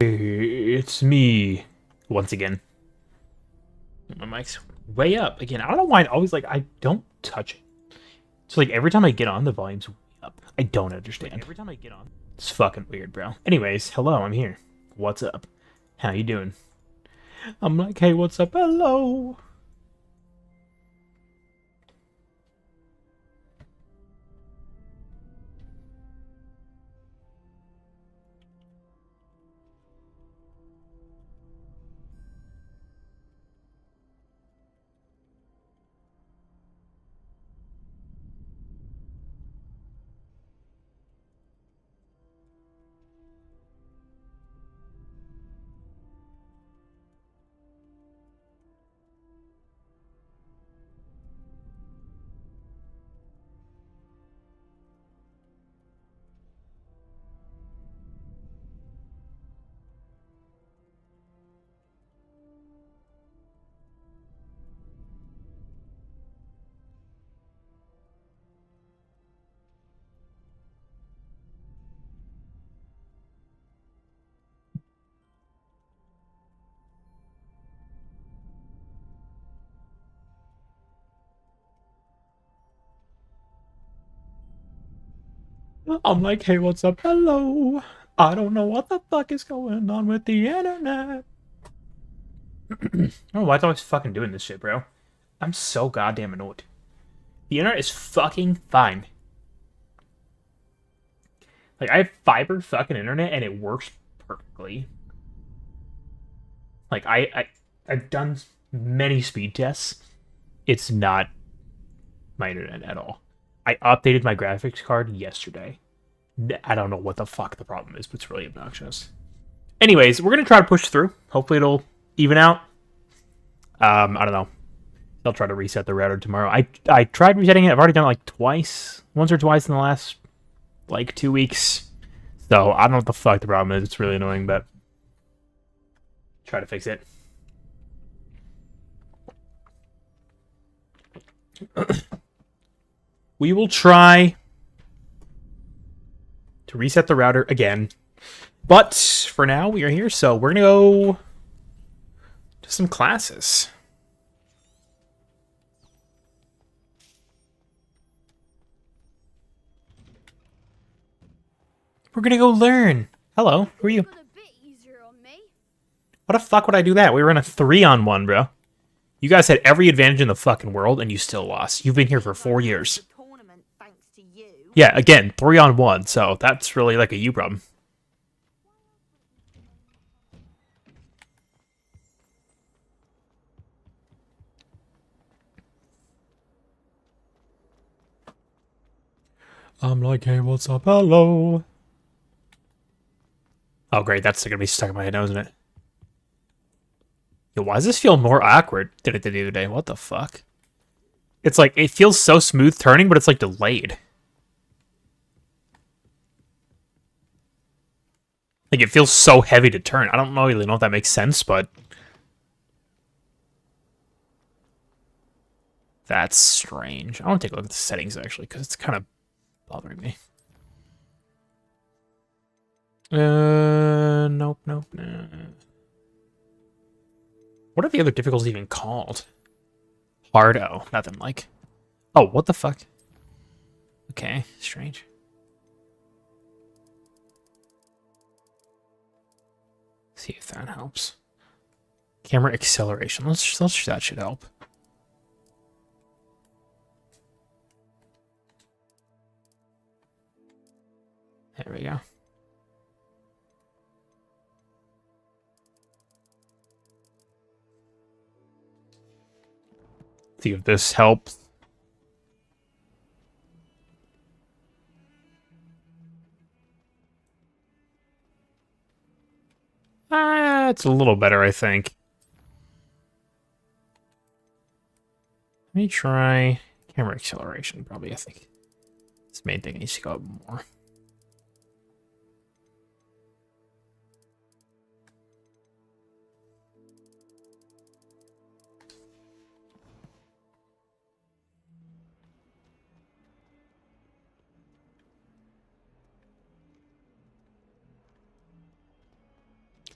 It's me. Once again. My mic's way up. Again, I don't know why I always, like, I don't touch it. So, like, every time I get on, the volume's way up. I don't understand. Like, every time I get on. It's fucking weird, bro. Anyways, hello, I'm here. What's up? How you doing? I'm like, hey, what's up? Hello. I'm like, hey, what's up? Hello. I don't know what the fuck is going on with the internet. I don't know why it's always fucking doing this shit, bro. I'm so goddamn annoyed. The internet is fucking fine. Like, I have fiber fucking internet and it works perfectly. Like, I've done many speed tests. It's not my internet at all. I updated my graphics card yesterday. I don't know what the fuck the problem is, but it's really obnoxious. Anyways, we're gonna try to push through. Hopefully it'll even out. I don't know. I'll try to reset the router tomorrow. I tried resetting it. I've already done it like twice. Once or twice in the last, like, 2 weeks. So, I don't know what the fuck the problem is. It's really annoying, but try to fix it. We will try to reset the router again. But for now, we are here, so we're going to go to some classes. We're going to go learn. Hello, who are you? What the fuck would I do that? We were in a 3-on-1, bro. You guys had every advantage in the fucking world, and you still lost. You've been here for 4 years. Yeah, again, 3-on-1, so that's really like a you problem. I'm like, hey, what's up? Hello. Oh, great, that's gonna be stuck in my head now, isn't it? Yo, why does this feel more awkward than it did the other day? What the fuck? It's like, it feels so smooth turning, but it's like delayed. Like, it feels so heavy to turn. I don't really know if that makes sense, but that's strange. I want to take a look at the settings, actually, because it's kind of bothering me. Nope, nope, nah. What are the other difficulties even called? Hard, oh, nothing like. Oh, what the fuck? Okay, strange. See if that helps. Camera acceleration. Let's that should help. There we go. See if this helps. It's a little better, I think. Let me try camera acceleration, probably, I think. This main thing needs to go up more.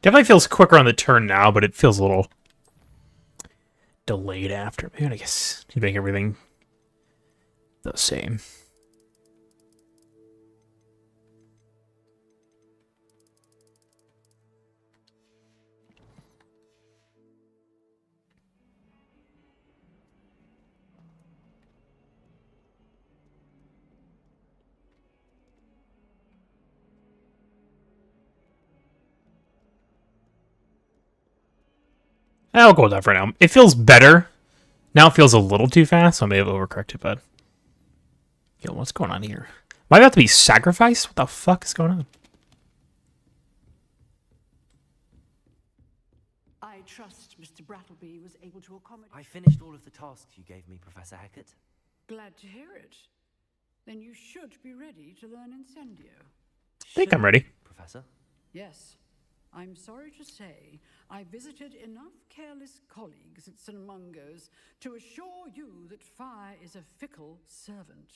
Definitely feels quicker on the turn now, but it feels a little delayed after. Man, I guess you make everything the same. I'll go with that for now. It feels better. Now it feels a little too fast, so I may have overcorrected, but... Yo, what's going on here? Am I about to be sacrificed? What the fuck is going on? I trust Mr. Brattleby was able to accommodate... I finished all of the tasks you gave me, Professor Hackett. Glad to hear it. Then you should be ready to learn Incendio. I think I'm ready. Professor? Yes. I'm sorry to say, I visited enough careless colleagues at St. Mungo's to assure you that fire is a fickle servant.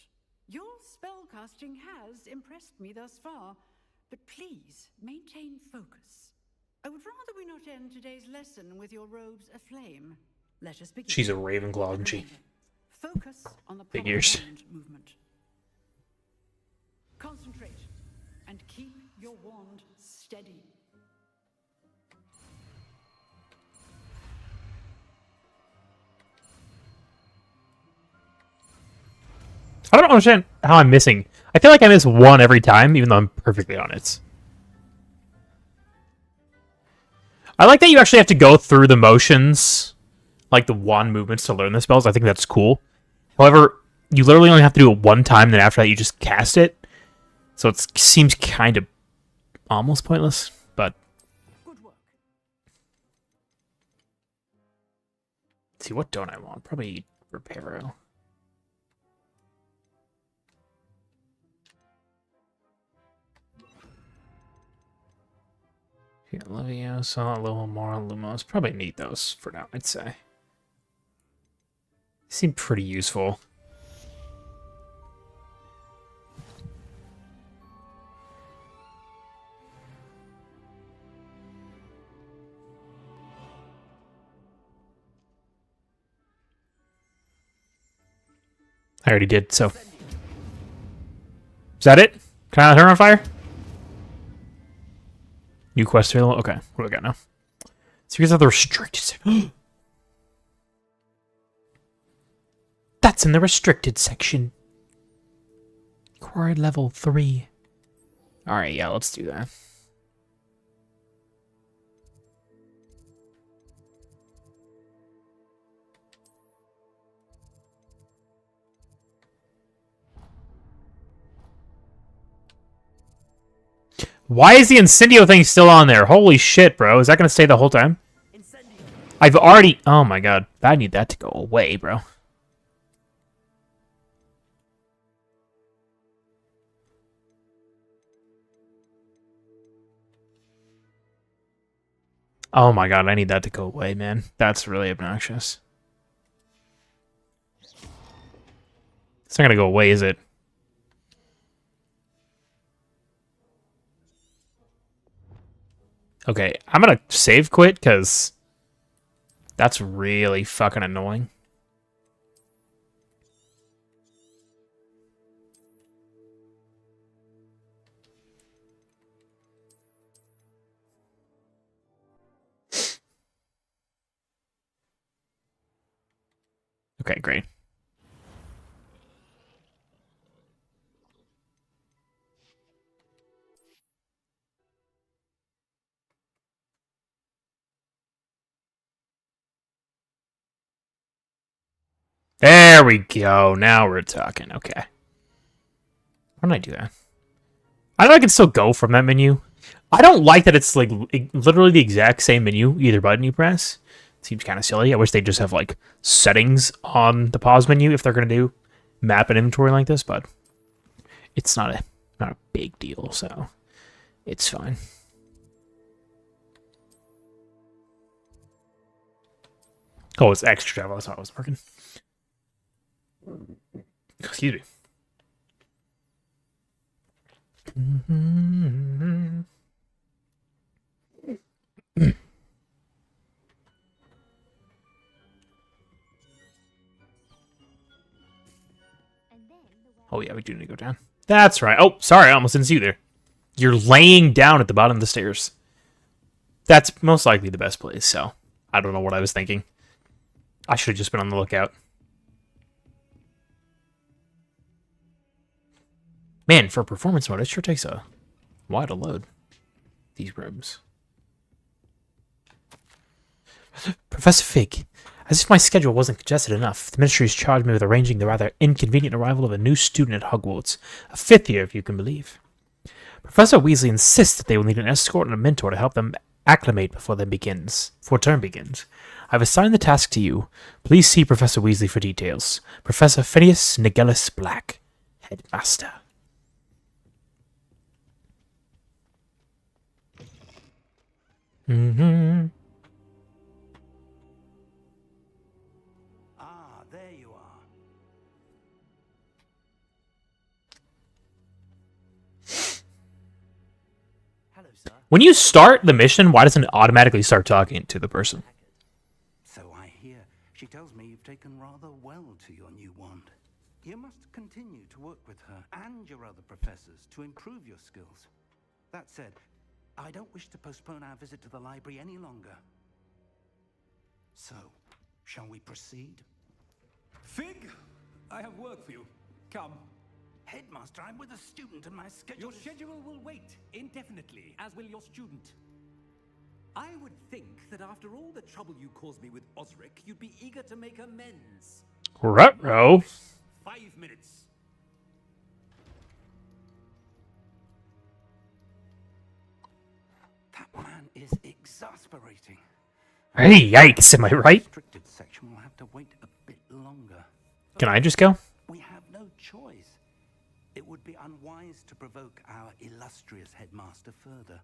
Your spellcasting has impressed me thus far, but please maintain focus. I would rather we not end today's lesson with your robes aflame. Let us begin. She's a Ravenclaw, isn't she? Focus on the Figures. proper wand movement. Concentrate and keep your wand steady. I don't understand how I'm missing. I feel like I miss one every time, even though I'm perfectly on it. I like that you actually have to go through the motions, like the wand movements, to learn the spells. I think that's cool. However, you literally only have to do it one time, then after that you just cast it. So it seems kind of almost pointless, but... Good work. Let's see, what don't I want? Probably Reparo. Here, Leviosa, a little more Lumos. Probably need those for now, I'd say. Seem pretty useful. I already did, so. Is that it? Can I turn on fire? New quest available? Okay, what do we got now? So here's the restricted That's in the restricted section. Core level 3. Alright, yeah, let's do that. Why is the Incendio thing still on there? Holy shit, bro. Is that going to stay the whole time? Incendio. I've already... Oh my god. I need that to go away, bro. Oh my god, I need that to go away, man. That's really obnoxious. It's not going to go away, is it? Okay, I'm gonna save quit, because that's really fucking annoying. Okay, great. There we go. Now we're talking. Okay. Why did I do that? I know I can still go from that menu. I don't like that it's like literally the exact same menu, either button you press. It seems kind of silly. I wish they'd just have like settings on the pause menu if they're gonna do map and inventory like this, but it's not a big deal, so it's fine. Oh, it's extra travel. That's how it was working. Excuse me. Oh yeah, we do need to go down. That's right. Oh, sorry, I almost didn't see you there. You're laying down at the bottom of the stairs. That's most likely the best place, so I don't know what I was thinking. I should have just been on the lookout. Man, for performance mode, it sure takes a while to load these rooms. Professor Fig, as if my schedule wasn't congested enough, the ministry has charged me with arranging the rather inconvenient arrival of a new student at Hogwarts, a 5th year if you can believe. Professor Weasley insists that they will need an escort and a mentor to help them acclimate before term begins. I've assigned the task to you. Please see Professor Weasley for details. Professor Phineas Nigellus Black, Headmaster. Ah, there you are. Hello, sir. When you start the mission, why doesn't it automatically start talking to the person? So I hear. She tells me you've taken rather well to your new wand. You must continue to work with her and your other professors to improve your skills. That said, I don't wish to postpone our visit to the library any longer. So, shall we proceed? Fig, I have work for you. Come. Headmaster, I'm with a student and my schedule Your schedule will wait indefinitely, as will your student. I would think that after all the trouble you caused me with Osric, you'd be eager to make amends. Ruh-roh. 5 minutes. That man is exasperating. Hey, yikes, am I right? Restricted section will have to wait a bit longer. Can I just go? We have no choice. It would be unwise to provoke our illustrious headmaster further.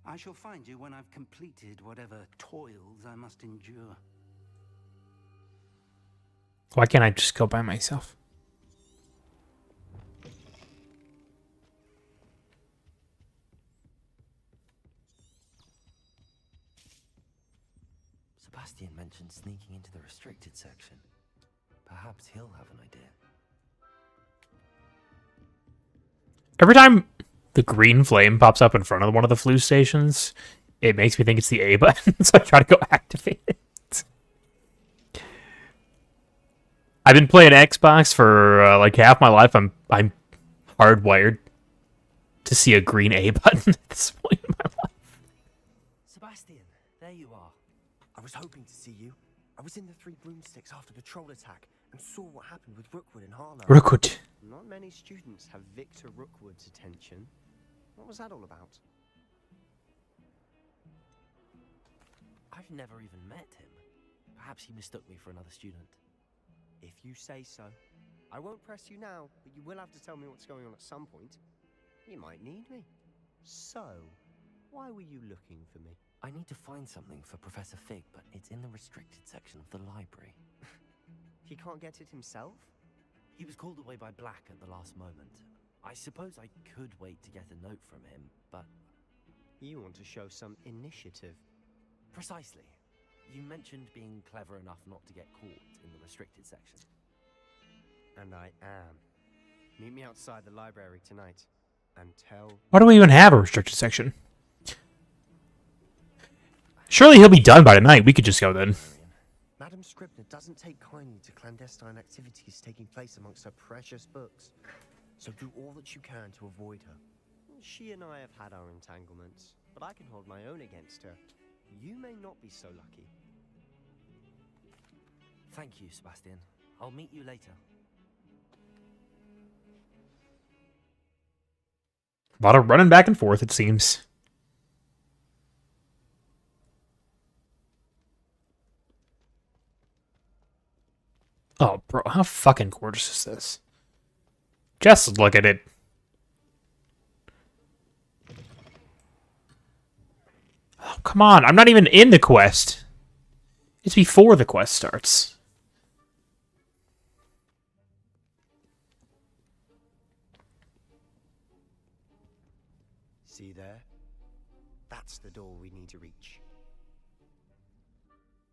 I shall find you when I've completed whatever toils I must endure. Why can't I just go by myself? Sebastian mentioned sneaking into the restricted section. Perhaps he'll have an idea. Every time the green flame pops up in front of one of the flu stations, it makes me think it's the A button, so I try to go activate it. I've been playing Xbox for like half my life. I'm hardwired to see a green A button at this point in my life. Sebastian, there you are. I was hoping to see you. I was in the Three Broomsticks after the troll attack and saw what happened with Rookwood and Harlow. Rookwood. Not many students have Victor Rookwood's attention. What was that all about? I've never even met him. Perhaps he mistook me for another student. If you say so. I won't press you now, but you will have to tell me what's going on at some point. You might need me. So, why were you looking for me? I need to find something for Professor Fig, but it's in the restricted section of the library. He can't get it himself? He was called away by Black at the last moment. I suppose I could wait to get a note from him, but... You want to show some initiative. Precisely. You mentioned being clever enough not to get caught in the restricted section. And I am. Meet me outside the library tonight, and tell... Why do we even have a restricted section? Surely he'll be done by tonight. We could just go then. Madam Scribner doesn't take kindly to clandestine activities taking place amongst her precious books. So do all that you can to avoid her. She and I have had our entanglements, but I can hold my own against her. You may not be so lucky. Thank you, Sebastian. I'll meet you later. A lot of running back and forth, it seems. Oh, bro, how fucking gorgeous is this? Just look at it. Oh, come on. I'm not even in the quest. It's before the quest starts. See there? That's the door we need to reach.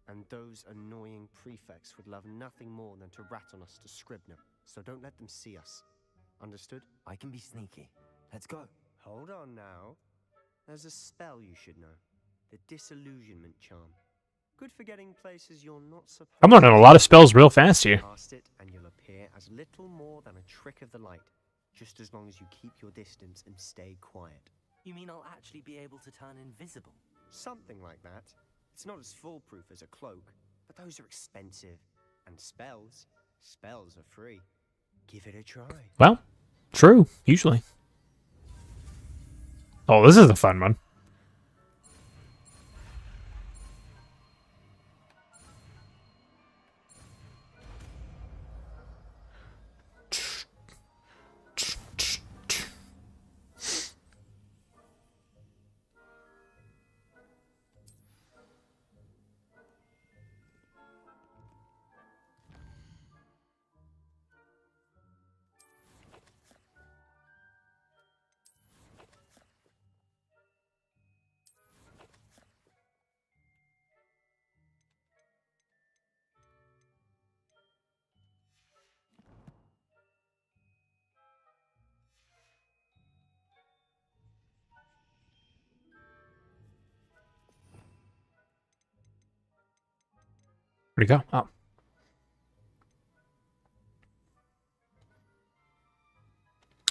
And those annoying prefects would love nothing more than to rat on us to Scribner. So don't let them see us. Understood? I can be sneaky. Let's go. Hold on now. There's a spell you should know. The Disillusionment Charm. Good for getting places you're not supposed I'm learning a lot of spells real fast here. Cast it and you'll appear as little more than a trick of the light. Just as long as you keep your distance and stay quiet. You mean I'll actually be able to turn invisible? Something like that. It's not as foolproof as a cloak, but those are expensive. And spells are free. Give it a try. Well, true, usually. Oh, this is a fun one. Where'd he go? Oh.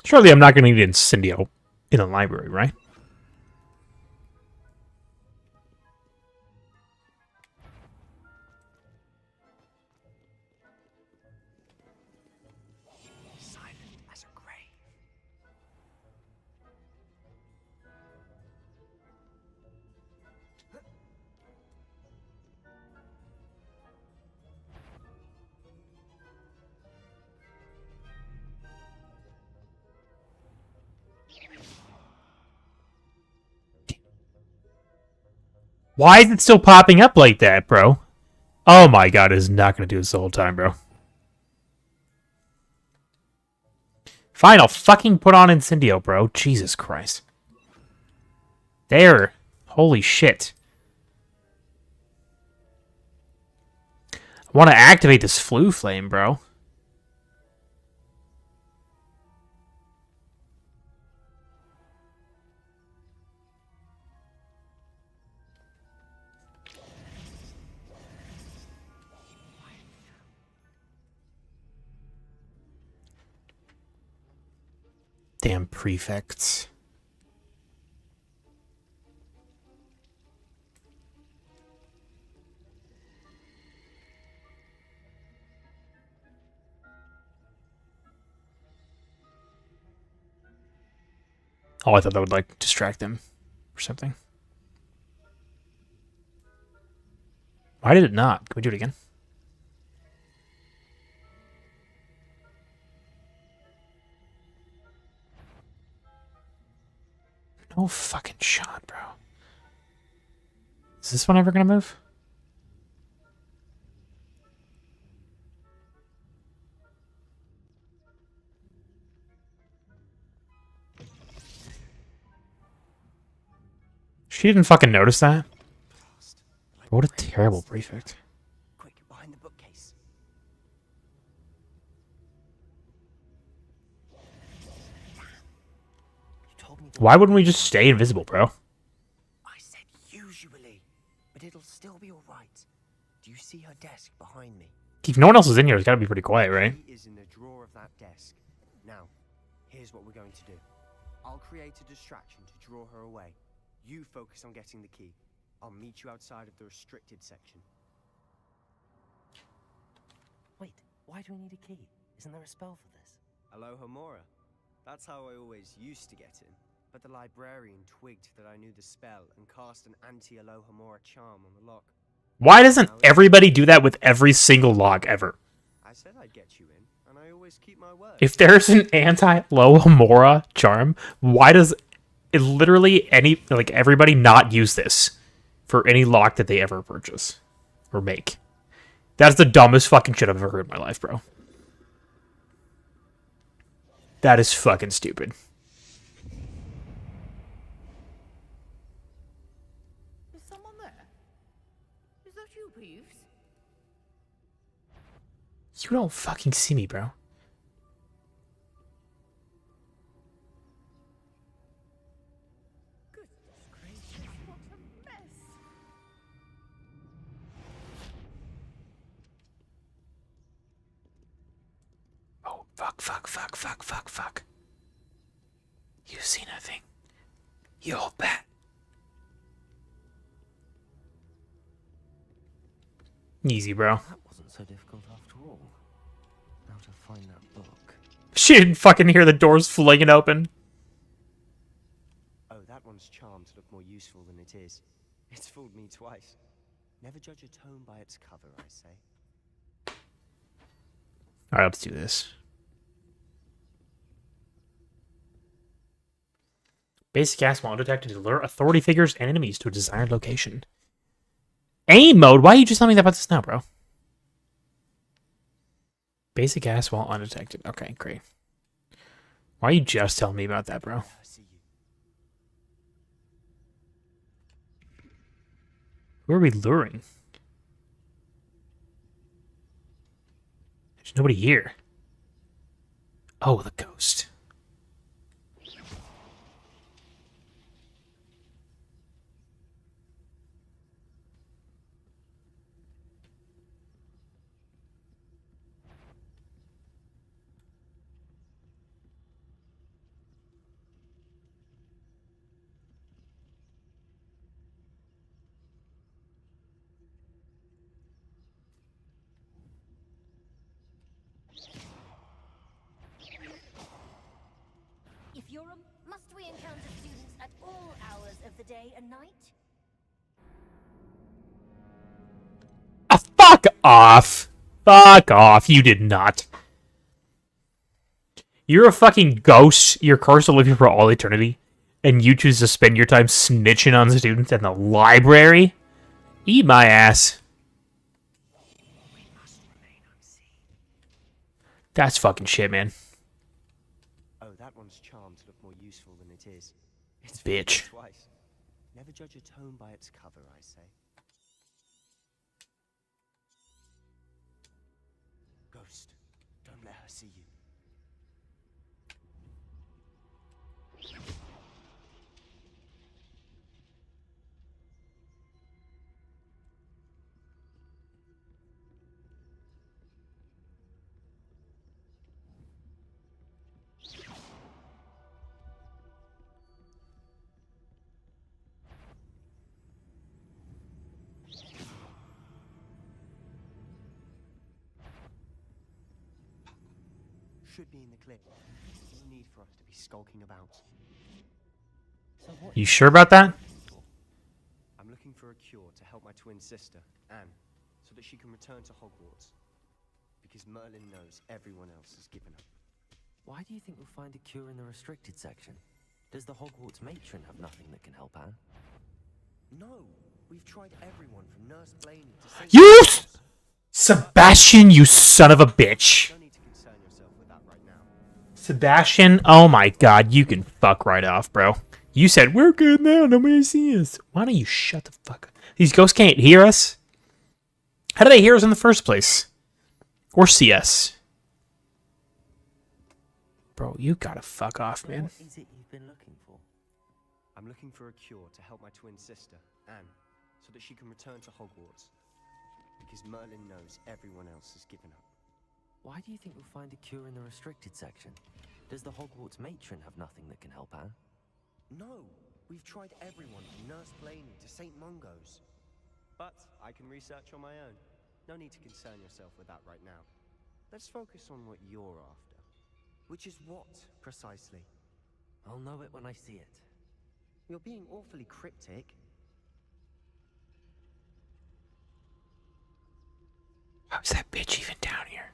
Surely I'm not going to need Incendio in the library, right? Silent as a grave. Why is it still popping up like that, bro? Oh my god, it is not going to do this the whole time, bro. Fine, I'll fucking put on Incendio, bro. Jesus Christ. There. Holy shit. I want to activate this Flu Flame, bro. Damn prefects. Oh, I thought that would, like, distract them or something. Why did it not? Can we do it again? No fucking shot, bro. Is this one ever gonna move? She didn't fucking notice that? What a terrible prefect. Quick, behind the bookcase. You told me Why wouldn't we just stay invisible, bro? I said usually, but it'll still be all right. Do you see her desk behind me? If no one else is in here, it's gotta be pretty quiet, right? She is in the drawer of that desk. Now, here's what we're going to do. I'll create a distraction to draw her away. You focus on getting the key. I'll meet you outside of the restricted section. Wait, why do we need a key? Isn't there a spell for this? Alohomora. That's how I always used to get in. But the librarian twigged that I knew the spell and cast an anti-Alohomora charm on the lock. Why doesn't everybody do that with every single log ever? I said I'd get you in, and I always keep my word. If there's an anti-Alohomora charm, why does it literally everybody not use this for any lock that they ever purchase or make? That's the dumbest fucking shit I've ever heard in my life, bro. That is fucking stupid. Is someone there? Is that you, Peeves? You don't fucking see me, bro. Goodness gracious, what a mess. Oh, fuck. You see nothing. You old bat. Easy, bro. That wasn't so difficult after all. Now to find that book. She didn't fucking hear the doors flinging open. Oh, that one's charmed to look more useful than it is. It's fooled me twice. Never judge a tome by its cover, I say. Alright, let's do this. Basic gas while undetected to lure authority figures and enemies to a desired location. Aim mode? Why are you just telling me about this now, bro? Basic gas while undetected. Okay, great. Why are you just telling me about that, bro? I see you. Who are we luring? There's nobody here. Oh, the ghost. If you're a... Must we encounter students at all hours of the day and night? Fuck off. Fuck off. You did not. You're a fucking ghost. You're cursed to live here for all eternity. And you choose to spend your time snitching on students in the library? Eat my ass. That's fucking shit, man. Oh, that one's charmed to look more useful than it is. It's Bitch. fooled me twice. Never judge a tome by its cover, I say. Ghost, don't let her see you. Should be in the clip. No need for us to be skulking about. So what You sure about that? I'm looking for a cure to help my twin sister, Anne, so that she can return to Hogwarts. Because Merlin knows everyone else has given up. Why do you think we'll find a cure in the restricted section? Does the Hogwarts matron have nothing that can help Anne? No, we've tried everyone from Nurse Blaney to Saint You Mungo's. Sebastian, you son of a bitch. No need to concern yourself with that right now. Sebastian, oh my god, you can fuck right off, bro. You said, we're good now, nobody sees us. Why don't you shut the fuck up? These ghosts can't hear us? How do they hear us in the first place? Or see us? Bro, you gotta fuck off, man. What is it you've been looking for? I'm looking for a cure to help my twin sister, Anne, so that she can return to Hogwarts. Because Merlin knows everyone else has given up. Why do you think we'll find a cure in the restricted section? Does the Hogwarts matron have nothing that can help Anne? No, we've tried everyone from Nurse Blaney to St. Mungo's. But I can research on my own. No need to concern yourself with that right now. Let's focus on what you're after. Which is what, precisely? I'll know it when I see it. You're being awfully cryptic. How's that bitch even down here?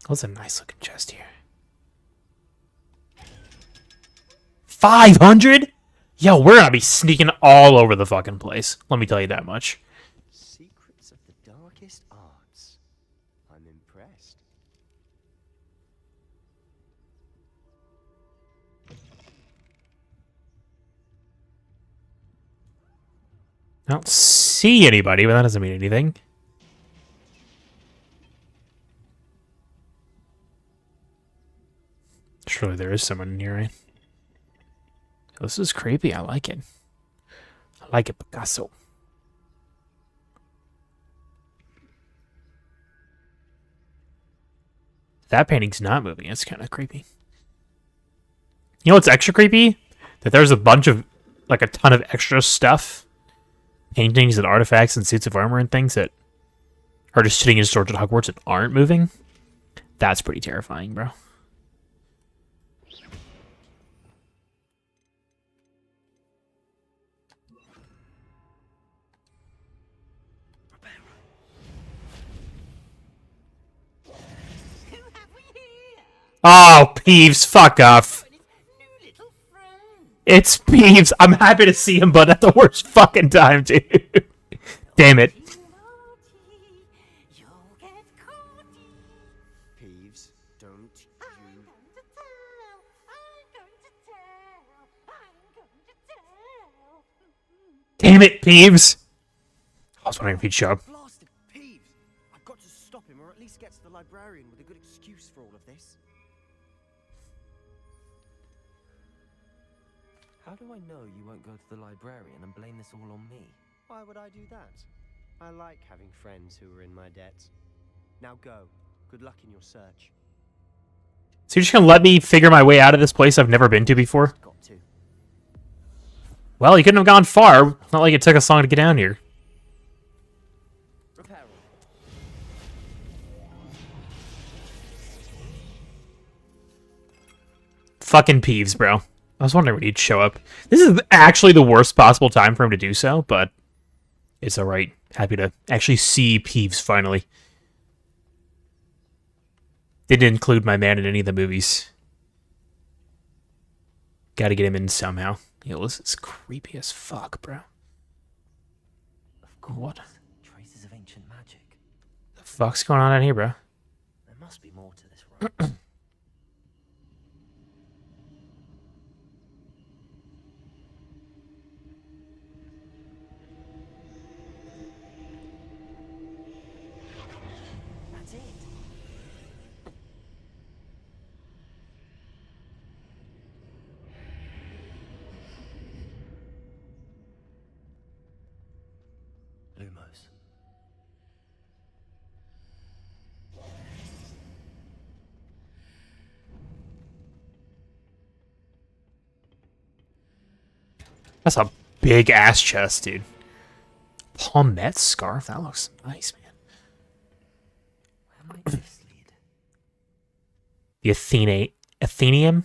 That's a nice looking chest here. 500? Yo, we're gonna be sneaking all over the fucking place. Let me tell you that much. Secrets of the darkest arts. I'm impressed. I don't see anybody, but that doesn't mean anything. Surely there is someone in here, right? This is creepy. I like it. I like it, Picasso. That painting's not moving. It's kind of creepy. You know what's extra creepy? That there's a bunch of, like, a ton of extra stuff. Paintings and artifacts and suits of armor and things that are just sitting in storage at Hogwarts and aren't moving. That's pretty terrifying, bro. Oh, Peeves, fuck off. It's Peeves. I'm happy to see him, but at the worst fucking time, dude. Damn it. Peeves, don't you... Damn it, Peeves. I was wondering if he'd show up. Blasted Peeves! I've got to stop him, or at least get to the librarian with a good excuse for all of this. How do I know you won't go to the librarian and blame this all on me? Why would I do that? I like having friends who are in my debt. Now go. Good luck in your search. So you're just gonna let me figure my way out of this place I've never been to before? Got to. Well, you couldn't have gone far. It's not like it took us long to get down here. Fucking Peeves, bro. I was wondering when he'd show up. This is actually the worst possible time for him to do so, but it's alright. Happy to actually see Peeves finally. Didn't include my man in any of the movies. Gotta get him in somehow. Yo, this is creepy as fuck, bro. Of course. What? Traces of ancient magic. The fuck's going on out here, bro? There must be more to this room. That's it. Lumos. That's a big ass chest, dude. Palmette scarf? That looks nice, man. Where might this lead? The Athenium?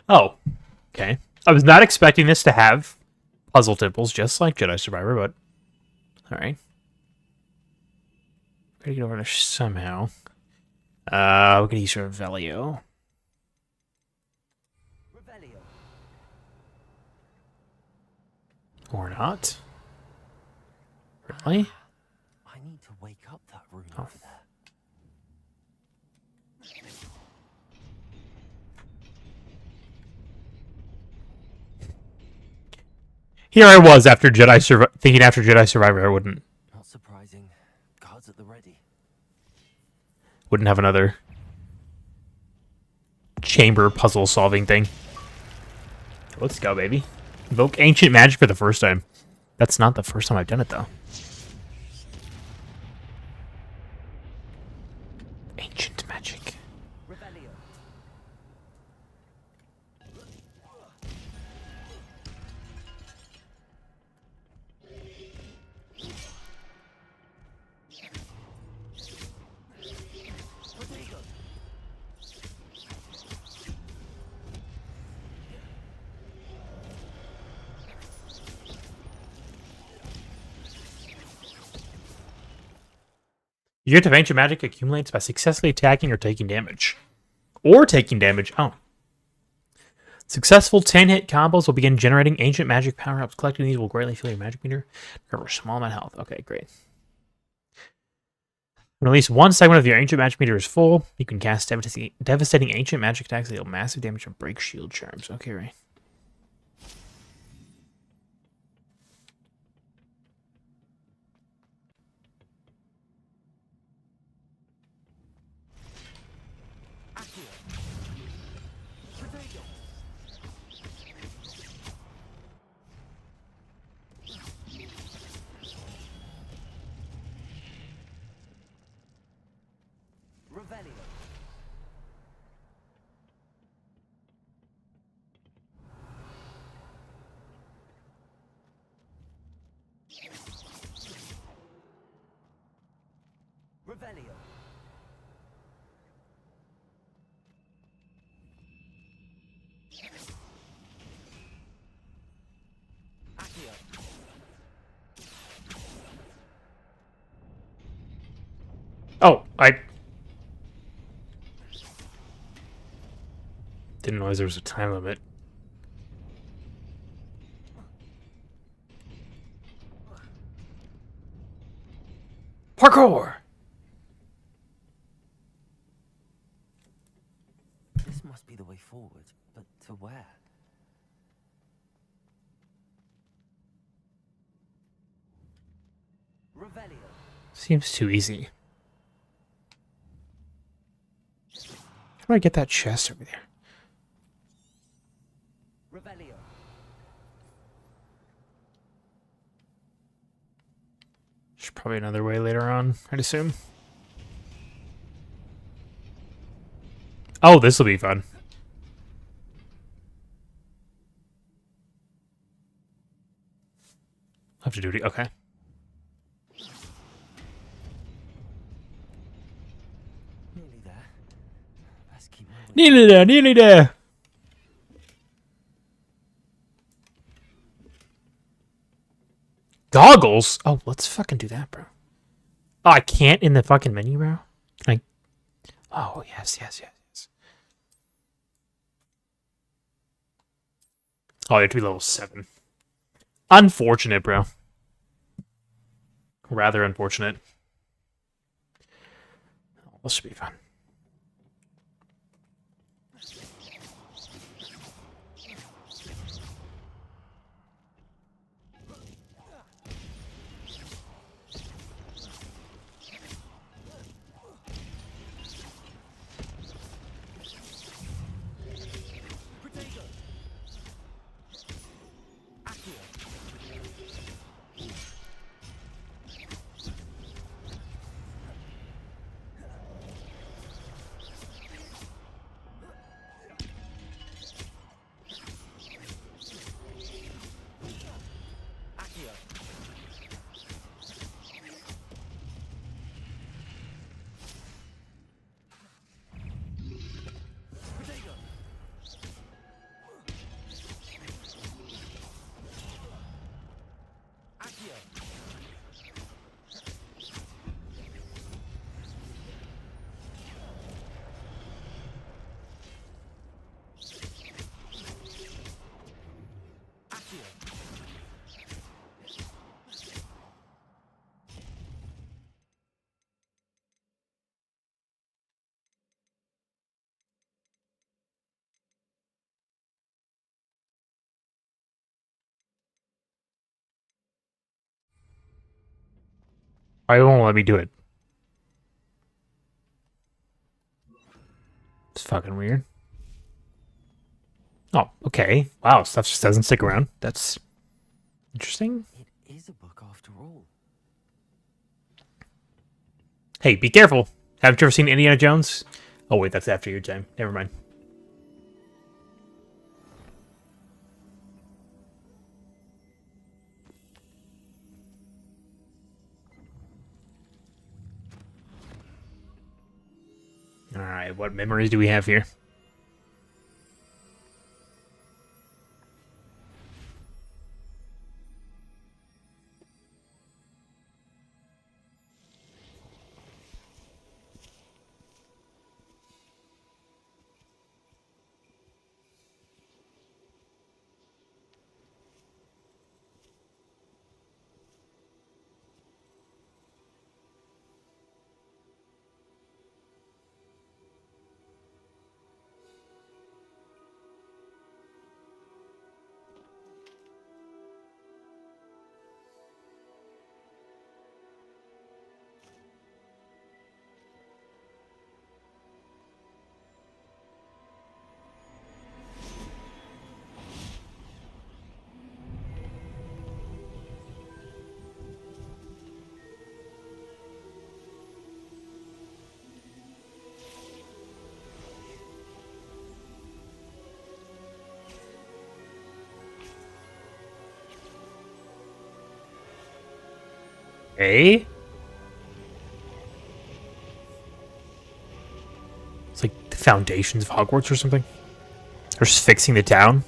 Oh, okay. I was not expecting this to have puzzle temples, just like Jedi Survivor, but alright. Gotta get over there somehow. We can use Revelio. Revelio. Or not. Really? I need to wake up that room Oh. over there. Here I was after thinking after Jedi Survivor I wouldn't Not surprising. Guards at the ready. have another chamber puzzle solving thing. Let's go, baby. Invoke ancient magic for the first time. That's not the first time I've done it, though. Ancient magic. Revelio. Your gift of ancient magic accumulates by successfully attacking or taking damage. Or taking damage. Oh. Successful 10-hit combos will begin generating ancient magic power-ups. Collecting these will greatly fill your magic meter. Recover a small amount of health. Okay, great. When at least one segment of your ancient magic meter is full, you can cast devastating ancient magic attacks that deal massive damage and break shield charms. Okay, right. Revelio. Accio. Oh, I didn't realize there was a time limit. Parkour! This must be the way forward, but to where? Revelio. Seems too easy. How do I get that chest over there? Revelio. There's probably another way later on, I'd assume. Oh, this will be fun. I'll have to do it. Okay. Nearly there. Let's keep moving. Nearly there, nearly there. Goggles? Oh, let's fucking do that, bro. Oh, I can't in the fucking menu, bro? Can I? Oh, yes, yes, yes, yes. Oh, you have to be level 7. Unfortunate, bro. Rather unfortunate. Oh, this should be fun. Why won't let me do it? It's fucking weird. Oh, okay. Wow, stuff just doesn't stick around. That's interesting. It is a book after all. Hey, be careful. Haven't you ever seen Indiana Jones? Oh, wait, that's after your time. Never mind. Alright, what memories do we have here? Eh? It's like the foundations of Hogwarts or something. They're just fixing the town.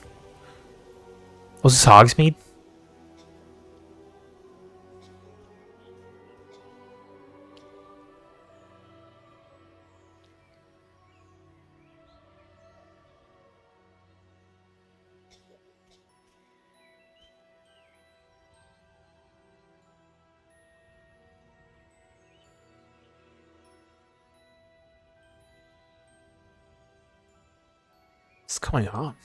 Was this Hogsmeade? What's going on?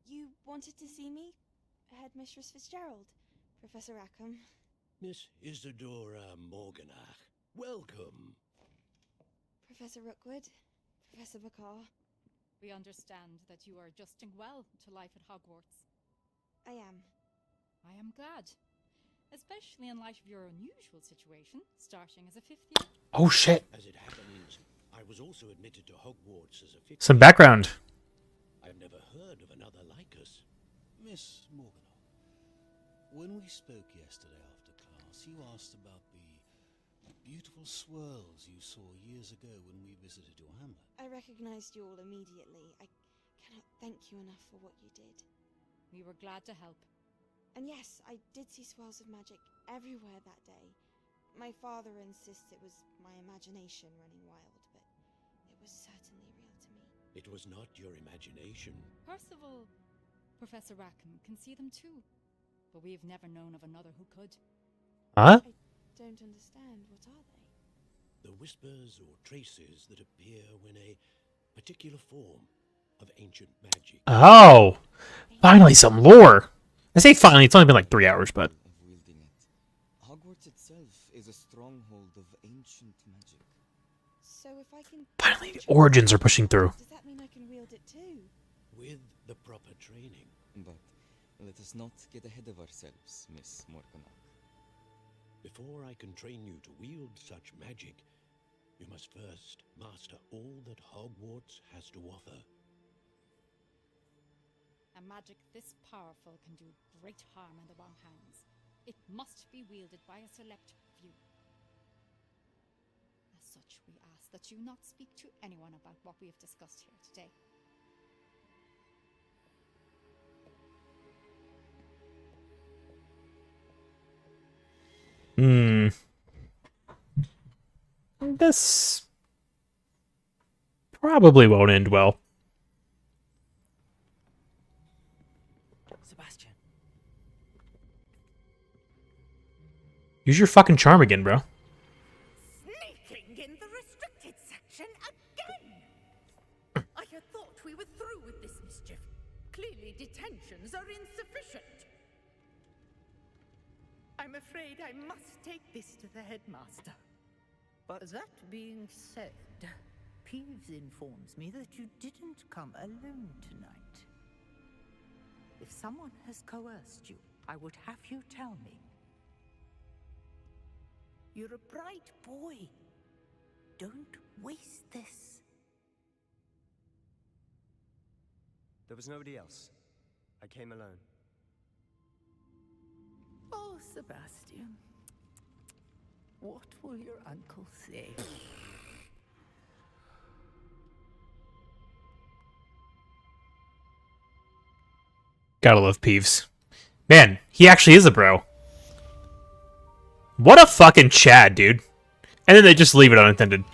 You wanted to see me? Headmistress Fitzgerald? Professor Rackham? Miss Isadora Morganach, welcome. Professor Rookwood? Professor Bakar? We understand that you are adjusting well to life at Hogwarts. I am. I am glad. Especially in light of your unusual situation, starting as a 5th year. Oh shit. As it happens, I was also admitted to Hogwarts as a 5th Some background. I've never heard of another like us. Miss Morganach, when we spoke yesterday after class, you asked about the beautiful swirls you saw years ago when we visited your hamlet. I recognized you all immediately. I cannot thank you enough for what you did. We were glad to help. And yes, I did see swirls of magic everywhere that day. My father insists it was my imagination running wild, but it was certainly real to me. It was not your imagination. Percival, Professor Rackham can see them too. But we've never known of another who could. Huh? I don't understand. What are they? The whispers or traces that appear when a particular form of ancient magic. Oh! Finally some lore! I say finally, it's only been like 3 hours, but... Of wielding it. Hogwarts itself is a stronghold of ancient magic. So if I can... Finally, the origins are pushing through. Does that mean I can wield it too? With the proper training. But let us not get ahead of ourselves, Miss Morganach. Before I can train you to wield such magic, you must first master all that Hogwarts has to offer. A magic this powerful can do great harm in the wrong hands. It must be wielded by a select few. As such, we ask that you not speak to anyone about what we have discussed here today. This probably won't end well. Sebastian. Use your fucking charm again, bro. Sneaking in the restricted section again! I had thought we were through with this mischief. Clearly detentions are insufficient. I'm afraid I must take this to the headmaster. But that being said, Peeves informs me that you didn't come alone tonight. If someone has coerced you, I would have you tell me. You're a bright boy. Don't waste this. There was nobody else. I came alone. Oh, Sebastian. What will your uncle say? Gotta love Peeves. Man, he actually is a bro. What a fucking Chad, dude. And then they just leave it unattended.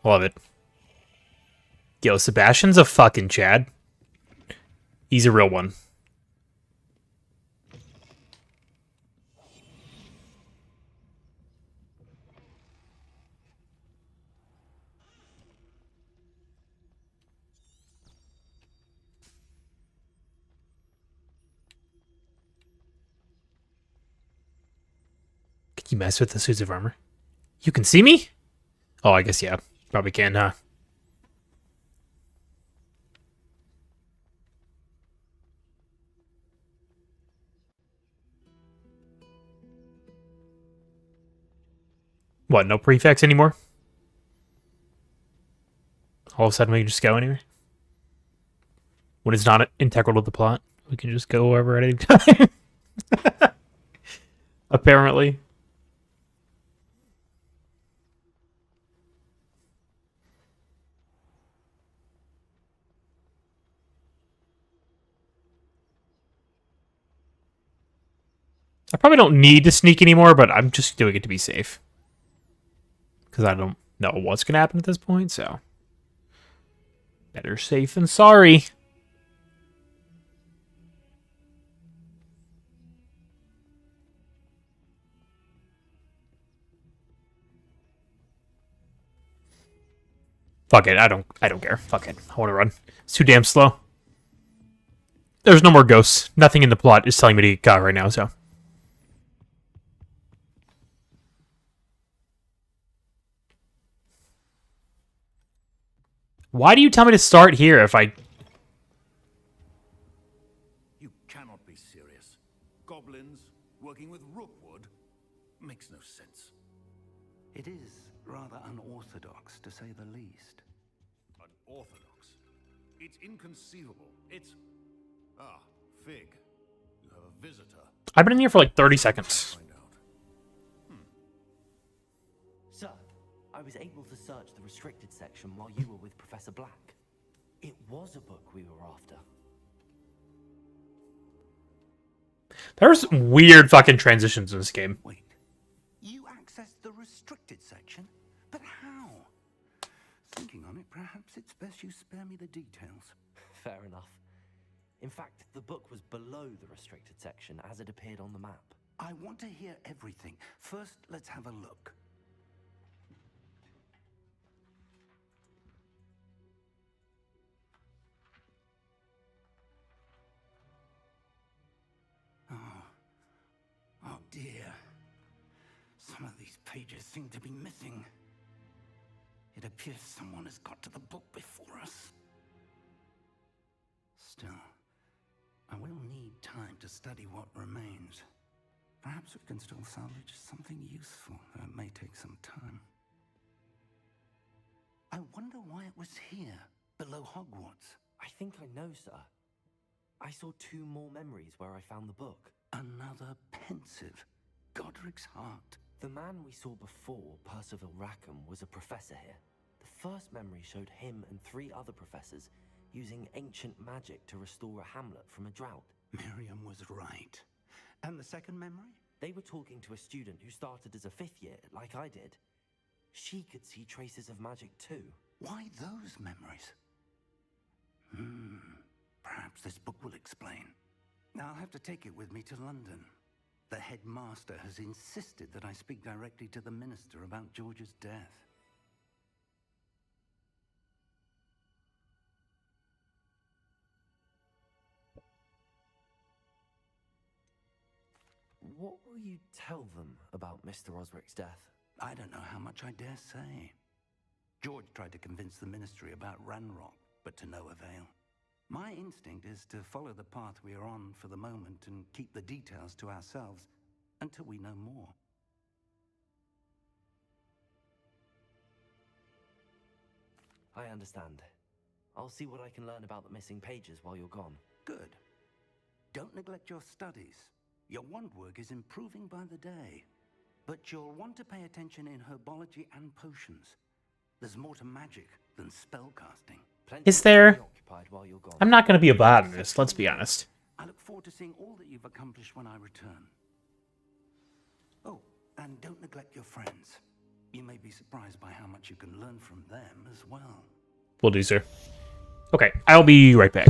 Love it. Yo, Sebastian's a fucking Chad. He's a real one. Can you mess with the suits of armor? You can see me? Oh, I guess, yeah. Probably can, huh? What, no prefects anymore? All of a sudden we can just go anywhere. When it's not integral to the plot, we can just go wherever at any time. Apparently. I probably don't need to sneak anymore, but I'm just doing it to be safe. Because I don't know what's going to happen at this point, so. Better safe than sorry. Fuck it, I don't care. Fuck it. I want to run. It's too damn slow. There's no more ghosts. Nothing in the plot is telling me to go right now, so. Why do you tell me to start here if I... You cannot be serious. Goblins working with Rookwood makes no sense. It is rather unorthodox, to say the least. Unorthodox? It's inconceivable. It's... Ah, Fig. You have a visitor. I've been in here for like 30 seconds. Sir, I was able to search the restricted section while you were with Professor Black. It was a book we were after. There's weird fucking transitions in this game. Wait. You accessed the restricted section? But how? Thinking on it, perhaps it's best you spare me the details. Fair enough. In fact, the book was below the restricted section as it appeared on the map. I want to hear everything. First, let's have a look. Oh dear. Some of these pages seem to be missing. It appears someone has got to the book before us. Still, I will need time to study what remains. Perhaps we can still salvage something useful, though it may take some time. I wonder why it was here, below Hogwarts. I think I know, sir. I saw 2 more memories where I found the book. Another pensive. Godric's heart. The man we saw before, Percival Rackham, was a professor here. The first memory showed him and 3 other professors using ancient magic to restore a hamlet from a drought. Miriam was right. And the second memory? They were talking to a student who started as a 5th year, like I did. She could see traces of magic too. Why those memories? Perhaps this book will explain. Now I'll have to take it with me to London. The headmaster has insisted that I speak directly to the minister about George's death. What will you tell them about Mr. Osric's death? I don't know how much I dare say. George tried to convince the ministry about Ranrock, but to no avail. My instinct is to follow the path we are on for the moment and keep the details to ourselves until we know more. I understand. I'll see what I can learn about the missing pages while you're gone. Good. Don't neglect your studies. Your wand work is improving by the day. But you'll want to pay attention in herbology and potions. There's more to magic than spellcasting. Is there? I'm not going to be a botanist, let's be honest. I look forward to seeing all that you've accomplished when I return. Oh, and don't neglect your friends. You may be surprised by how much you can learn from them as well. Will do, sir. Okay, I'll be right back.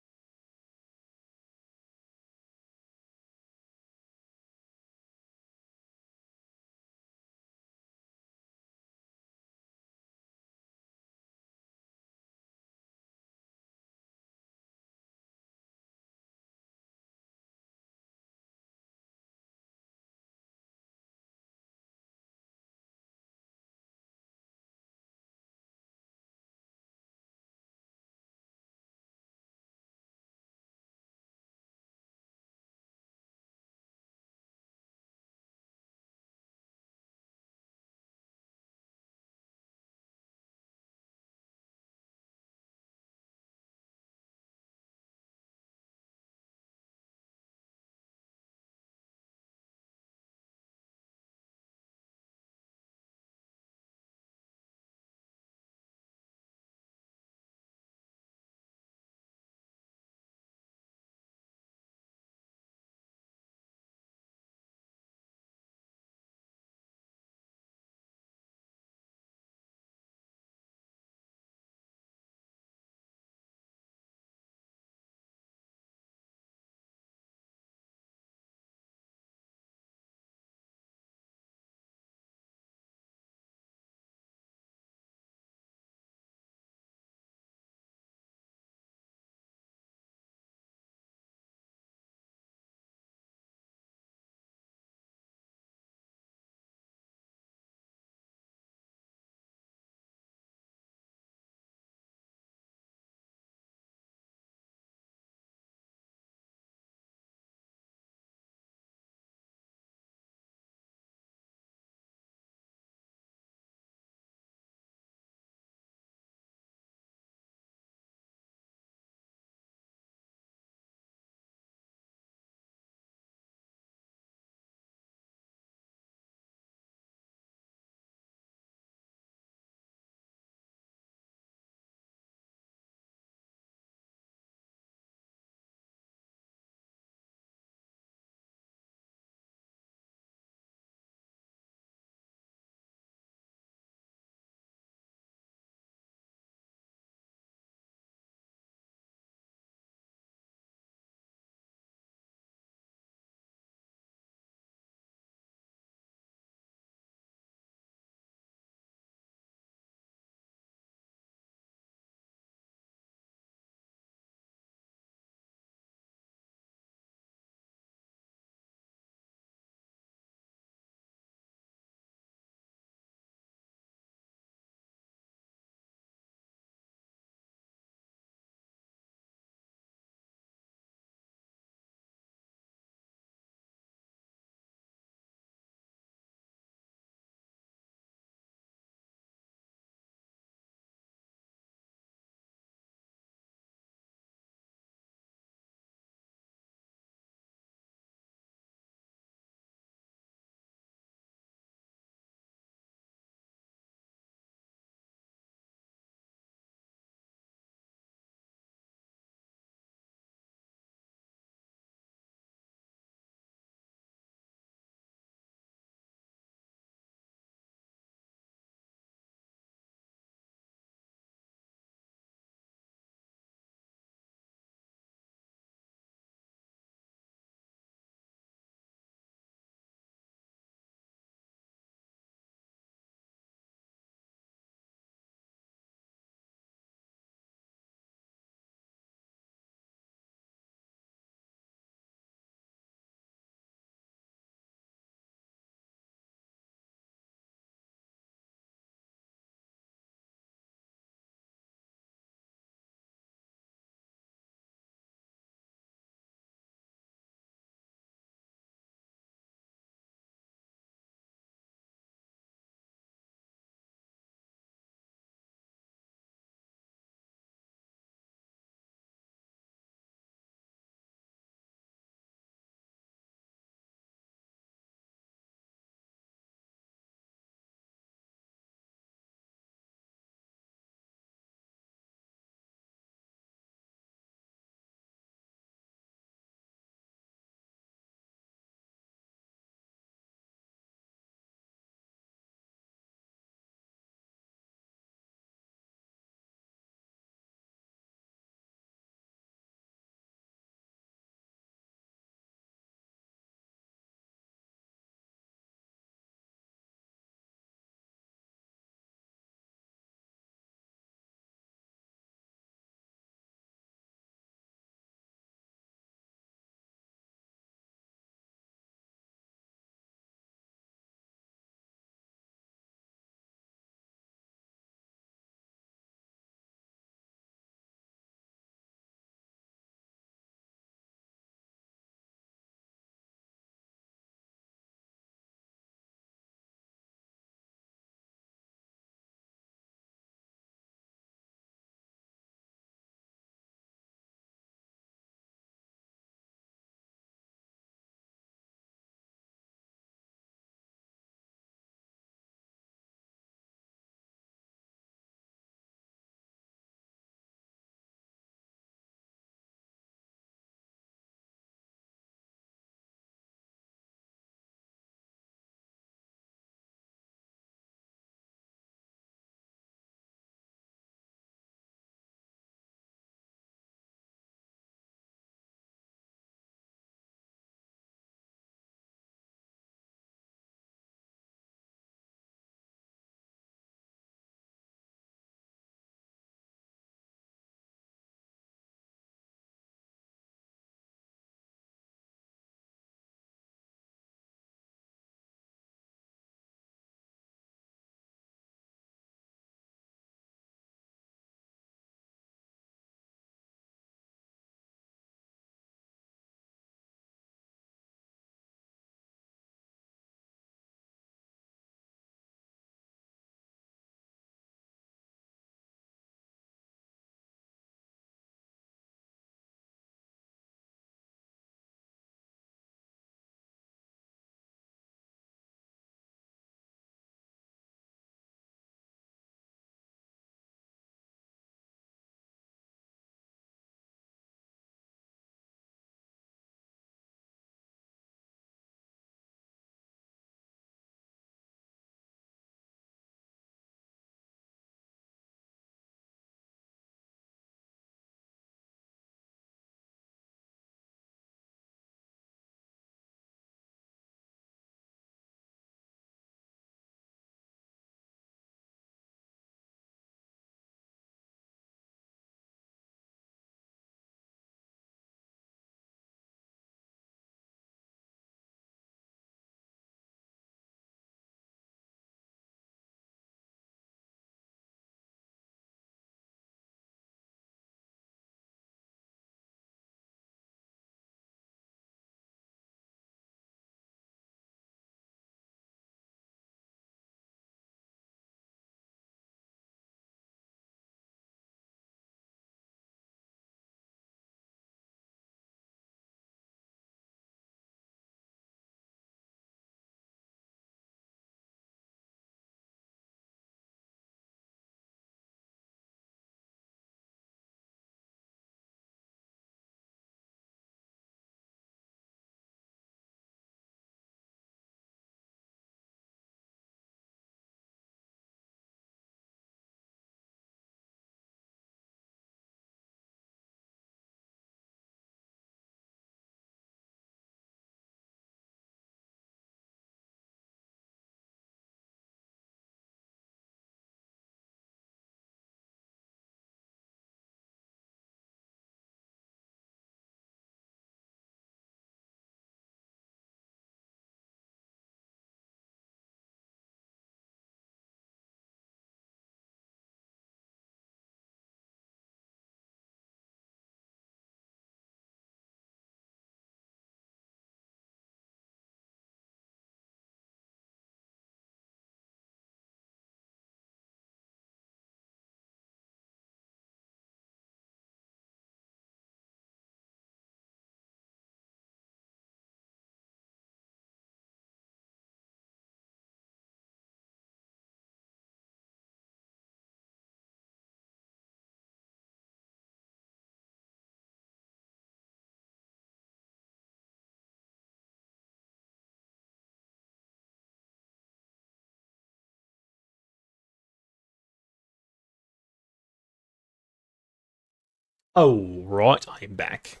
Oh, right, I'm back.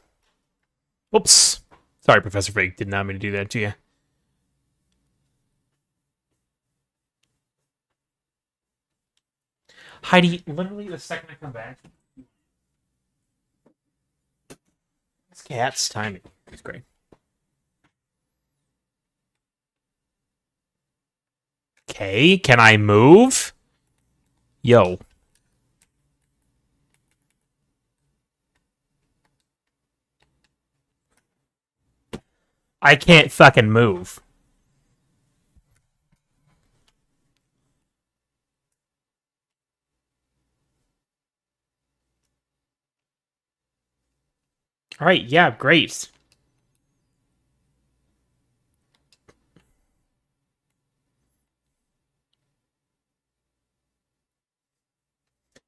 Whoops. Sorry, Professor Fig. Did not mean to do that to you. Heidi, literally the second I come back, this cat's timing is great. Okay, can I move? Yo. I can't fucking move. Alright, yeah, great.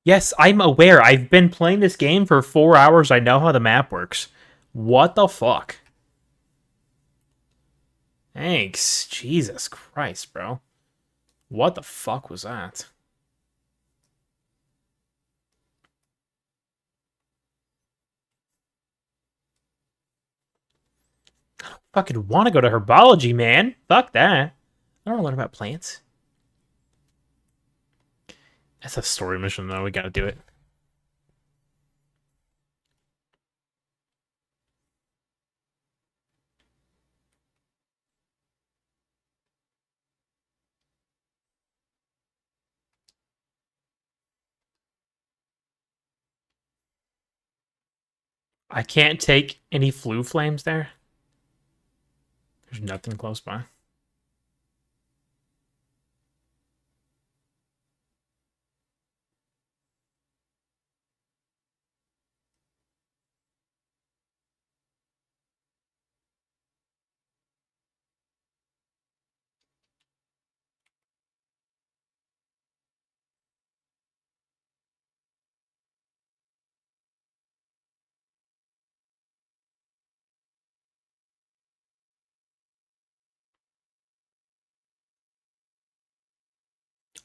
Yes, I'm aware. I've been playing this game for 4 hours. I know how the map works. What the fuck? Thanks. Jesus Christ, bro. What the fuck was that? I don't fucking want to go to herbology, man. Fuck that. I don't want to learn about plants. That's a story mission, though. We gotta do it. I can't take any flu flames there. There's nothing close by.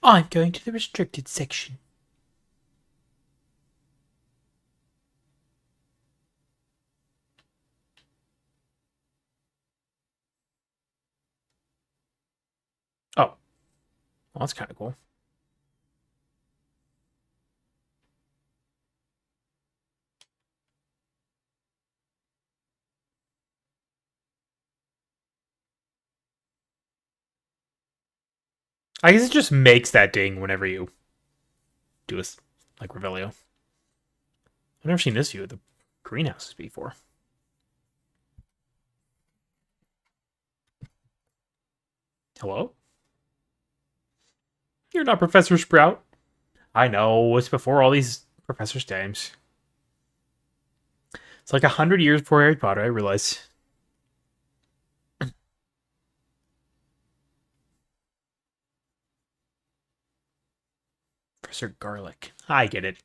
I'm going to the restricted section. Oh. Well, that's kind of cool. I guess it just makes that ding whenever you do a, like, Revelio. I've never seen this view of the greenhouses before. Hello? You're not Professor Sprout. I know, it's before all these Professor's times. It's like 100 years before Harry Potter, I realize. Professor Garlic. I get it.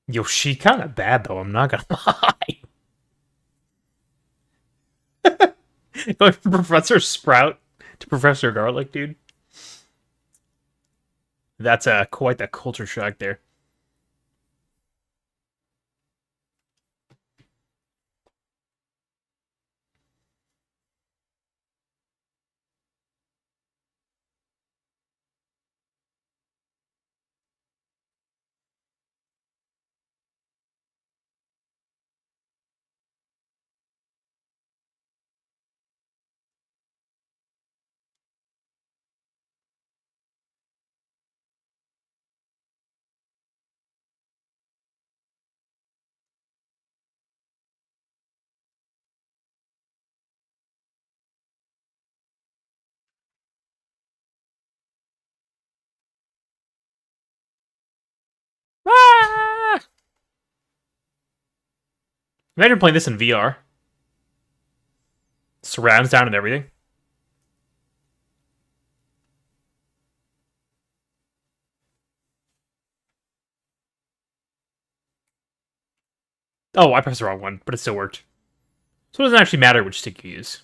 Yo, she kind of bad, though, I'm not gonna lie. Going from Professor Sprout to Professor Garlic, dude. That's quite the culture shock there. Ah! Imagine playing this in VR. Surround sound and everything. Oh, I pressed the wrong one, but it still worked. So it doesn't actually matter which stick you use.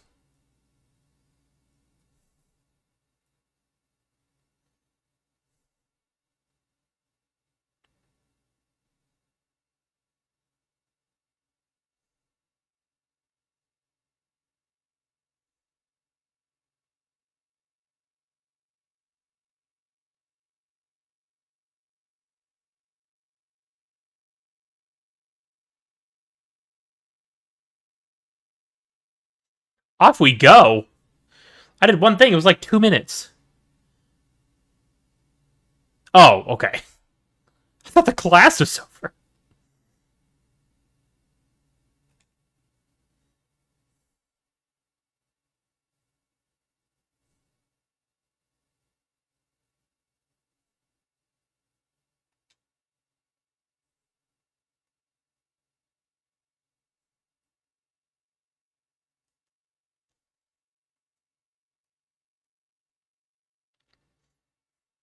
Off we go. I did one thing. It was like 2 minutes. Oh, okay. I thought the class was over.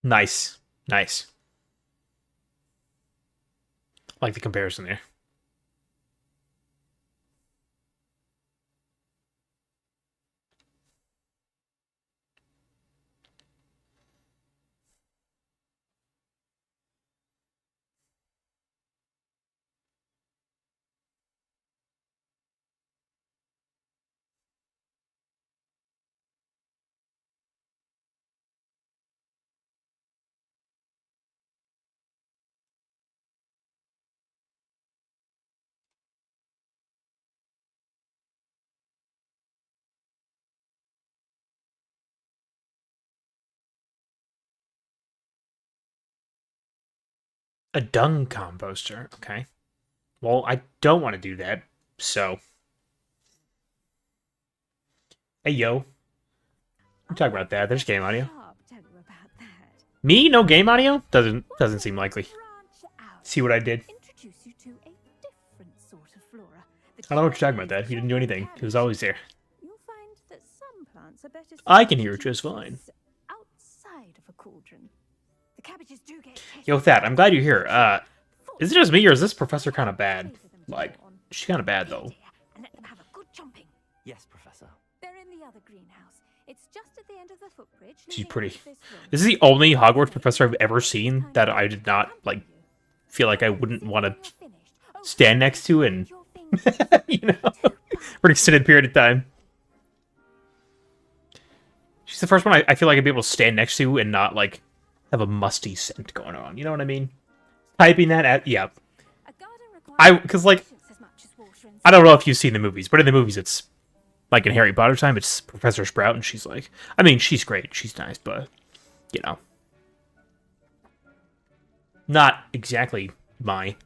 Nice. Nice. Like the comparison there. A dung composter. Okay. Well, I don't want to do that, so. Hey, yo. We talk about that. There's game audio. Me? No game audio? Doesn't seem likely. See what I did? I don't know what you're talking about, that. You didn't do anything. It was always there. I can hear it just fine. Yo, Thad, I'm glad you're here. Is it just me, or is this professor kind of bad? Like, she's kind of bad, though. Yes, Professor. They're in the other greenhouse. It's just at the end of the footbridge. She's pretty. This is the only Hogwarts professor I've ever seen that I did not, like, feel like I wouldn't want to stand next to and, you know, for an extended period of time. She's the first one I feel like I'd be able to stand next to and not, like, have a musty scent going on. You know what I mean? Typing that at, yeah. Because, like, I don't know if you've seen the movies, but in the movies it's, like in Harry Potter time, it's Professor Sprout, and she's like, I mean, she's great, she's nice, but, you know. Not exactly my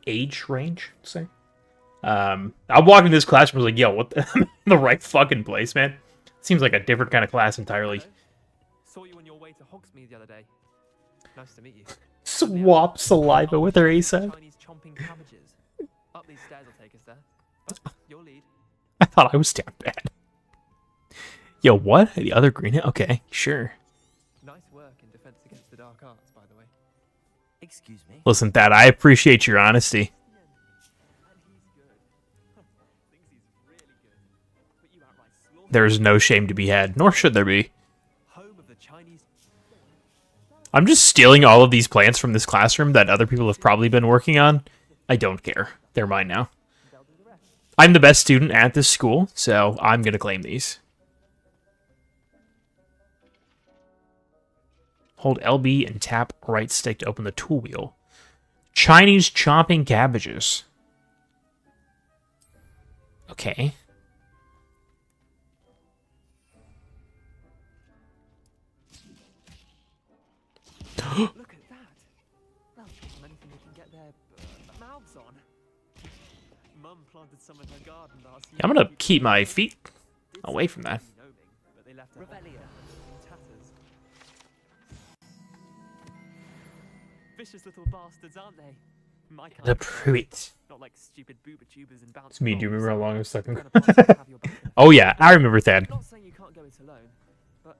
age range, let's say. I walked into this classroom and was like, yo, what the, I'm in the right fucking place, man. Seems like a different kind of class entirely. Saw you on your way to Hogsmeade the other day. Nice to meet you. Swap saliva with her ASAP. Chinese chomping cabbages. Up these stairs will take us there. But your lead. I thought I was down bad. Yo, what? The other green? Okay, sure. Nice work in defense against the dark arts, by the way. Excuse me. Listen, Thad, I appreciate your honesty. There's no shame to be had, nor should there be. I'm just stealing all of these plants from this classroom that other people have probably been working on. I don't care. They're mine now. I'm the best student at this school, so I'm going to claim these. Hold LB and tap right stick to open the tool wheel. Chinese chomping cabbages. Okay. Look at that. Well, anything we can get their mouths on. Mum planted some in her garden last year. I'm going to keep my feet away from that. But they left Rebellion in tatters. Vicious little bastards, aren't they? My kind The of pruit. not like stupid booba tubers and bounce. It's me. Do you remember how long I was stuck in? Oh yeah, I remember Thad. Not saying you can't go it alone, but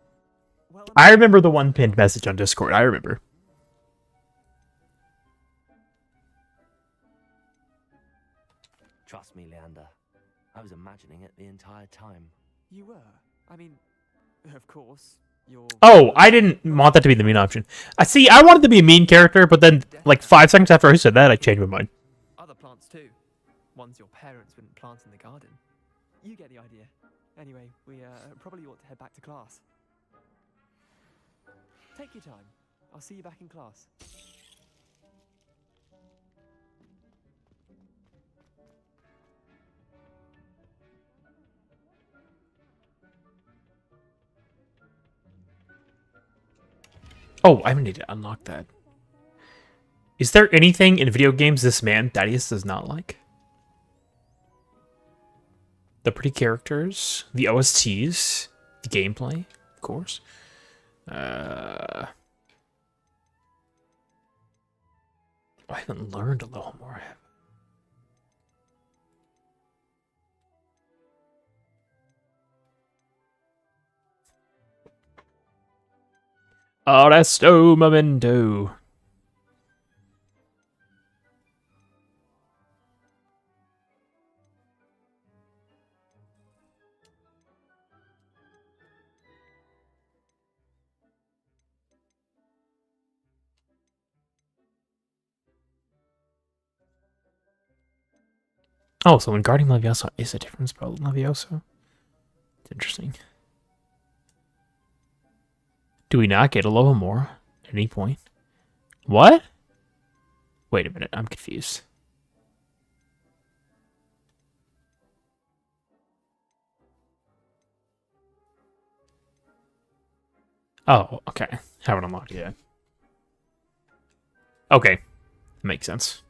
well, I remember the one pinned message on Discord. I remember. Trust me, Leander. I was imagining it the entire time. you were. I mean, of course, you're. Oh, I didn't want that to be the mean option. I see. I wanted to be a mean character, but then, like 5 seconds after I said that, I changed my mind. Other plants too. Ones your parents wouldn't plant in the garden. You get the idea. Anyway, we probably ought to head back to class. Take your time. I'll see you back in class. Oh, I need to unlock that. Is there anything in video games this man, Thaddeus, does not like? The pretty characters, the OSTs, the gameplay, of course. I haven't learned a little more. Arresto Memento. Oh, so when guarding Levioso is a different spell than Levioso? It's interesting. Do we not get a level more at any point? What? Wait a minute, I'm confused. Oh, okay. Haven't unlocked it yet. Okay. Makes sense.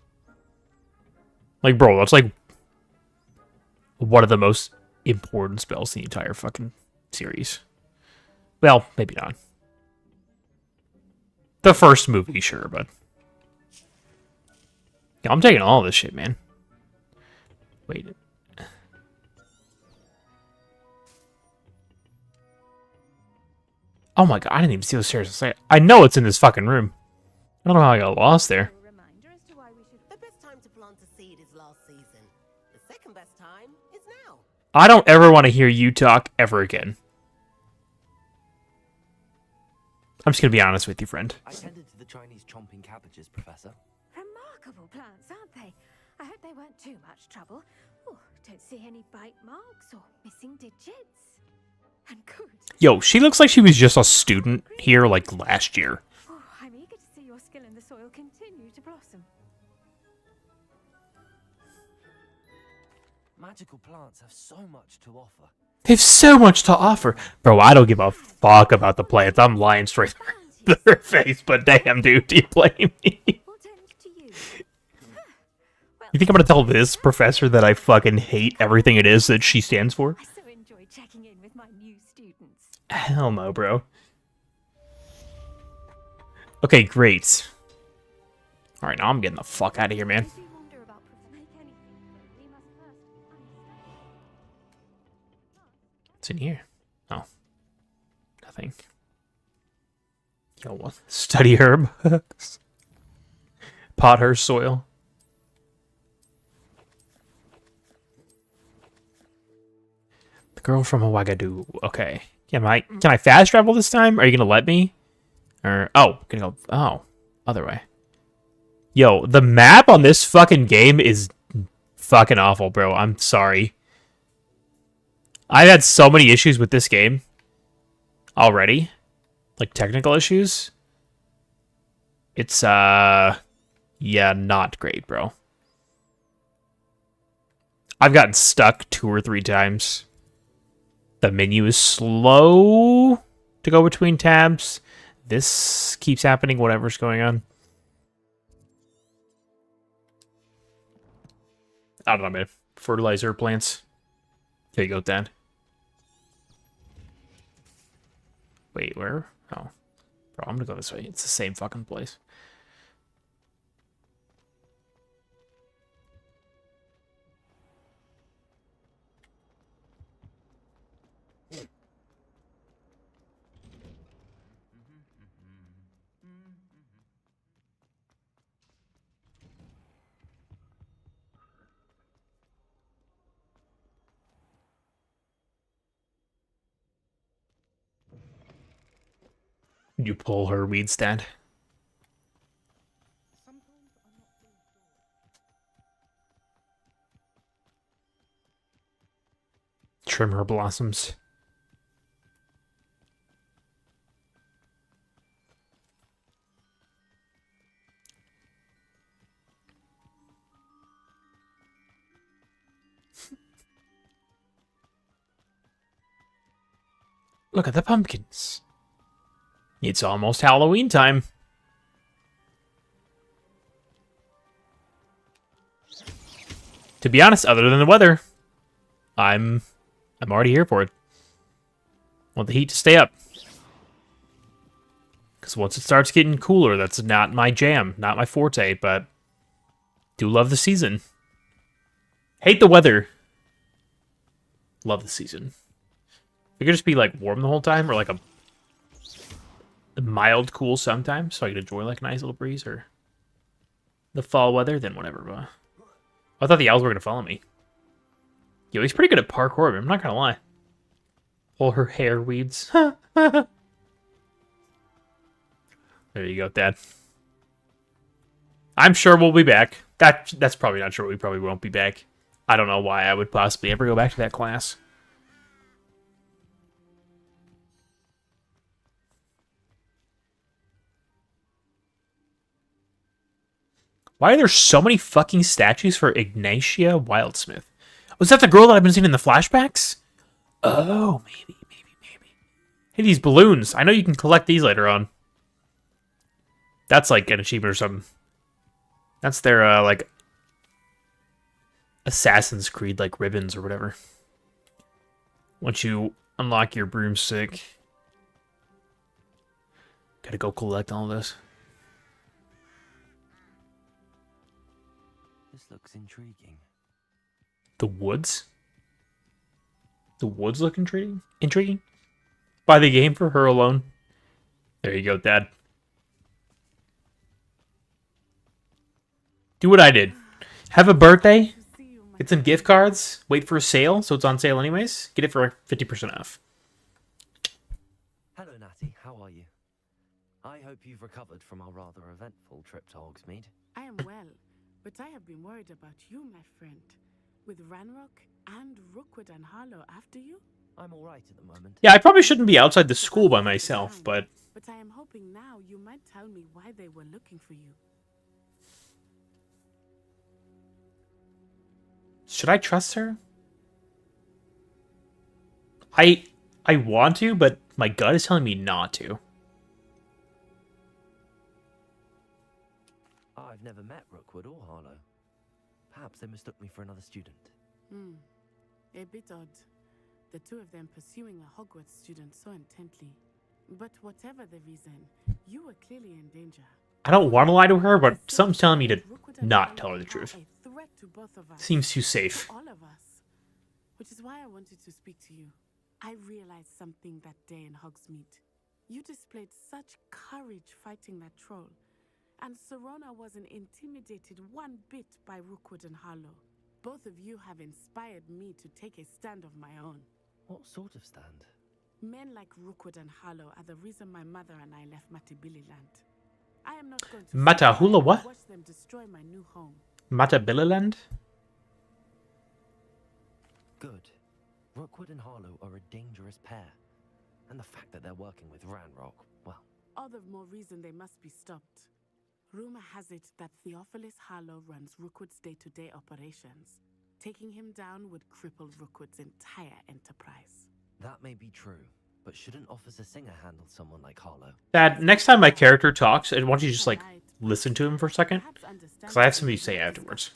Like, bro, that's like one of the most important spells in the entire fucking series. Well, maybe not. The first movie, sure, but... Yeah, I'm taking all this shit, man. Wait. Oh my god, I didn't even see those stairs. I know it's in this fucking room. I don't know how I got lost there. The best time to plant a seed is last season. The second best time is now. I don't ever want to hear you talk ever again. I'm just gonna be honest with you, friend. I tended to the Chinese chomping cabbages, Professor. Remarkable plants, aren't they? I hope they weren't too much trouble. Oh, don't see any bite marks or missing digits. And good. Yo, she looks like she was just a student here, like, last year. Oh, I'm eager to see your skill in the soil continue to blossom. Magical plants have so much to offer. They have so much to offer. Bro, I don't give a fuck about the plants. I'm lying straight to their face, but damn, dude, do you blame me? You think I'm gonna tell this professor that I fucking hate everything it is that she stands for? I so enjoy checking in with my new students. Hell no, bro. Okay, great. Alright, now I'm getting the fuck out of here, man. What's in here? Oh. Nothing. Yo, what? Study herb. Potter's soil. The girl from Ouagadougou. Okay. Can I fast travel this time? Are you gonna let me? Or gonna go other way. Yo, the map on this fucking game is fucking awful, bro. I'm sorry. I've had so many issues with this game already. Like technical issues. It's yeah, not great, bro. I've gotten stuck 2 or 3 times. The menu is slow to go between tabs. This keeps happening, whatever's going on. I don't know, man. Fertilizer plants. There you go, Dad. Wait, where? Oh. Bro, I'm gonna go this way. It's the same fucking place. You pull her weed stand. Trim her blossoms. Look at the pumpkins. It's almost Halloween time. To be honest, other than the weather, I'm already here for it. Want the heat to stay up. Because once it starts getting cooler, that's not my jam, not my forte, but do love the season. Hate the weather. Love the season. It could just be like warm the whole time, or like a mild cool sometimes, so I could enjoy like a nice little breeze, or the fall weather, then whatever. But I thought the owls were gonna follow me. Yo, he's pretty good at parkour, but I'm not gonna lie. All her hair weeds. There you go, Dad. I'm sure we'll be back. That's probably not true. We probably won't be back. I don't know why I would possibly ever go back to that class. Why are there so many fucking statues for Ignatia Wildsmith? Was that the girl that I've been seeing in the flashbacks? Oh, maybe. Hey, these balloons. I know you can collect these later on. That's like an achievement or something. That's their, like, Assassin's Creed, like, ribbons or whatever. Once you unlock your broomstick. Gotta go collect all this. This looks intriguing. The woods? The woods look intriguing? Intriguing? Buy the game for her alone. There you go, Dad. Do what I did. Have a birthday. Get some gift cards. Wait for a sale, so it's on sale anyways. Get it for 50% off. Hello, Natty. How are you? I hope you've recovered from our rather eventful trip to Hogsmeade. I am well, but I have been worried about you, my friend. With Ranrock and Rookwood and Harlow after you? I'm all right at the moment. Yeah, I probably shouldn't be outside the school by myself, but... But I am hoping now you might tell me why they were looking for you. Should I trust her? I want to, but my gut is telling me not to. I've never met Rookwood or Harlow. Perhaps they mistook me for another student. A bit odd. The two of them pursuing a Hogwarts student so intently. But whatever the reason, you were clearly in danger. I don't want to lie to her, but something's telling me to not tell her the truth. Seems too safe. All of us. Which is why I wanted to speak to you. I realized something that day in Hogsmeade. You displayed such courage fighting that troll. And Serona wasn't intimidated one bit by Rookwood and Harlow. Both of you have inspired me to take a stand of my own. What sort of stand? Men like Rookwood and Harlow are the reason my mother and I left Matabililand. I am not going to Matahula what? watch them destroy my new home. Matabililand? Good. Rookwood and Harlow are a dangerous pair. And the fact that they're working with Ranrock, well... All the more reason they must be stopped. Rumor has it that Theophilus Harlow runs Rookwood's day-to-day operations. Taking him down would cripple Rookwood's entire enterprise. That may be true, but shouldn't Officer Singer handle someone like Harlow? Dad, next time my character talks, I want you to just, like, listen to him for a second. Because I have something to say afterwards.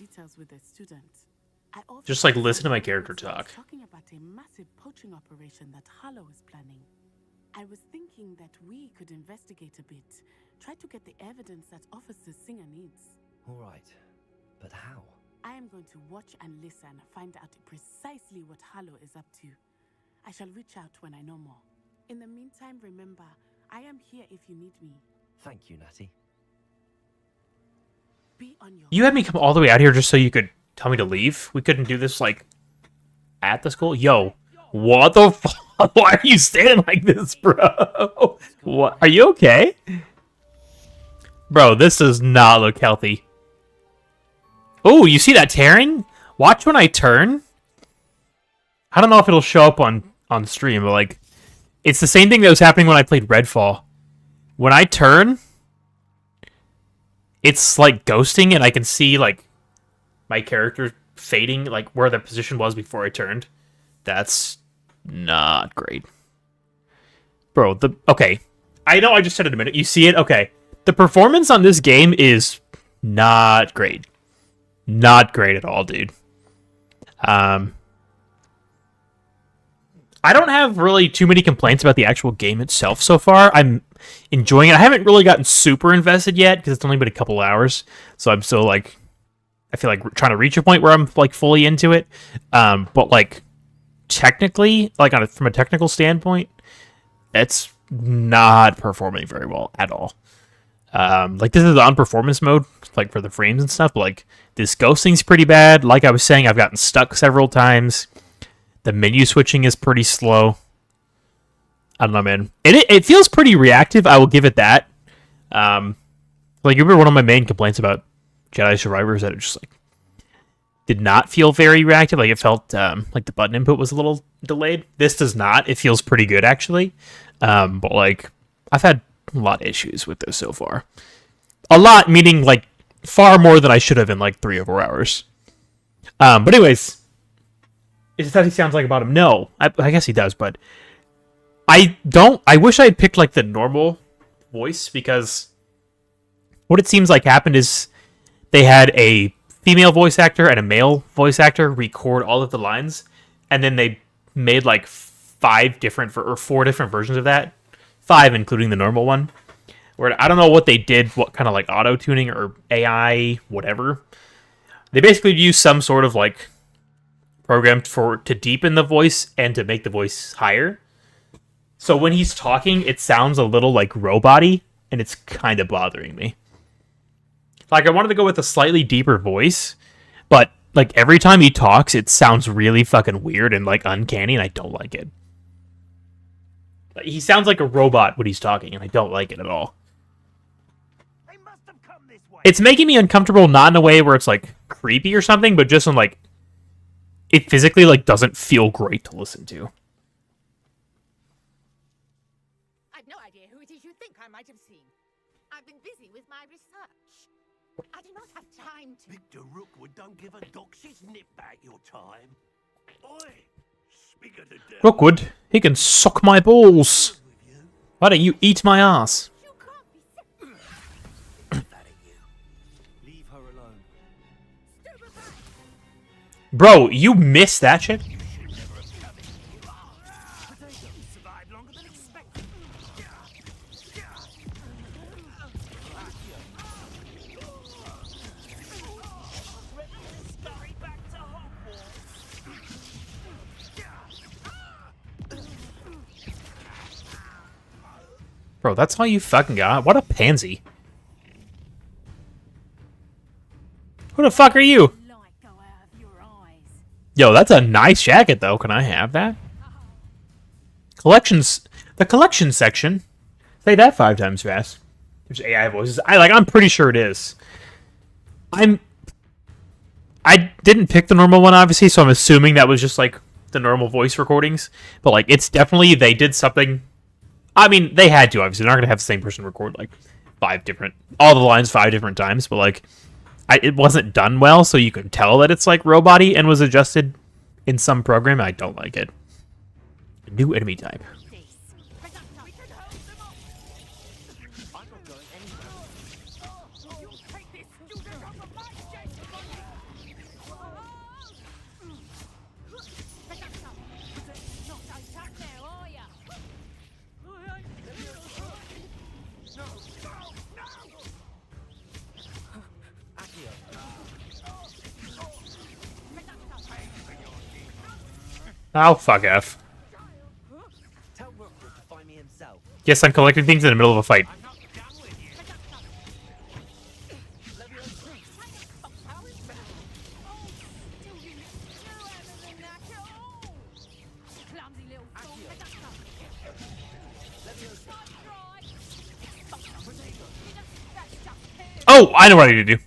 Just, like, listen to my character talk. Talking about a massive poaching operation that Harlow is planning. I was thinking that we could investigate a bit. Try to get the evidence that Officer Singer needs. All right, but how? I am going to watch and listen, find out precisely what Harlow is up to. I shall reach out when I know more. In the meantime, remember, I am here if you need me. Thank you, Natty. Be on your... You had me come all the way out here just so you could tell me to leave? We couldn't do this, like, at the school? Yo, what the fuck? Why are you standing like this, bro? What? Are you okay? Bro, this does not look healthy. Oh, you see that tearing? Watch when I turn. I don't know if it'll show up on stream, but, like, it's the same thing that was happening when I played Redfall. When I turn, it's, like, ghosting, and I can see, like, my character fading, like, where the position was before I turned. That's not great. Bro, okay. I know I just said it a minute. You see it? Okay. The performance on this game is not great. Not great at all, dude. I don't have really too many complaints about the actual game itself so far. I'm enjoying it. I haven't really gotten super invested yet because it's only been a couple hours. So I'm still like, I feel like trying to reach a point where I'm like fully into it. But like technically, like from a technical standpoint, it's not performing very well at all. Like this is on performance mode, like for the frames and stuff. But like this ghosting's pretty bad. Like I was saying, I've gotten stuck several times. The menu switching is pretty slow. I don't know, man. It feels pretty reactive. I will give it that. Like you remember one of my main complaints about Jedi Survivor is that it just like did not feel very reactive. Like it felt like the button input was a little delayed. This does not. It feels pretty good actually. But like I've had a lot of issues with this so far. A lot meaning like far more than I should have in like 3 or 4 hours. But anyways. Is it that he sounds like about him? No. I guess he does, but I wish I had picked like the normal voice because what it seems like happened is they had a female voice actor and a male voice actor record all of the lines, and then they made like 4 different versions of that. 5 including the normal one. Where I don't know what they did, what kind of like auto tuning or AI, whatever. They basically used some sort of like programmed to deepen the voice and to make the voice higher. So when he's talking, it sounds a little like robot-y, and it's kind of bothering me. Like I wanted to go with a slightly deeper voice, but like every time he talks, it sounds really fucking weird and like uncanny, and I don't like it. Like, he sounds like a robot when he's talking, and I don't like it at all. It's making me uncomfortable, not in a way where it's like creepy or something, but just in like it physically like doesn't feel great to listen to. I've no idea who it is you think I might have seen. I've been busy with my research. I do not have time to... Victor Rookwood don't give a doxy's nip back your time. Oi! Speak of the devil. Rookwood, he can suck my balls. Why don't you eat my ass? Leave her alone. Bro, you missed that shit? Bro, that's all you fucking got? What a pansy. Who the fuck are you? Yo, that's a nice jacket, though. Can I have that? Collections. The collection section. Say that 5 times fast. There's AI voices. I'm pretty sure it is. I didn't pick the normal one, obviously, so I'm assuming that was just, like, the normal voice recordings. But, like, it's definitely, they did something. I mean, they had to, obviously. They're not going to have the same person record, like, all the lines 5 different times, but, like, it wasn't done well, so you can tell that it's like robot-y and was adjusted in some program. I don't like it. New enemy type. Oh, fuck F. Yes, I'm collecting things in the middle of a fight. Oh, I know what I need to do.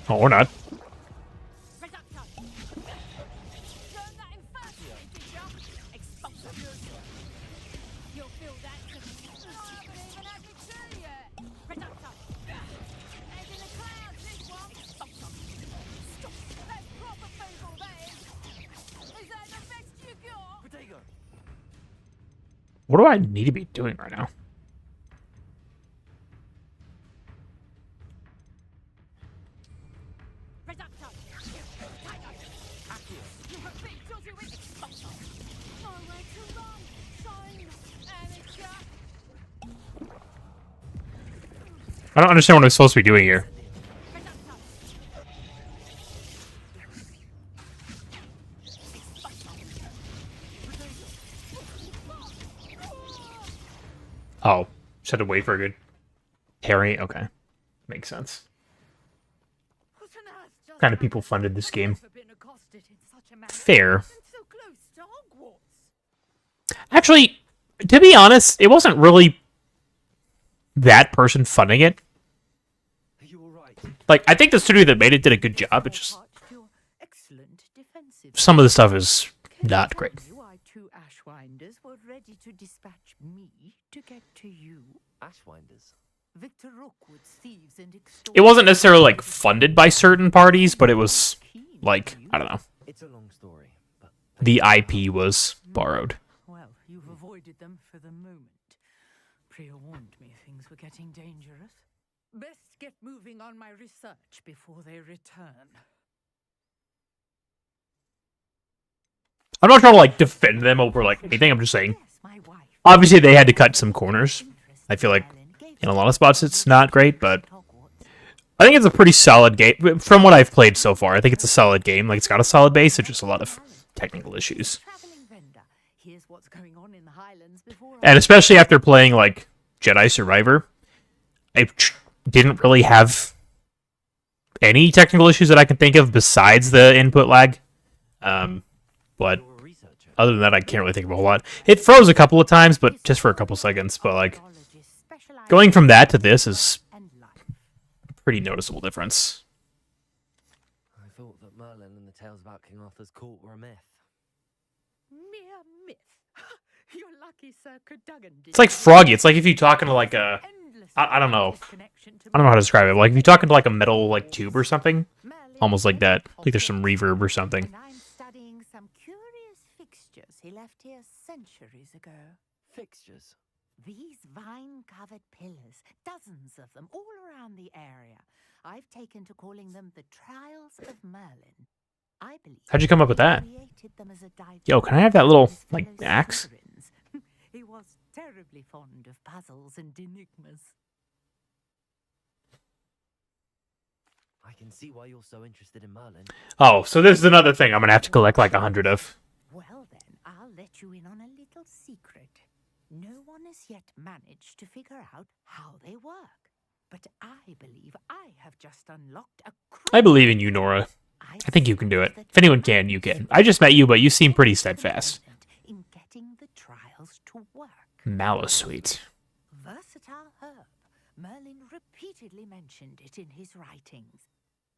Oh, or not. What do I need to be doing right now? I don't understand what I'm supposed to be doing here. Oh, just had to wait for a good parry. Okay, makes sense. What kind of people funded this game? Fair. Actually, to be honest, it wasn't really that person funding it. Like, I think the studio that made it did a good job. It's just some of the stuff is not great. Two Ashwinders were ready to dispatch me to get to you. Ashwinders? Victor Rookwood's thieves and It wasn't necessarily like funded by certain parties, but it was like, I don't know. It's a long story, but the IP was borrowed. Well, you've avoided them for the moment. Priya warned me things were getting dangerous. Best get moving on my research before they return. I'm not trying to like defend them over like anything. I'm just saying. Obviously, they had to cut some corners. I feel like in a lot of spots it's not great, but I think it's a pretty solid game. From what I've played so far, I think it's a solid game. Like, it's got a solid base. It's just a lot of technical issues. And especially after playing like Jedi Survivor, I didn't really have any technical issues that I can think of besides the input lag. But other than that, I can't really think of a whole lot. It froze a couple of times, but just for a couple seconds. But like, going from that to this is a pretty noticeable difference. I thought that Merlin and the tales about King Arthur's court were a myth. Mere myth. You're lucky Sir Cadogan did. It's like Froggy. It's like if you're talking to like a, I don't know. I don't know how to describe it. Like if you're talking to like a metal like tube or something, almost like that. Like there's some reverb or something. I'm studying some curious fixtures he left here centuries ago. Fixtures? These vine-covered pillars, dozens of them, all around the area. I've taken to calling them the Trials of Merlin. I believe. How'd you come up with that? Yo, can I have that little like axe? He was terribly fond of puzzles and enigmas. I can see why you're so interested in Merlin. Oh, so this is another thing I'm gonna have to collect like 100 of. Well then, I'll let you in on a little secret. No one has yet managed to figure out how they work. But I believe I have just unlocked a I believe in you, Nora. I think you can do it. If anyone can, you can. I just met you, but you seem pretty steadfast. in getting the trials to work. Mallow sweet. Versatile herb. Merlin repeatedly mentioned it in his writings.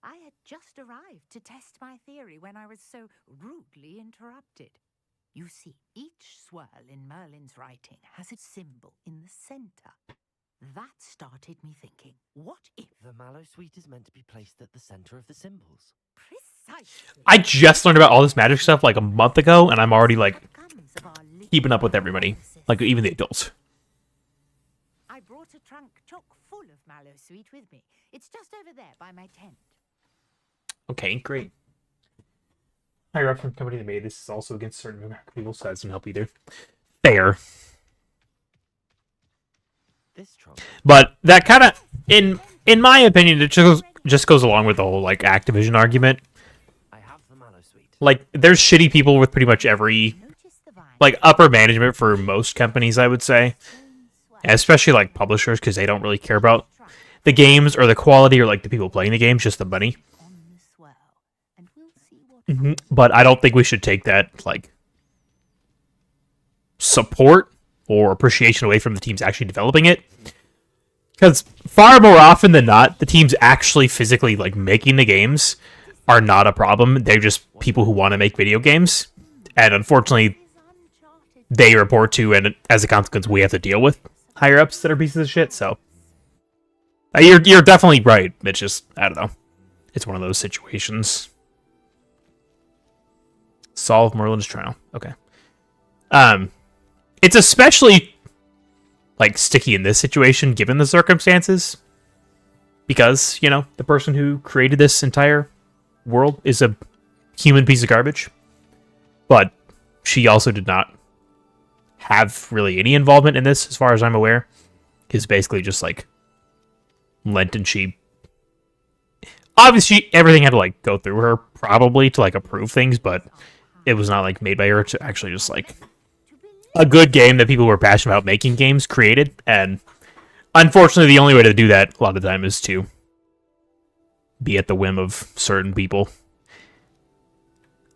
I had just arrived to test my theory when I was so rudely interrupted. You see, each swirl in Merlin's writing has a symbol in the center. That started me thinking, what if... The mallow sweet is meant to be placed at the center of the symbols. Precisely. I just learned about all this magic stuff like a month ago, and I'm already like keeping up with everybody, like even the adults. I brought a trunk chock full of mallow sweet with me. It's just over there by my tent. Okay, great. Higher up from the company that made this is also against certain American people, so that doesn't help either. Fair. But that kind of, in my opinion, it just goes along with the whole like Activision argument. Like, there's shitty people with pretty much every, like, upper management for most companies, I would say, especially like publishers, because they don't really care about the games or the quality or like the people playing the games, just the money. But I don't think we should take that like support or appreciation away from the teams actually developing it, because far more often than not, the teams actually physically like making the games are not a problem. They're just people who want to make video games, and unfortunately they report to, and as a consequence we have to deal with higher ups that are pieces of shit. So you're definitely right. It's just, I don't know, it's one of those situations. Solve Merlin's trial. Okay. It's especially like sticky in this situation given the circumstances, because, you know, the person who created this entire world is a human piece of garbage. But she also did not have really any involvement in this, as far as I'm aware. Is basically just like lent, and she obviously everything had to like go through her probably to like approve things, but it was not like made by her. To actually just like a good game that people who are passionate about making games created. And unfortunately, the only way to do that a lot of the time is to be at the whim of certain people.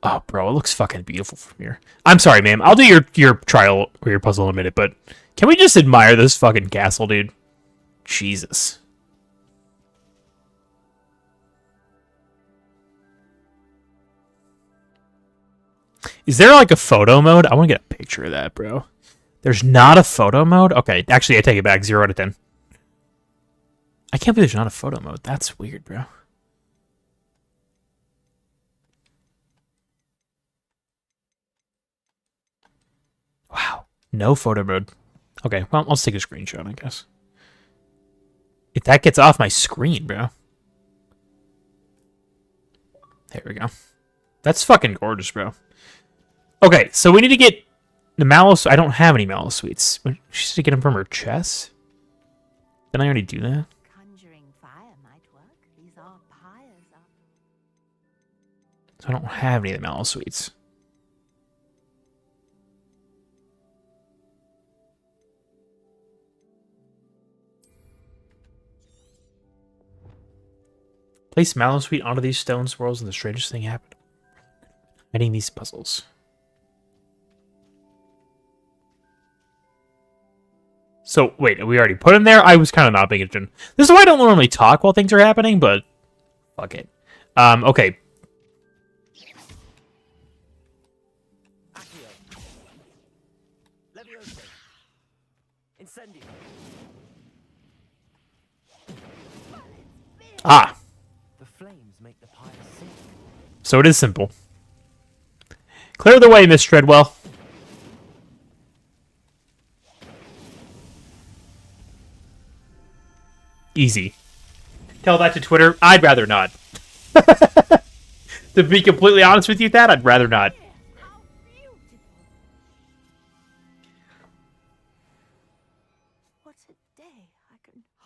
Oh, bro, it looks fucking beautiful from here. I'm sorry, ma'am. I'll do your trial or your puzzle in a minute, but can we just admire this fucking castle, dude? Jesus. Is there like a photo mode? I want to get a picture of that, bro. There's not a photo mode? Okay, actually, I take it back. 0 out of 10. I can't believe there's not a photo mode. That's weird, bro. Wow. No photo mode. Okay, well, I'll take a screenshot, I guess. If that gets off my screen, bro. There we go. That's fucking gorgeous, bro. Okay, so we need to get the mallow. I don't have any mallow sweets. She said to get them from her chest. Didn't I already do that? Conjuring fire might work. These are pyres up. So I don't have any of the mallow sweets. Place mallow sweet onto these stone swirls and the strangest thing happened. Hiding these puzzles. So, wait, we already put him there? I was kind of not paying attention. This is why I don't normally talk while things are happening, but fuck it. Okay. Ah. The flames make the pyre sink. So it is simple. Clear the way, Miss Treadwell. Easy. Tell that to Twitter. I'd rather not. To be completely honest with you, Thad, I'd rather not.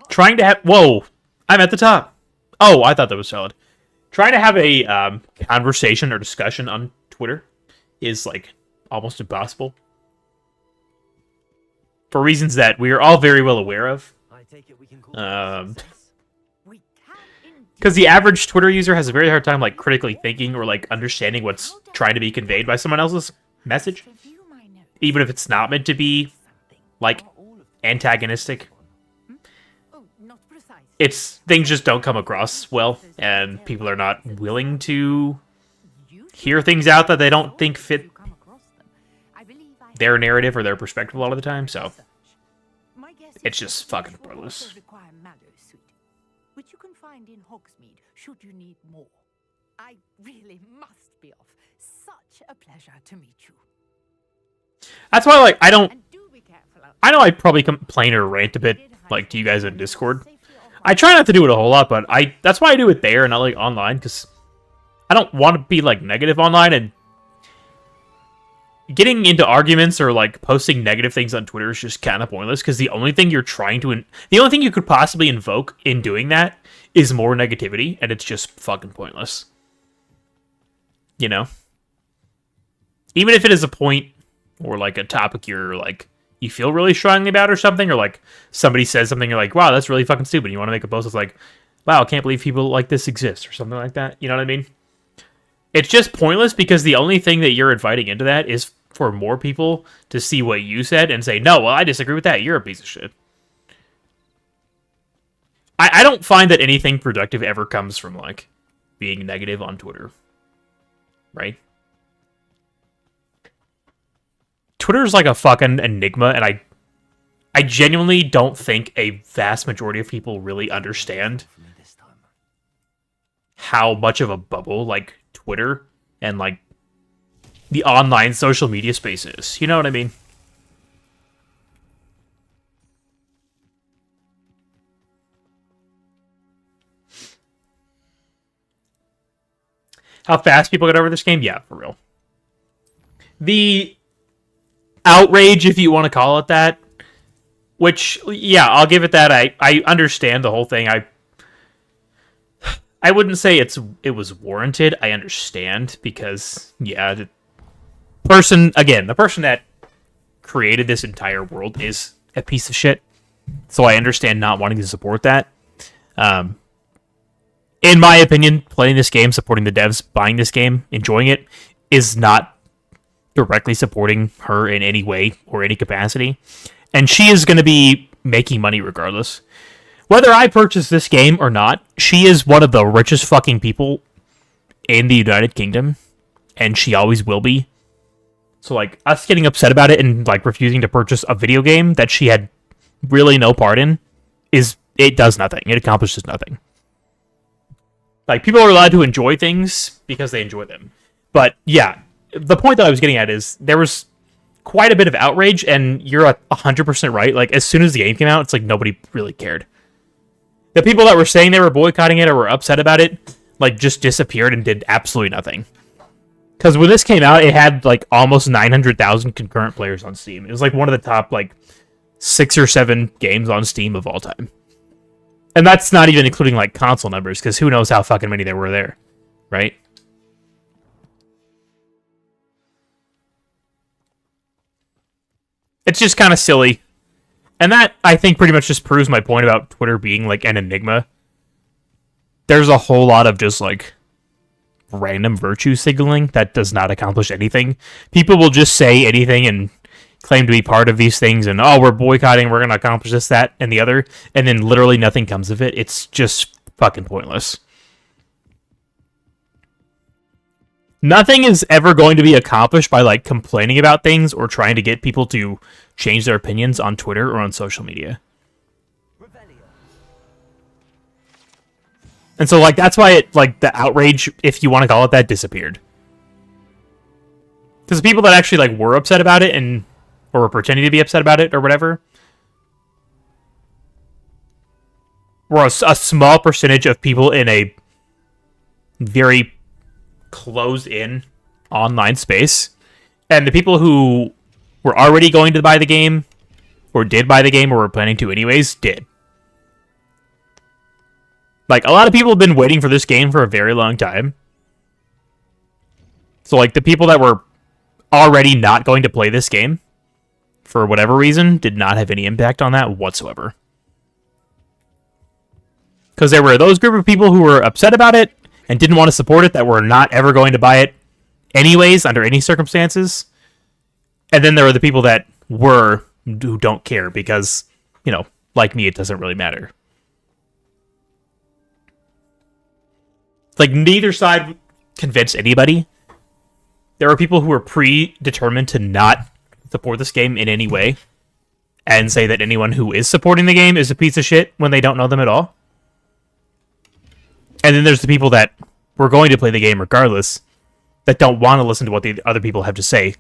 Trying to have... Whoa! I'm at the top. Oh, I thought that was solid. Trying to have a conversation or discussion on Twitter is, like, almost impossible. For reasons that we are all very well aware of. Because the average Twitter user has a very hard time, like, critically thinking or, like, understanding what's trying to be conveyed by someone else's message. Even if it's not meant to be, like, antagonistic. It's things just don't come across well, and people are not willing to hear things out that they don't think fit their narrative or their perspective a lot of the time, so it's just fucking pointless. Which you can find in Hogsmeade, should you need more. I really must be off. Such a pleasure to meet you. That's why, like, I know I probably complain or rant a bit, like, to you guys in Discord. I try not to do it a whole lot, but that's why I do it there and not, like, online, because I don't want to be, like, negative online, and getting into arguments or, like, posting negative things on Twitter is just kind of pointless, because the only thing you're trying to... the only thing you could possibly invoke in doing that is more negativity, and it's just fucking pointless. You know? Even if it is a point or, like, a topic you're, like, you feel really strongly about or something, or, like, somebody says something, you're like, wow, that's really fucking stupid. You want to make a post that's like, wow, I can't believe people like this exist, or something like that. You know what I mean? It's just pointless, because the only thing that you're inviting into that is for more people to see what you said and say, no, well, I disagree with that. You're a piece of shit. I don't find that anything productive ever comes from, like, being negative on Twitter. Right? Twitter's like a fucking enigma, and I genuinely don't think a vast majority of people really understand how much of a bubble, like, Twitter and, like, the online social media space is. You know what I mean? How fast people get over this game? Yeah, for real. The outrage, if you want to call it that, which, yeah, I'll give it that. I understand the whole thing. I wouldn't say it was warranted. I understand because, yeah, the person that created this entire world is a piece of shit. So I understand not wanting to support that. In my opinion, playing this game, supporting the devs, buying this game, enjoying it, is not directly supporting her in any way or any capacity. And she is going to be making money regardless. Whether I purchase this game or not, she is one of the richest fucking people in the United Kingdom. And she always will be. So, like, us getting upset about it and, like, refusing to purchase a video game that she had really no part in, it does nothing. It accomplishes nothing. Like, people are allowed to enjoy things because they enjoy them. But, yeah, the point that I was getting at is there was quite a bit of outrage, and you're 100% right. Like, as soon as the game came out, it's like nobody really cared. The people that were saying they were boycotting it or were upset about it, like, just disappeared and did absolutely nothing. Because when this came out, it had, like, almost 900,000 concurrent players on Steam. It was, like, one of the top, like, 6 or 7 games on Steam of all time. And that's not even including, like, console numbers, because who knows how fucking many there were there, right? It's just kind of silly. And that, I think, pretty much just proves my point about Twitter being, like, an enigma. There's a whole lot of just, like, random virtue signaling that does not accomplish anything. People will just say anything and claim to be part of these things, and, oh, we're boycotting, we're going to accomplish this, that, and the other, and then literally nothing comes of it. It's just fucking pointless. Nothing is ever going to be accomplished by, like, complaining about things or trying to get people to change their opinions on Twitter or on social media. And so, like, that's why it, like, the outrage, if you want to call it that, disappeared. Because the people that actually, like, were upset about it and or were pretending to be upset about it or whatever were a small percentage of people in a very closed-in online space. And the people who were already going to buy the game or did buy the game or were planning to anyways did. Like, a lot of people have been waiting for this game for a very long time. So, like, the people that were already not going to play this game, for whatever reason, did not have any impact on that whatsoever. Because there were those group of people who were upset about it and didn't want to support it that were not ever going to buy it anyways, under any circumstances. And then there were the people that were, who don't care because, you know, like me, it doesn't really matter. Like, neither side convinced anybody. There are people who are predetermined to not support this game in any way and say that anyone who is supporting the game is a piece of shit when they don't know them at all. And then there's the people that were going to play the game regardless that don't want to listen to what the other people have to say.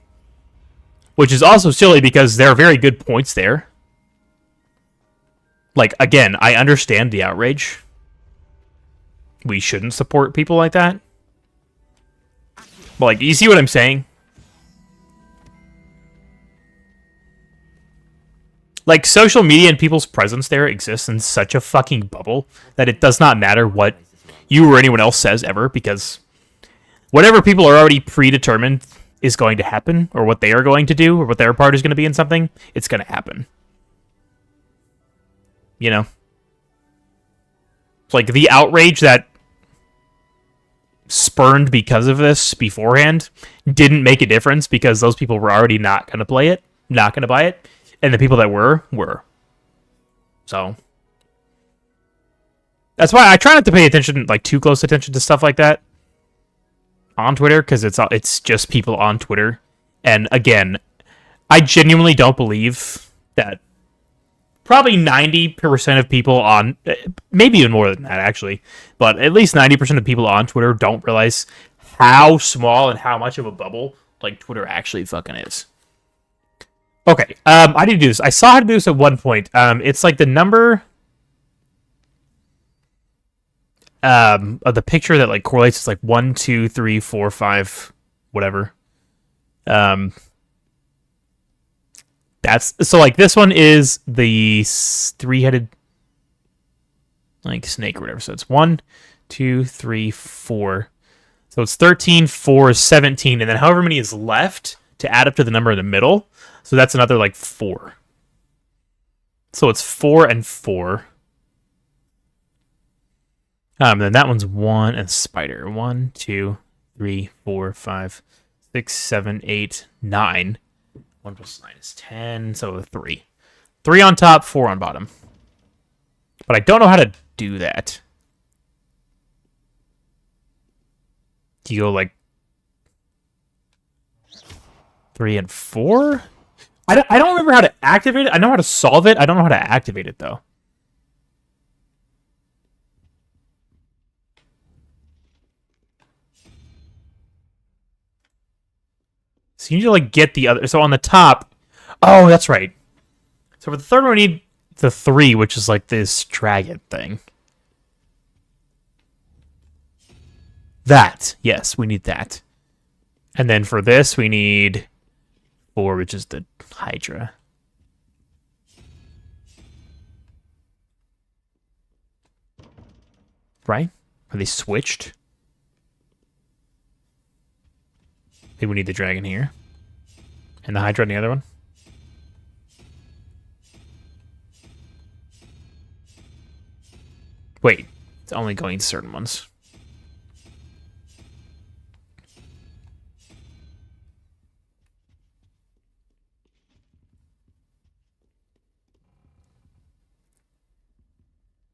Which is also silly because there are very good points there. Like, again, I understand the outrage. We shouldn't support people like that. But, like, you see what I'm saying? Like, social media and people's presence there exists in such a fucking bubble that it does not matter what you or anyone else says ever, because whatever people are already predetermined is going to happen, or what they are going to do, or what their part is going to be in something, it's going to happen. You know? Like, the outrage that spurned because of this beforehand didn't make a difference because those people were already not going to play it, not going to buy it, and the people that were. So that's why I try not to pay attention, like, too close attention to stuff like that on Twitter, because it's just people on Twitter. And again, I genuinely don't believe that probably 90% of people on, maybe even more than that actually, but at least 90% of people on Twitter don't realize how small and how much of a bubble, like, Twitter actually fucking is. Okay, I need to do this. I saw how to do this at one point. It's like the number... of the picture that like correlates. It's like 1, 2, 3, 4, 5, whatever. That's so like this one is the three-headed like snake or whatever. So it's 1, 2, 3, 4. So it's 13, 4, 17, and then however many is left to add up to the number in the middle. So that's another like 4. So it's 4 and 4. Then that one's 1 and spider. 1, 2, 3, 4, 5, 6, 7, 8, 9. 1 plus 9 is 10, so 3. 3 on top, 4 on bottom. But I don't know how to do that. Do you go like 3 and 4? I don't remember how to activate it. I know how to solve it. I don't know how to activate it, though. So you need to like get the other. So on the top. Oh, that's right. So for the third one, we need the 3, which is like this dragon thing. That. Yes, we need that. And then for this, we need 4, which is the Hydra. Right? Are they switched? Maybe we need the dragon here. And the Hydra on the other one. Wait, it's only going to certain ones.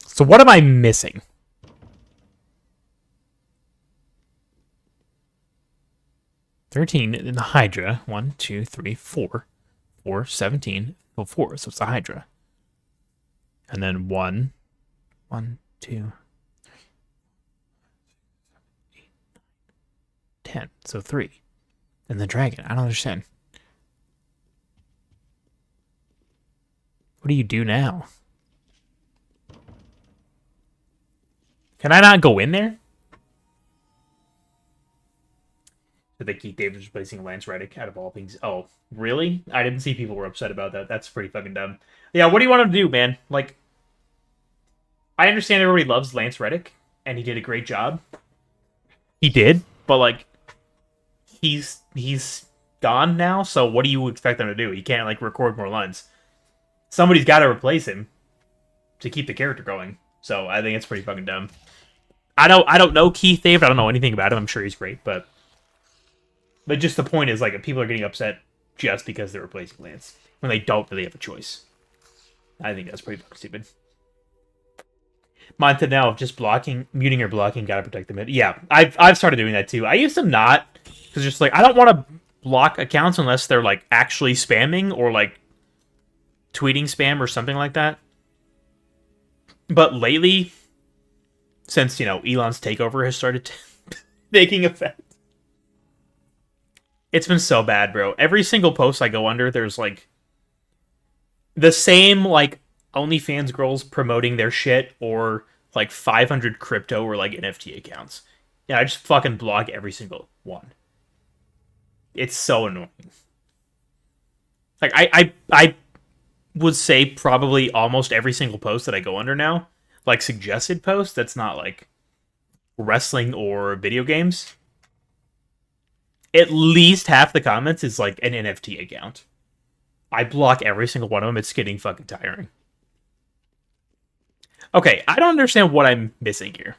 So what am I missing? $13 in the Hydra. 1, 2, 3, 4. 4, 17. Well, 4, so it's the Hydra. And then 1, 2, 8, 10. So 3. And the dragon. I don't understand. What do you do now? Can I not go in there? Did they keep David replacing Lance Reddick out of all things? Oh, really? I didn't see people were upset about that. That's pretty fucking dumb. Yeah, what do you want him to do, man? Like, I understand everybody loves Lance Reddick, and he did a great job. He did, but like, he's gone now. So what do you expect them to do? He can't like record more lines. Somebody's got to replace him to keep the character going. So I think it's pretty fucking dumb. I don't know Keith David. I don't know anything about him. I'm sure he's great, but just the point is like people are getting upset just because they're replacing Lance when they don't really have a choice. I think that's pretty fucking stupid. Montanel, just muting or blocking, gotta protect the mid. Yeah, I've started doing that too. I used to not, because just like I don't want to block accounts unless they're like actually spamming or like tweeting spam or something like that. But lately, since Elon's takeover has started taking effect, it's been so bad, bro. Every single post I go under, there's like the same like OnlyFans girls promoting their shit or like 500 crypto or like NFT accounts. Yeah, I just fucking block every single one. It's so annoying. Like I would say probably almost every single post that I go under now, like suggested post that's not like wrestling or video games, at least half the comments is like an NFT account. I block every single one of them. It's getting fucking tiring. Okay, I don't understand what I'm missing here.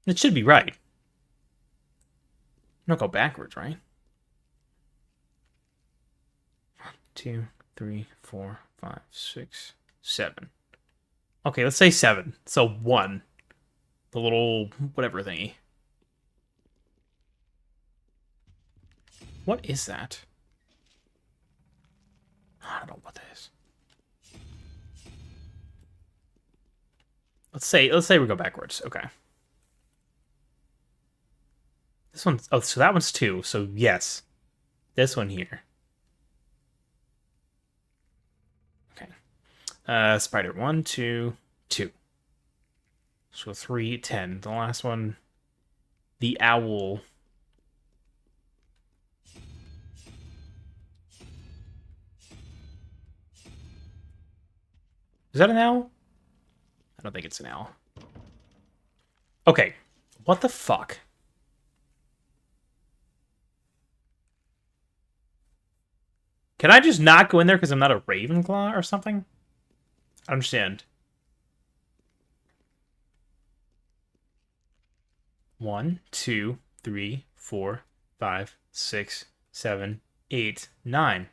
It should be right. Don't go backwards, right? 1, 2, 3, 4, 5, 6, 7. Okay, let's say 7. So 1. The little whatever thingy. What is that? I don't know what that is. Let's say we go backwards. Okay. This one's so that one's 2. So yes. This one here. Okay. Spider. 1, 2, 2. So 3, 10. The last one, the owl. Is that an owl? I don't think it's an owl. Okay. What the fuck? Can I just not go in there because I'm not a Ravenclaw or something? I understand. 1, 2, 3, 4, 5, 6, 7, 8, 9.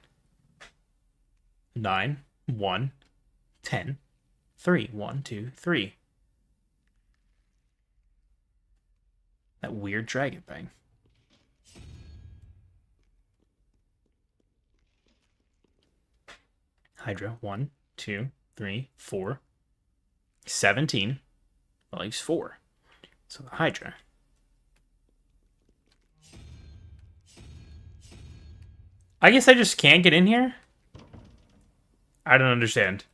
9, 1, 10, 3. 1, 2, 3. That weird dragon thing. Hydra. 1, 2, 3, 4. 17. Well, leaves 4. So the Hydra. I guess I just can't get in here? I don't understand.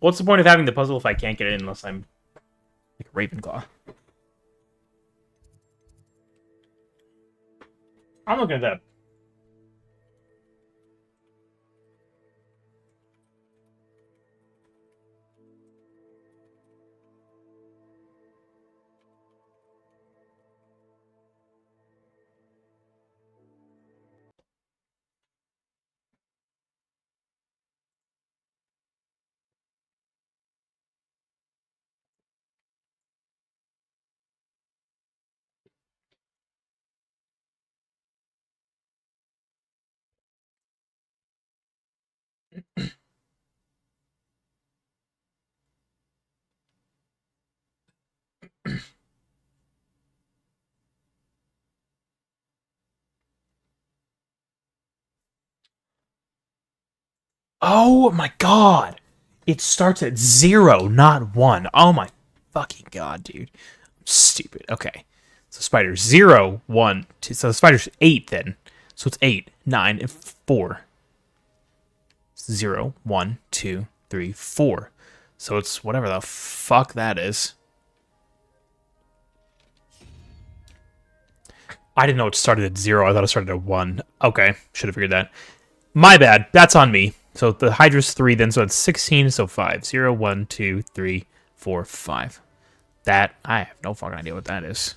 What's the point of having the puzzle if I can't get in unless I'm like a Ravenclaw? I'm looking at that. Oh my god! It starts at 0, not 1. Oh my fucking god, dude. I'm stupid. Okay. So spider 0, 1, 2. So the spider's 8 then. So it's 8, 9, and 4. 0, 1, 2, 3, 4. So it's whatever the fuck that is. I didn't know it started at 0. I thought it started at 1. Okay. Should have figured that. My bad. That's on me. So the Hydra's 3 then, so it's 16, so 5. 0, 1, 2, 3, 4, 5. That, I have no fucking idea what that is.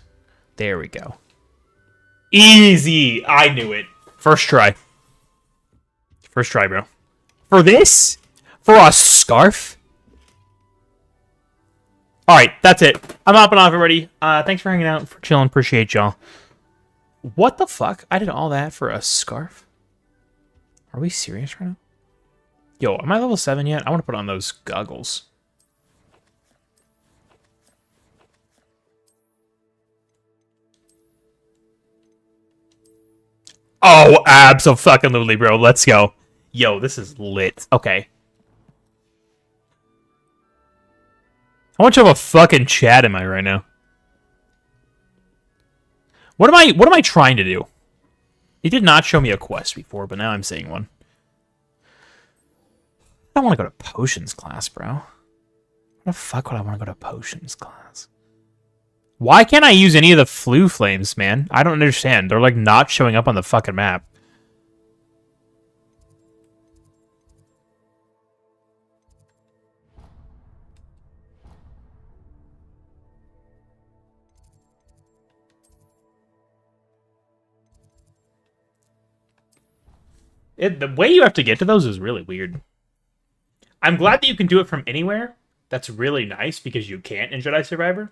There we go. Easy! I knew it. First try. First try, bro. For this? For a scarf? Alright, that's it. I'm hopping off, everybody. Thanks for hanging out, for chilling. Appreciate y'all. What the fuck? I did all that for a scarf? Are we serious right now? Yo, am I level 7 yet? I want to put on those goggles. Oh, abso-fucking-lutely, bro. Let's go. Yo, this is lit. Okay. How much of a fucking chat am I right now? What am I trying to do? It did not show me a quest before, but now I'm seeing one. I don't want to go to potions class, bro. What the fuck would I want to go to potions class? Why can't I use any of the flu flames, man? I don't understand. They're like not showing up on the fucking map. The way you have to get to those is really weird. I'm glad that you can do it from anywhere. That's really nice because you can't in Jedi Survivor.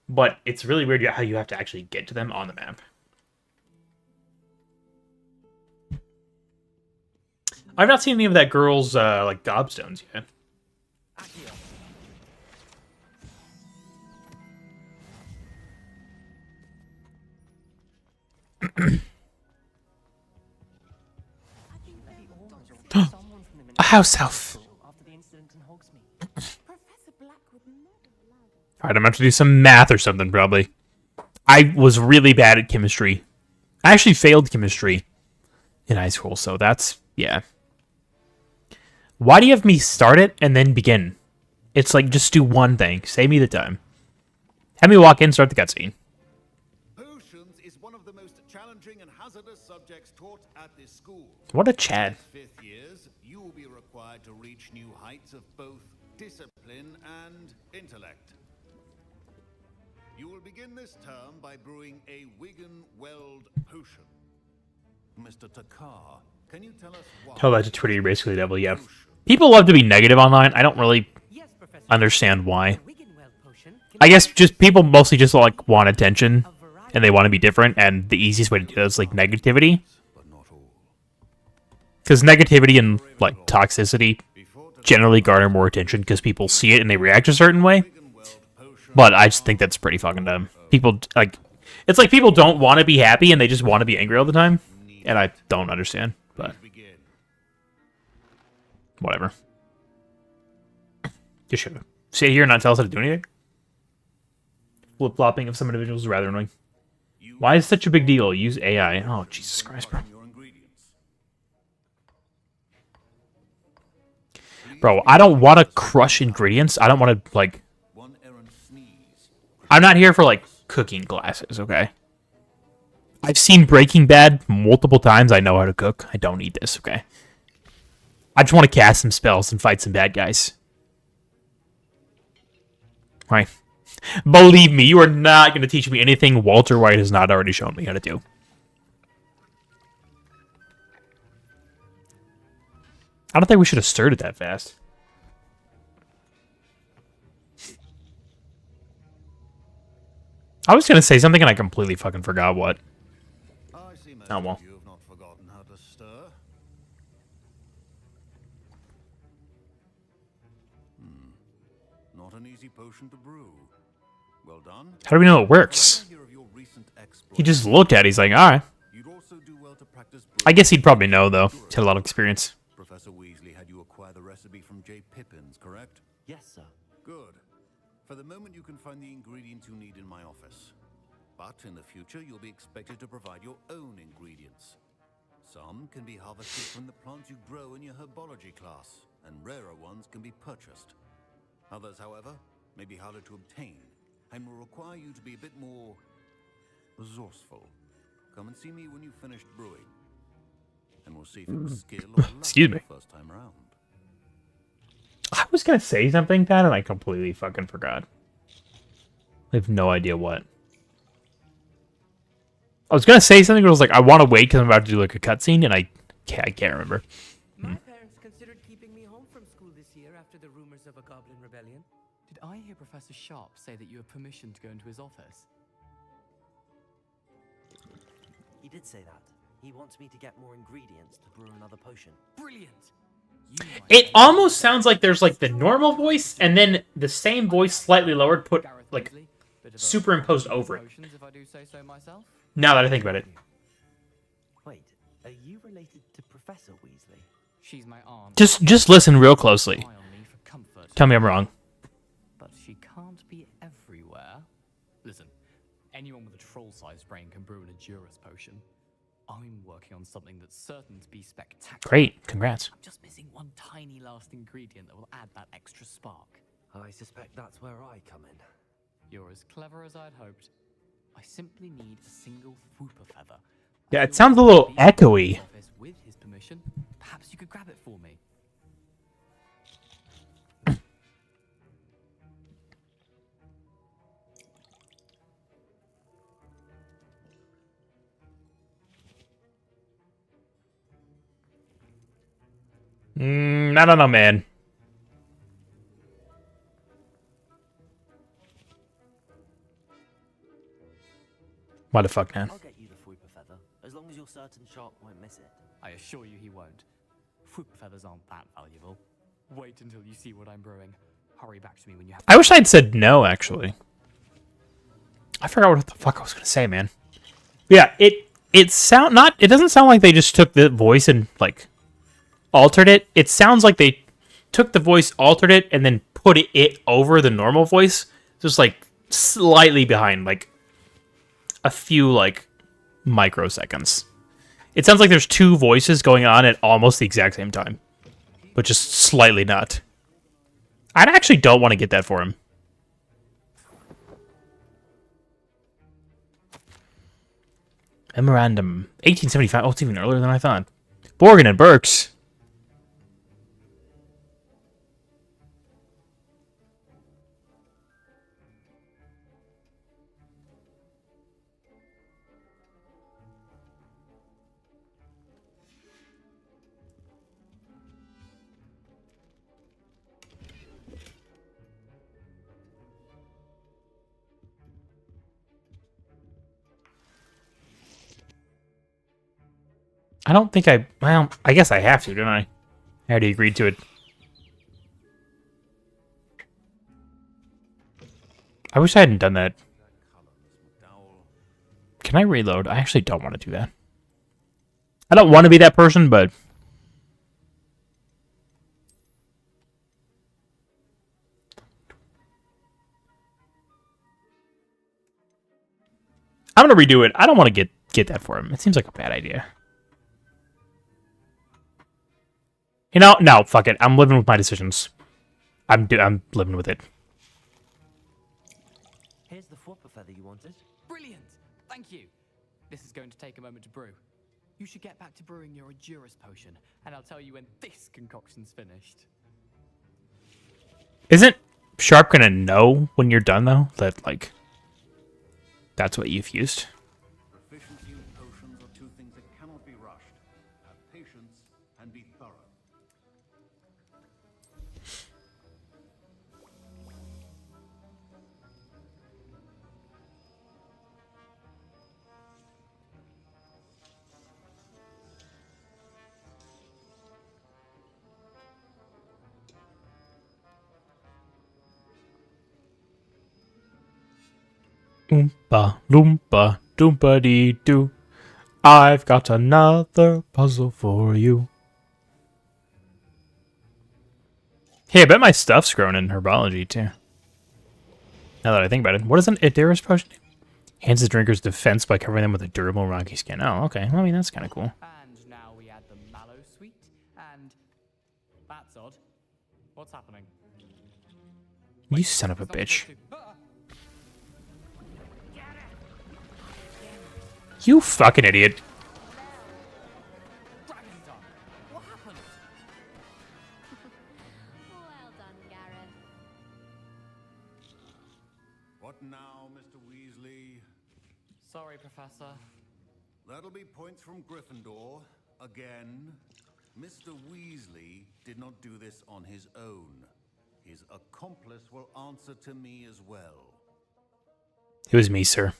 But it's really weird how you have to actually get to them on the map. I've not seen any of that girl's like gobstones yet. A house elf. Alright, I'm going to have to do some math or something, probably. I was really bad at chemistry. I actually failed chemistry in high school, so that's, yeah. Why do you have me start it and then begin? It's like, just do one thing. Save me the time. Have me walk in, start the cutscene. Potions is one of the most challenging and hazardous subjects taught at this school. What a Chad. Fifth years, you will be required to reach new heights of both discipline and intellect. You will begin this term by brewing a Wigan-Weld potion. Mr. Takar, can you tell us why? Oh, that's a Twitter, you're basically the devil, yeah. People love to be negative online. I don't really understand why. I guess just people mostly just like want attention and they want to be different, and the easiest way to do that is like negativity. Because negativity and like toxicity generally garner more attention because people see it and they react a certain way. But I just think that's pretty fucking dumb. People like, it's like people don't want to be happy and they just want to be angry all the time, and I don't understand. But whatever. You should sit here and not tell us how to do anything. Flip-flopping of some individuals is rather annoying. Why is it such a big deal? Use AI. Oh, Jesus Christ, bro. Bro, I don't want to crush ingredients. I don't want to, like... I'm not here for, like, cooking classes, okay? I've seen Breaking Bad multiple times. I know how to cook. I don't need this, okay? I just want to cast some spells and fight some bad guys. Right? Believe me, you are not going to teach me anything Walter White has not already shown me how to do. I don't think we should have stirred it that fast. I was going to say something and I completely fucking forgot what. Oh, well. You have not forgotten how to stir. Not an easy potion to brew. Well done. How do we know it works? He just looked at it. He's like, alright. I guess he'd probably know, though. He had a lot of experience. Professor Weasley had you acquire the recipe from J. Pippin's, correct? Yes, sir. Good. For the moment, you can find the ingredients you need in my office. But in the future, you'll be expected to provide your own ingredients. Some can be harvested from the plants you grow in your herbology class, and rarer ones can be purchased. Others, however, may be harder to obtain, and will require you to be a bit more resourceful. Come and see me when you've finished brewing, and we'll see if it's skill or luck Excuse me. the first time around. I was going to say something, Dad, and I completely fucking forgot. I have no idea what. I was going to say something, but I was like, I want to wait because I'm about to do like a cutscene, and I can't remember. My parents considered keeping me home from school this year after the rumors of a goblin rebellion. Did I hear Professor Sharp say that you have permission to go into his office? He did say that. He wants me to get more ingredients to brew another potion. Brilliant! It almost sounds like there's like the normal voice, and then the same voice slightly lowered, put like superimposed over it. If I do say so myself. Now that I think about it. Wait, are you related to Professor Weasley? She's my aunt. Just listen real closely. Tell me I'm wrong. But she can't be everywhere. Listen, anyone with a troll-sized brain can brew an Adurus potion. I'm working on something that's certain to be spectacular. Great, congrats. I'm just missing one tiny last ingredient that will add that extra spark. I suspect that's where I come in. You're as clever as I'd hoped. I simply need a single Whooper feather. Yeah, it sounds a little echoey. With his permission, perhaps you could grab it for me. I don't know, man. Why the fuck, man? I'll get you the Whooper feather, as long as you're certain Sharp won't miss it. I assure you he won't. Whooper feathers aren't that valuable. Wait until you see what I'm brewing. Hurry back to me when you have... I wish I'd said no, actually. I forgot what the fuck I was gonna say, man. Yeah, it doesn't sound like they just took the voice and like altered it. It sounds like they took the voice, altered it, and then put it over the normal voice, just like slightly behind, like a few like microseconds. It sounds like there's two voices going on at almost the exact same time. but just slightly not. I actually don't want to get that for him. Memorandum. 1875. Oh, it's even earlier than I thought. Borgin and Burks. I don't think I... Well, I guess I have to, don't I? I already agreed to it. I wish I hadn't done that. Can I reload? I actually don't want to do that. I don't want to be that person, but... I'm going to redo it. I don't want to get that for him. It seems like a bad idea. You know, no, fuck it. I'm living with my decisions. I'm living with it. Here's the flopper feather you wanted. Brilliant! Thank you. This is going to take a moment to brew. You should get back to brewing your Adurus potion, and I'll tell you when this concoction's finished. Isn't Sharp gonna know when you're done, though? That, like, that's what you've used? Proficiency in potions are two things that cannot be rushed. Have patience and be thorough. Oompa loompa doompa dee doo. I've got another puzzle for you. Hey, I bet my stuff's grown in herbology too. Now that I think about it, what is an Adurus potion do? Enhances drinkers' defense by covering them with a durable rocky skin. Oh, okay. Well, I mean, that's kind of cool. And now we add the mallow sweet, and that's odd. What's happening? You son of a bitch. You fucking idiot. What happened? Well done, Gareth. What now, Mr. Weasley? Sorry, Professor. That'll be points from Gryffindor. Again. Mr. Weasley did not do this on his own. His accomplice will answer to me as well. It was me, sir.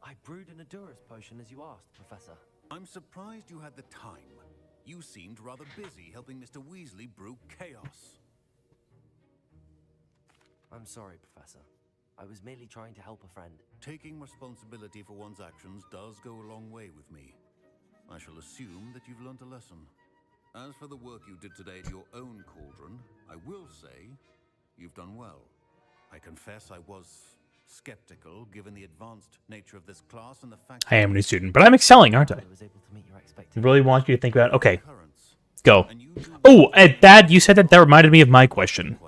I brewed an Adurus potion as you asked, Professor. I'm surprised you had the time. You seemed rather busy helping Mr. Weasley brew chaos. I'm sorry, Professor. I was merely trying to help a friend. Taking responsibility for one's actions does go a long way with me. I shall assume that you've learnt a lesson. As for the work you did today at your own cauldron, I will say you've done well. I confess I was skeptical given the advanced nature of this class and the fact I am a new student, but I'm excelling, aren't I? I really want you to think about... Okay. Go. Oh, Dad, you said that reminded me of my question.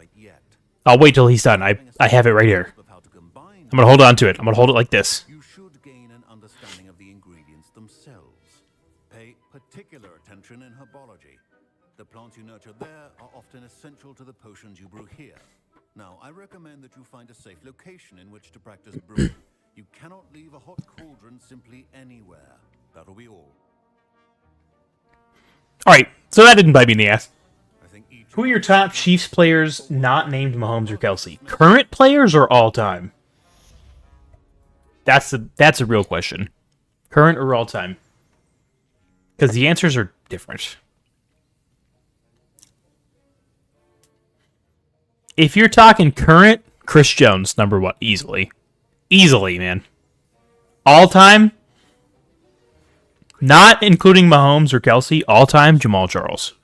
I'll wait till he's done. I have it right here. I'm going to hold on to it. I'm going to hold it like this. You should gain an understanding of the ingredients themselves. Pay particular attention in herbology. The plants you nurture there are often essential to the potions you brew here. Now, I recommend that you find a safe location in which to practice brewing. You cannot leave a hot cauldron simply anywhere. That'll be all. Alright, so that didn't bite me in the ass. Who are your top Chiefs players not named Mahomes or Kelsey? Current players or all-time? That's a real question. Current or all-time? Because the answers are different. If you're talking current, Chris Jones, number one, easily. Easily, man. All-time, not including Mahomes or Kelsey, all-time, Jamal Charles.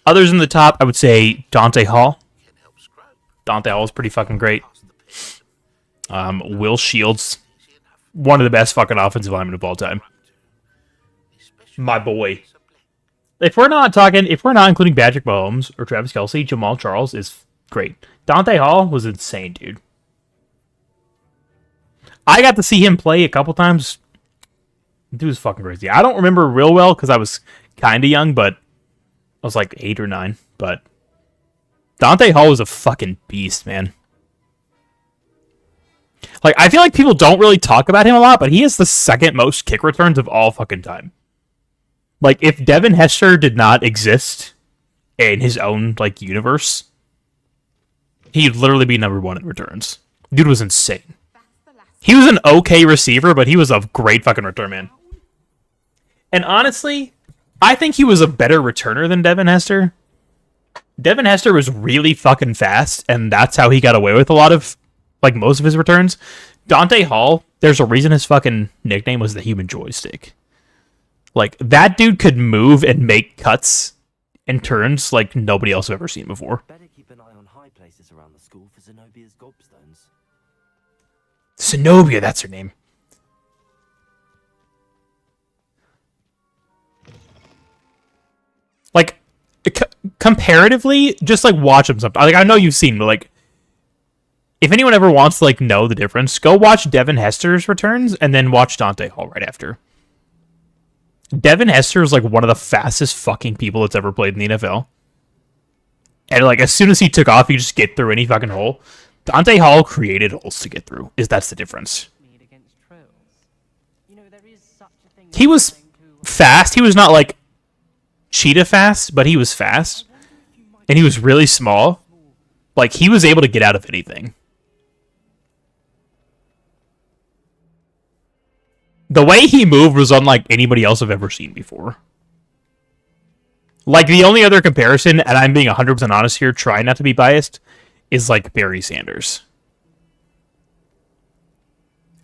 Others in the top, I would say Dante Hall. Dante Hall is pretty fucking great. Will Shields, one of the best fucking offensive linemen of all time. My boy. if we're not including Patrick Mahomes or Travis Kelce, Jamal Charles is great. Dante Hall was insane, dude. I got to see him play a couple times. Dude was fucking crazy. I don't remember real well because I was kind of young, but I was like 8 or 9. But Dante Hall was a fucking beast, man. Like, I feel like people don't really talk about him a lot, but he has the second most kick returns of all fucking time. Like, if Devin Hester did not exist in his own, like, universe, he'd literally be number 1 in returns. Dude was insane. He was an okay receiver, but he was a great fucking return man. And honestly, I think he was a better returner than Devin Hester. Devin Hester was really fucking fast, and that's how he got away with a lot of, like, most of his returns. Dante Hall, there's a reason his fucking nickname was the Human Joystick. Like, that dude could move and make cuts and turns like nobody else I've ever seen before. Better keep an eye on high places around the school for Zenobia's gobstones. Zenobia, that's her name. Like, comparatively, just, like, watch him sometimes. Like, I know you've seen, but, like, if anyone ever wants to, like, know the difference, go watch Devin Hester's returns and then watch Dante Hall right after. Devin Hester is, like, one of the fastest fucking people that's ever played in the NFL. And, like, as soon as he took off, he just get through any fucking hole. Dante Hall created holes to get through. That's the difference. He was fast. He was not, like, cheetah fast, but he was fast. And he was really small. Like, he was able to get out of anything. The way he moved was unlike anybody else I've ever seen before. Like, the only other comparison, and I'm being 100% honest here, trying not to be biased, is, like, Barry Sanders.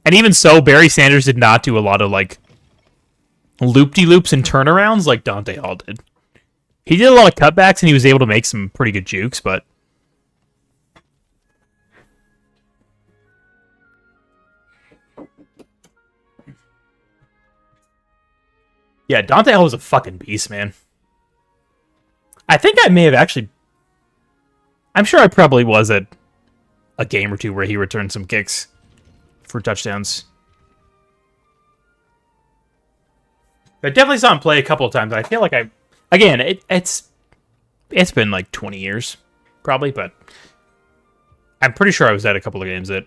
And even so, Barry Sanders did not do a lot of, like, loop-de-loops and turnarounds like Dante Hall did. He did a lot of cutbacks, and he was able to make some pretty good jukes, but... yeah, Dante Hall was a fucking beast, man. I think I may have actually... I'm sure I probably was at a game or two where he returned some kicks for touchdowns. I definitely saw him play a couple of times. I feel like again, it's been like 20 years, probably, but I'm pretty sure I was at a couple of games that,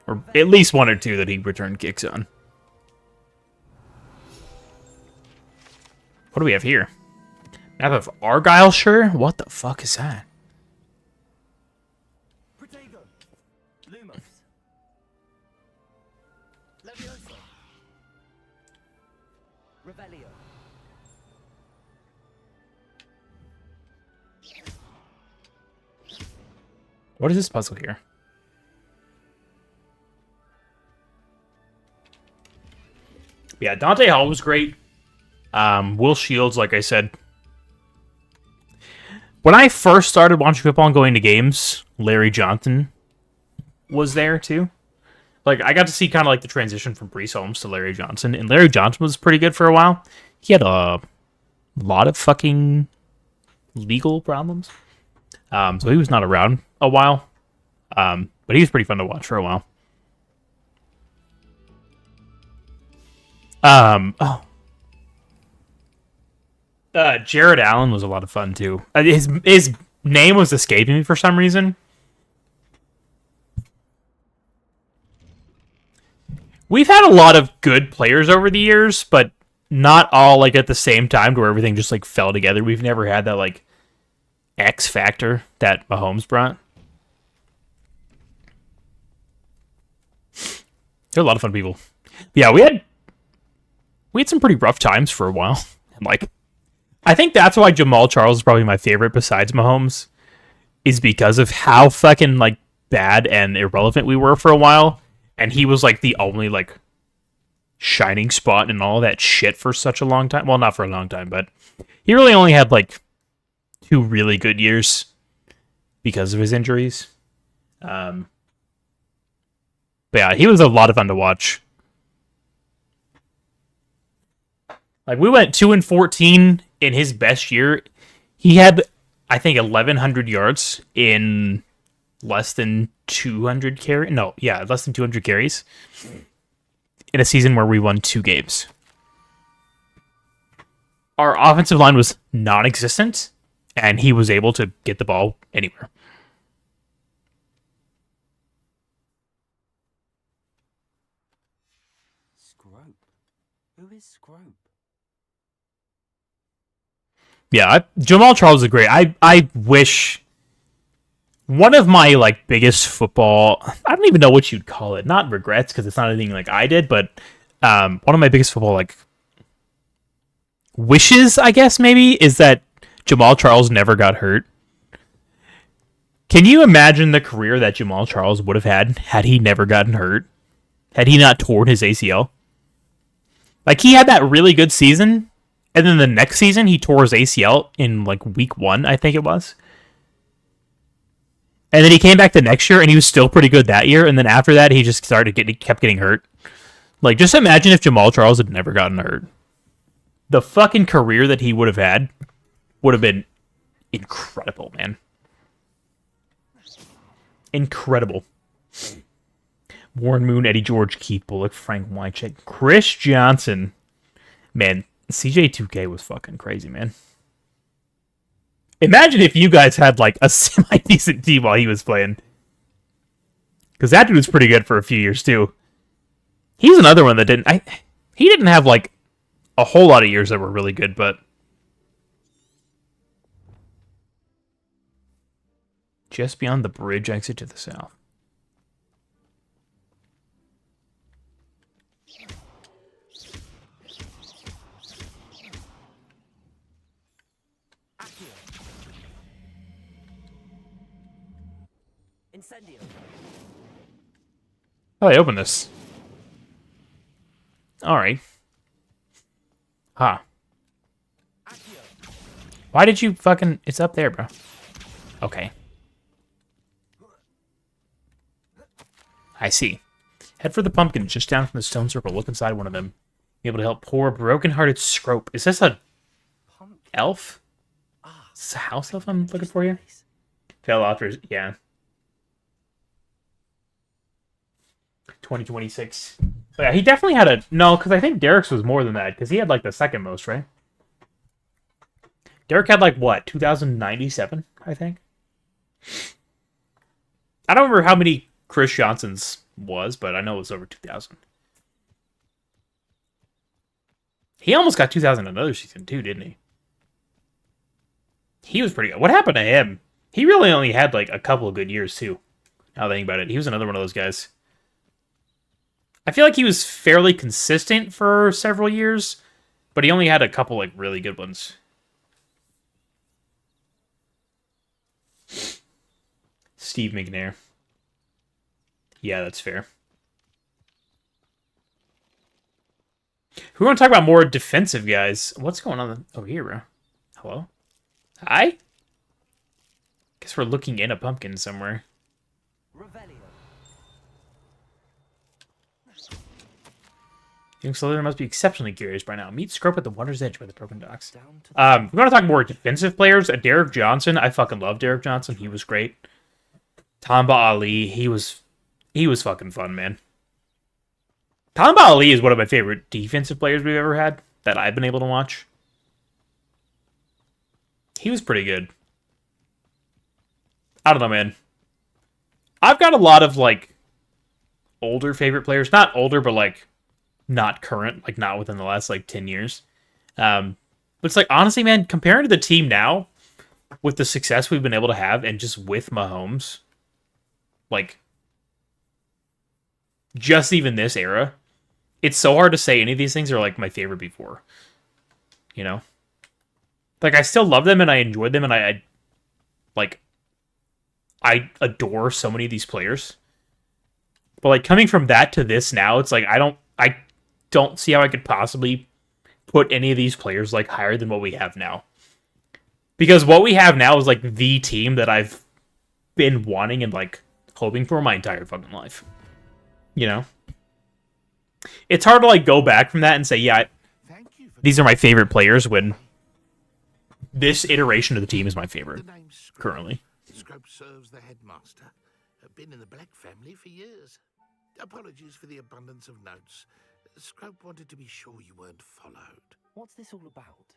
or at least 1 or 2 that he returned kicks on. What do we have here? Map of Argyleshire? What the fuck is that? What is this puzzle here? Yeah, Dante Hall was great. Will Shields, like I said. When I first started watching football and going to games, Larry Johnson was there too. Like, I got to see kind of like the transition from Brees Holmes to Larry Johnson, and Larry Johnson was pretty good for a while. He had a lot of fucking legal problems. So he was not around a while. But he was pretty fun to watch for a while. Jared Allen was a lot of fun too. His name was escaping me for some reason. We've had a lot of good players over the years, but not all like at the same time to where everything just like fell together. We've never had that like X factor that Mahomes brought. They're a lot of fun people. Yeah, we had some pretty rough times for a while. And like, I think that's why Jamal Charles is probably my favorite besides Mahomes, is because of how fucking like bad and irrelevant we were for a while, and he was like the only like shining spot in all that shit for such a long time. Well, not for a long time, but he really only had like 2 really good years because of his injuries. But yeah, he was a lot of fun to watch. Like, we went 2-14 in his best year, he had, I think, 1,100 yards in less than 200 carries. No, yeah, less than 200 carries in a season where we won 2 games. Our offensive line was non-existent, and he was able to get the ball anywhere. Scrope? Who is Scrope? Yeah, Jamal Charles is great. I wish one of my like biggest football, I don't even know what you'd call it, not regrets because it's not anything like I did, but one of my biggest football like wishes, I guess maybe, is that Jamal Charles never got hurt. Can you imagine the career that Jamal Charles would have had he never gotten hurt? Had he not torn his ACL? Like, he had that really good season, and then the next season he tore his ACL in like week 1, I think it was. And then he came back the next year and he was still pretty good that year, and then after that he just kept getting hurt. Like, just imagine if Jamal Charles had never gotten hurt. The fucking career that he would have had would have been incredible, man. Incredible. Warren Moon, Eddie George, Keith Bullock, Frank Wycheck, Chris Johnson. Man, CJ2K was fucking crazy, man. Imagine if you guys had like a semi-decent team while he was playing. Because that dude was pretty good for a few years too. He's another one that he didn't have like a whole lot of years that were really good, but just beyond the bridge, exit to the south. Oh, I opened this. Alright. Huh. Why did you fucking... It's up there, bro. Okay. I see. Head for the pumpkins just down from the stone circle. Look inside one of them. Be able to help poor, broken-hearted Scrope. Is this a elf? Is this a house elf I'm looking for here? Fell authors, yeah. 2026. But yeah, he definitely had a... No, because I think Derek's was more than that, because he had, like, the second most, right? Derek had, like, what? 2,097, I think? I don't remember how many Chris Johnson's was, but I know it was over 2,000. He almost got 2,000 another season, too, didn't he? He was pretty good. What happened to him? He really only had, like, a couple of good years, too. Now that I think about it. He was another one of those guys. I feel like he was fairly consistent for several years, but he only had a couple, like, really good ones. Steve McNair. Yeah, that's fair. We want to talk about more defensive guys. What's going on over here, bro? Hello? Hi? Guess we're looking in a pumpkin somewhere. Young Slytherin must be exceptionally curious by now. Meet Scrope at the water's edge by the broken docks. We're going to talk more defensive players. Derek Johnson. I fucking love Derek Johnson. He was great. Tamba Ali. He was fucking fun, man. Tamba Ali is one of my favorite defensive players we've ever had that I've been able to watch. He was pretty good. I don't know, man. I've got a lot of, like, older favorite players. Not older, but, like, not current, like not within the last like 10 years. But it's like, honestly, man, comparing to the team now with the success we've been able to have and just with Mahomes, like just even this era, it's so hard to say any of these things are like my favorite before, you know? Like, I still love them and I enjoyed them and I adore so many of these players. But like coming from that to this now, it's like, I don't see how I could possibly put any of these players like higher than what we have now. Because what we have now is like the team that I've been wanting and like hoping for my entire fucking life. You know? It's hard to like go back from that and say, yeah, these are my favorite players when This iteration of the team is my favorite currently. Scrope serves the headmaster. Been in the Black family for years. Apologies for the abundance of notes. Scrope wanted to be sure you weren't followed. What's this all about?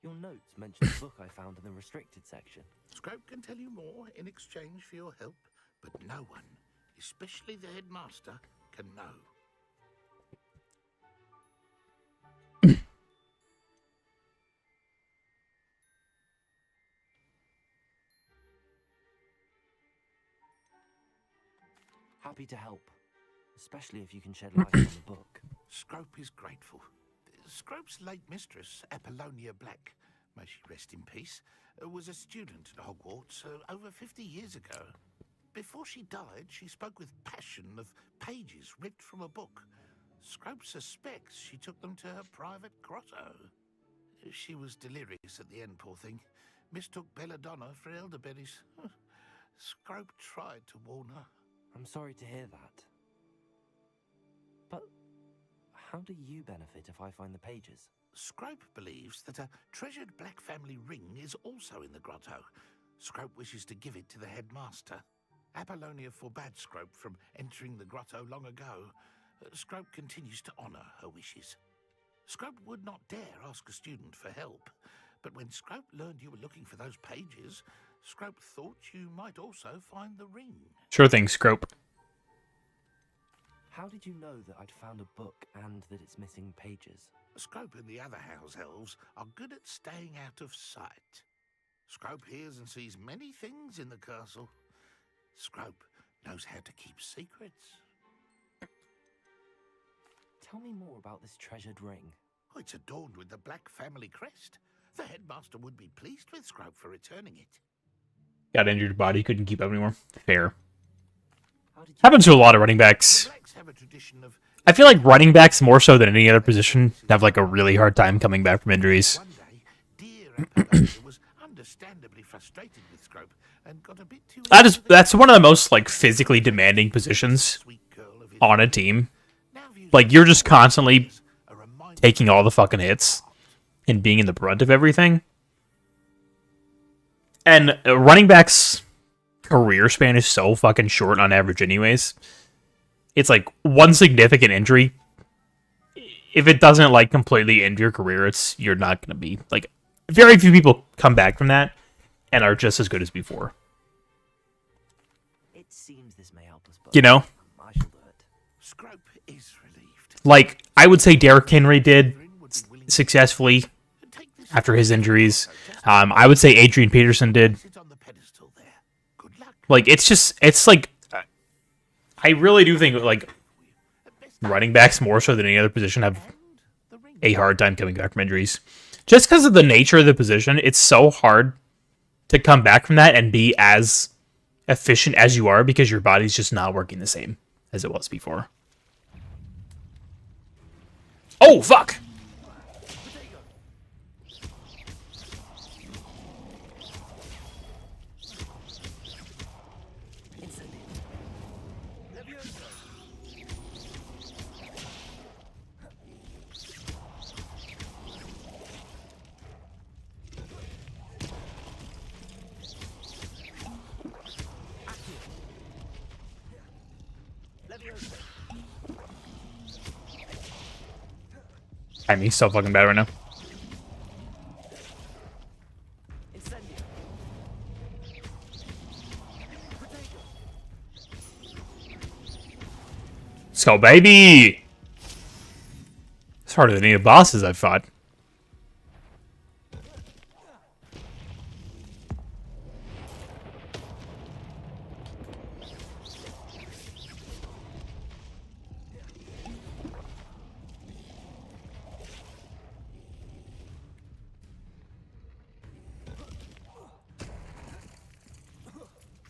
Your notes mention the book I found in the restricted section. Scrope can tell you more in exchange for your help, but no one, especially the headmaster, can know. Happy to help, especially if you can shed light on the book. Scrope is grateful. Scrope's late mistress, Apollonia Black, may she rest in peace, was a student at Hogwarts over 50 years ago. Before she died, she spoke with passion of pages ripped from a book. Scrope suspects she took them to her private grotto. She was delirious at the end, poor thing. Mistook belladonna for elderberries. Scrope tried to warn her. I'm sorry to hear that. But how do you benefit if I find the pages? Scrope believes that a treasured Black family ring is also in the grotto. Scrope wishes to give it to the headmaster. Apollonia forbade Scrope from entering the grotto long ago. Scrope continues to honour her wishes. Scrope would not dare ask a student for help, but when Scrope learned you were looking for those pages, Scrope thought you might also find the ring. Sure thing, Scrope. How did you know that I'd found a book and that it's missing pages? Scrope and the other house elves are good at staying out of sight. Scrope hears and sees many things in the castle. Scrope knows how to keep secrets. Tell me more about this treasured ring. Oh, it's adorned with the Black family crest. The headmaster would be pleased with Scrope for returning it. Got injured body, couldn't keep up anymore. Fair. Happens to a lot of running backs. I feel like running backs, more so than any other position, have like a really hard time coming back from injuries. Was understandably frustrated with Scrope and got a bit too... That's one of the most like physically demanding positions on a team. Like you're just constantly taking all the fucking hits and being in the brunt of everything. And running backs' career span is so fucking short on average anyways. It's like one significant injury. If it doesn't like completely end your career, you're not going to be like... Very few people come back from that and are just as good as before. It seems this may help us both. You know? I shall do it. Scrope is relieved. Like, I would say Derrick Henry did successfully after his injuries. I would say Adrian Peterson did. Like, it's like, I really do think, like, running backs more so than any other position have a hard time coming back from injuries. Just because of the nature of the position, it's so hard to come back from that and be as efficient as you are because your body's just not working the same as it was before. Oh, fuck! I mean, he's so fucking bad right now. Let's go, baby! It's harder than any of the bosses I've fought.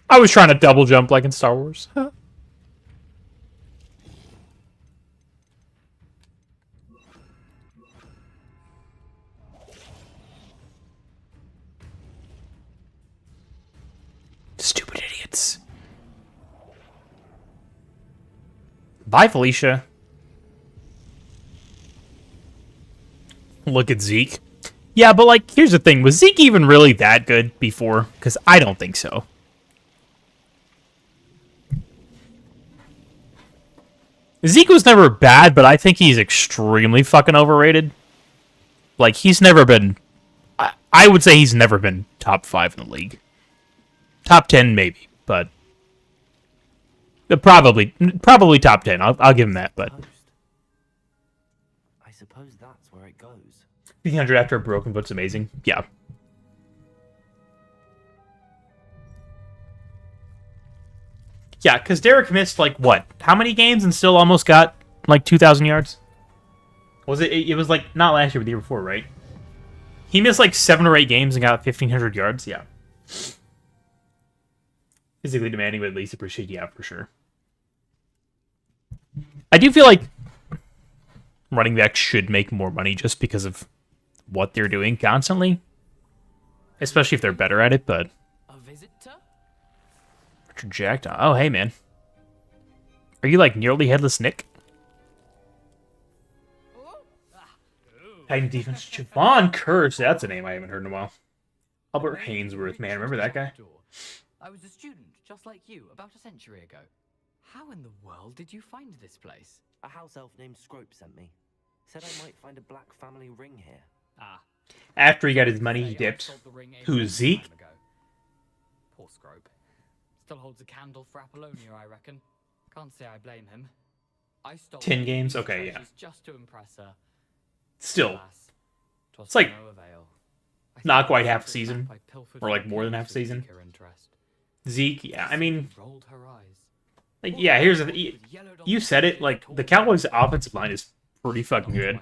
I was trying to double jump like in Star Wars. Stupid idiots. Bye, Felicia. Look at Zeke. Yeah, but like, here's the thing: was Zeke even really that good before? Because I don't think so. Zeke was never bad, but I think he's extremely fucking overrated. Like, he's never been... I would say he's never been top 5 in the league. Top 10, maybe, but... Probably top 10. I'll give him that, but... I suppose that's where it goes. 300 after a broken foot's amazing. Yeah. Yeah, because Derek missed, like, what? How many games and still almost got, like, 2,000 yards? Was it? It was, like, not last year, but the year before, right? He missed, like, 7 or 8 games and got 1,500 yards? Yeah. Physically demanding, but at least appreciate, yeah, for sure. I do feel like running backs should make more money just because of what they're doing constantly. Especially if they're better at it, but... Jacked. Oh, hey, man. Are you, like, nearly headless Nick? Titan defense. Javon Curse. That's a name I haven't heard in a while. Albert Hainsworth. Man, remember that guy? I was a student, just like you, about a century ago. How in the world did you find this place? A house elf named Scrope sent me. Said I might find a black family ring here. Ah. After he got his money, he dipped. Who's Zeke? Poor Scrope. Still holds a candle for Apollonia, I reckon. Can't say I blame him. I stole 10 games? Okay, yeah. Just to impress her. Still. It's like not quite half a season. Or like more than half a season. Zeke, yeah, I mean... Like, yeah, here's the... You said it, like, the Cowboys' offensive line is pretty fucking good.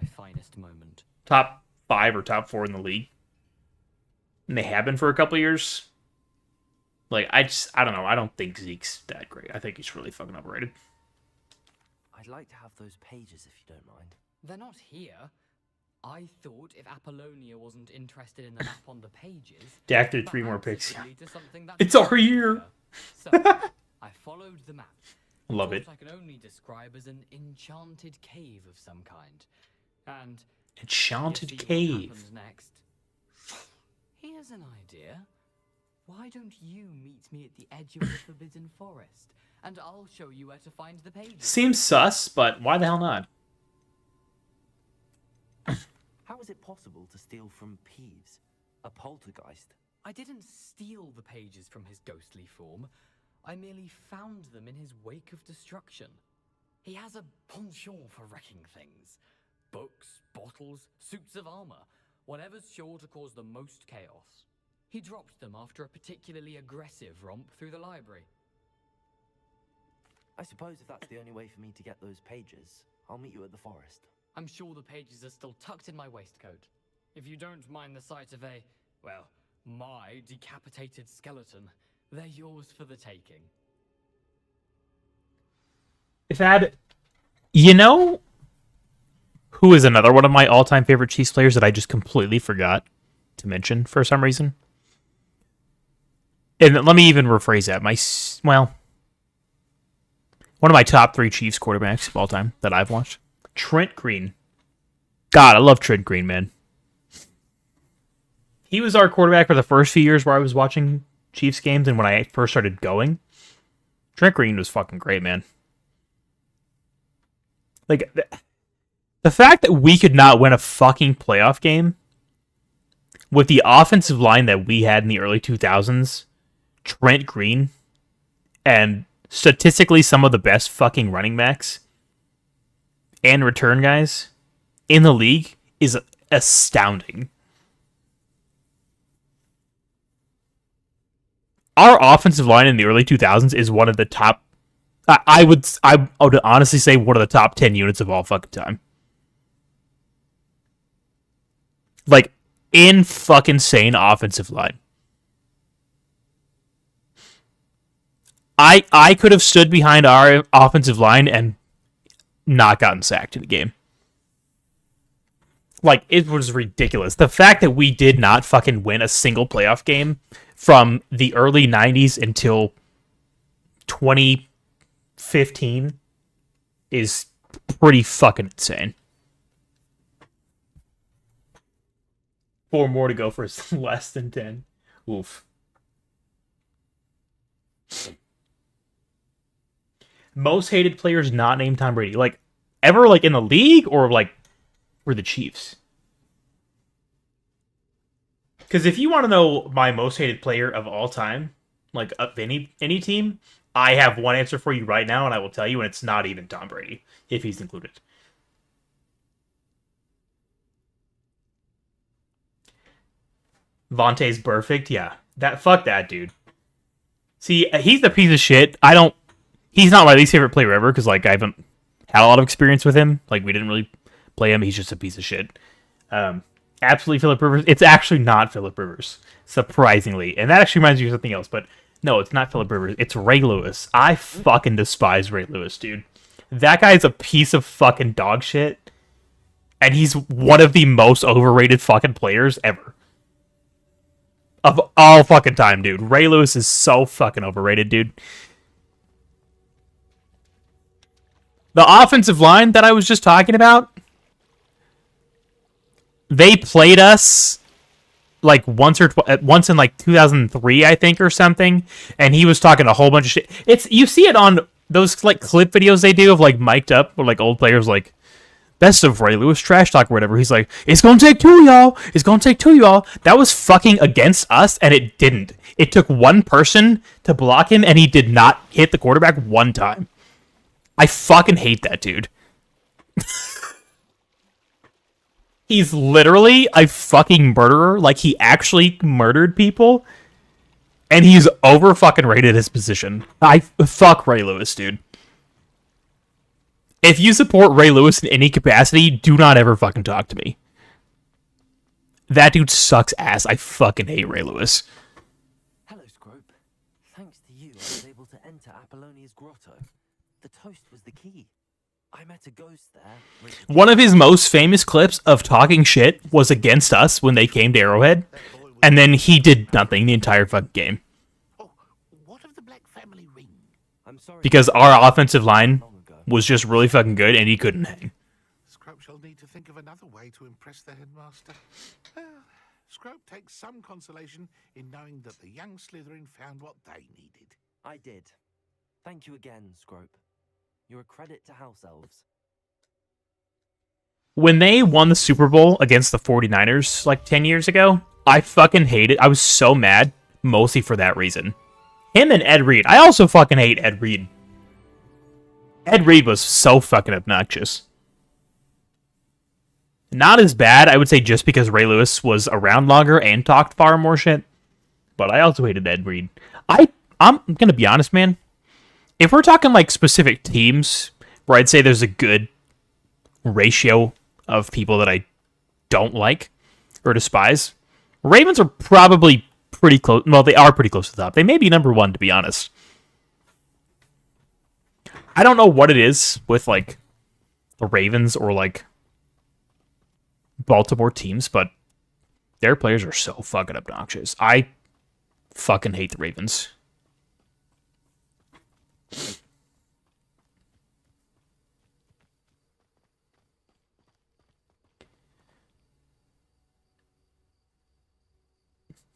Top 5 or top 4 in the league. And they have been for a couple years. Like, I don't know. I don't think Zeke's that great. I think he's really fucking overrated. I'd like to have those pages if you don't mind. They're not here. I thought if Apollonia wasn't interested in the map on the pages... Dak did 3 more picks. It's our year! So, I followed the map. Love it. I can only describe as an enchanted cave of some kind. And... Enchanted cave. Next. Here's an idea. Why don't you meet me at the edge of the Forbidden Forest, and I'll show you where to find the pages. Seems sus, but why the hell not? How is it possible to steal from Peeves, a poltergeist? I didn't steal the pages from his ghostly form. I merely found them in his wake of destruction. He has a penchant for wrecking things. Books, bottles, suits of armor, whatever's sure to cause the most chaos. He dropped them after a particularly aggressive romp through the library. I suppose if that's the only way for me to get those pages, I'll meet you at the forest. I'm sure the pages are still tucked in my waistcoat. If you don't mind the sight of a, well, my decapitated skeleton, they're yours for the taking. If I'd... You know who is another one of my all-time favorite Chiefs players that I just completely forgot to mention for some reason? And let me even rephrase that. One of my top 3 Chiefs quarterbacks of all time that I've watched. Trent Green. God, I love Trent Green, man. He was our quarterback for the first few years where I was watching Chiefs games, and when I first started going, Trent Green was fucking great, man. Like, the fact that we could not win a fucking playoff game with the offensive line that we had in the early 2000s, Trent Green, and statistically some of the best fucking running backs and return guys in the league is astounding. Our offensive line in the early 2000s is one of the top... I would honestly say one of the top 10 units of all fucking time. Like, in fucking insane offensive line. I could have stood behind our offensive line and not gotten sacked in a game. Like, it was ridiculous. The fact that we did not fucking win a single playoff game from the early 90s until 2015 is pretty fucking insane. 4 more to go for less than 10. Oof. Most hated players not named Tom Brady. Like, ever, like, in the league, or, like, for the Chiefs? Because if you want to know my most hated player of all time, like, of any team, I have one answer for you right now, and I will tell you, and it's not even Tom Brady, if he's included. Vontae's perfect, yeah. Fuck that dude. See, he's a piece of shit. He's not my least favorite player ever, because, like, I haven't had a lot of experience with him. Like, we didn't really play him. He's just a piece of shit. Absolutely Phillip Rivers. It's actually not Phillip Rivers, surprisingly. And that actually reminds me of something else, but no, it's not Phillip Rivers. It's Ray Lewis. I fucking despise Ray Lewis, dude. That guy's a piece of fucking dog shit, and he's one of the most overrated fucking players ever. Of all fucking time, dude. Ray Lewis is so fucking overrated, dude. The offensive line that I was just talking about, they played us like once in like 2003, I think, or something, and he was talking a whole bunch of shit. You see it on those like clip videos they do of like mic'd up or like old players like best of Ray Lewis trash talk or whatever. He's like, it's gonna take 2 y'all. It's gonna take 2 y'all. That was fucking against us, and it didn't. It took one person to block him, and he did not hit the quarterback one time. I fucking hate that dude. He's literally a fucking murderer. Like, he actually murdered people. And he's over fucking rated his position. Fuck Ray Lewis, dude. If you support Ray Lewis in any capacity, do not ever fucking talk to me. That dude sucks ass. I fucking hate Ray Lewis. Hello, Scrope. Thanks to you, I was able to enter Apollonia's grotto. The toast was the key. I met a ghost there. One of his most famous clips of talking shit was against us when they came to Arrowhead, and then he did nothing the entire fucking game. Because our offensive line was just really fucking good, and he couldn't hang. Scrope shall need to think of another way to impress the headmaster. Scrope takes some consolation in knowing that the young Slytherin found what they needed. I did. Thank you again, Scrope. You're a credit to House Elves. When they won the Super Bowl against the 49ers like 10 years ago, I fucking hated. I was so mad, mostly for that reason. Him and Ed Reed. I also fucking hate Ed Reed. Ed Reed was so fucking obnoxious. Not as bad, I would say, just because Ray Lewis was around longer and talked far more shit. But I also hated Ed Reed. I'm gonna be honest, man. If we're talking like specific teams where I'd say there's a good ratio of people that I don't like or despise, Ravens are probably pretty close. Well, they are pretty close to the top. They may be number 1, to be honest. I don't know what it is with like the Ravens or like Baltimore teams, but their players are so fucking obnoxious. I fucking hate the Ravens.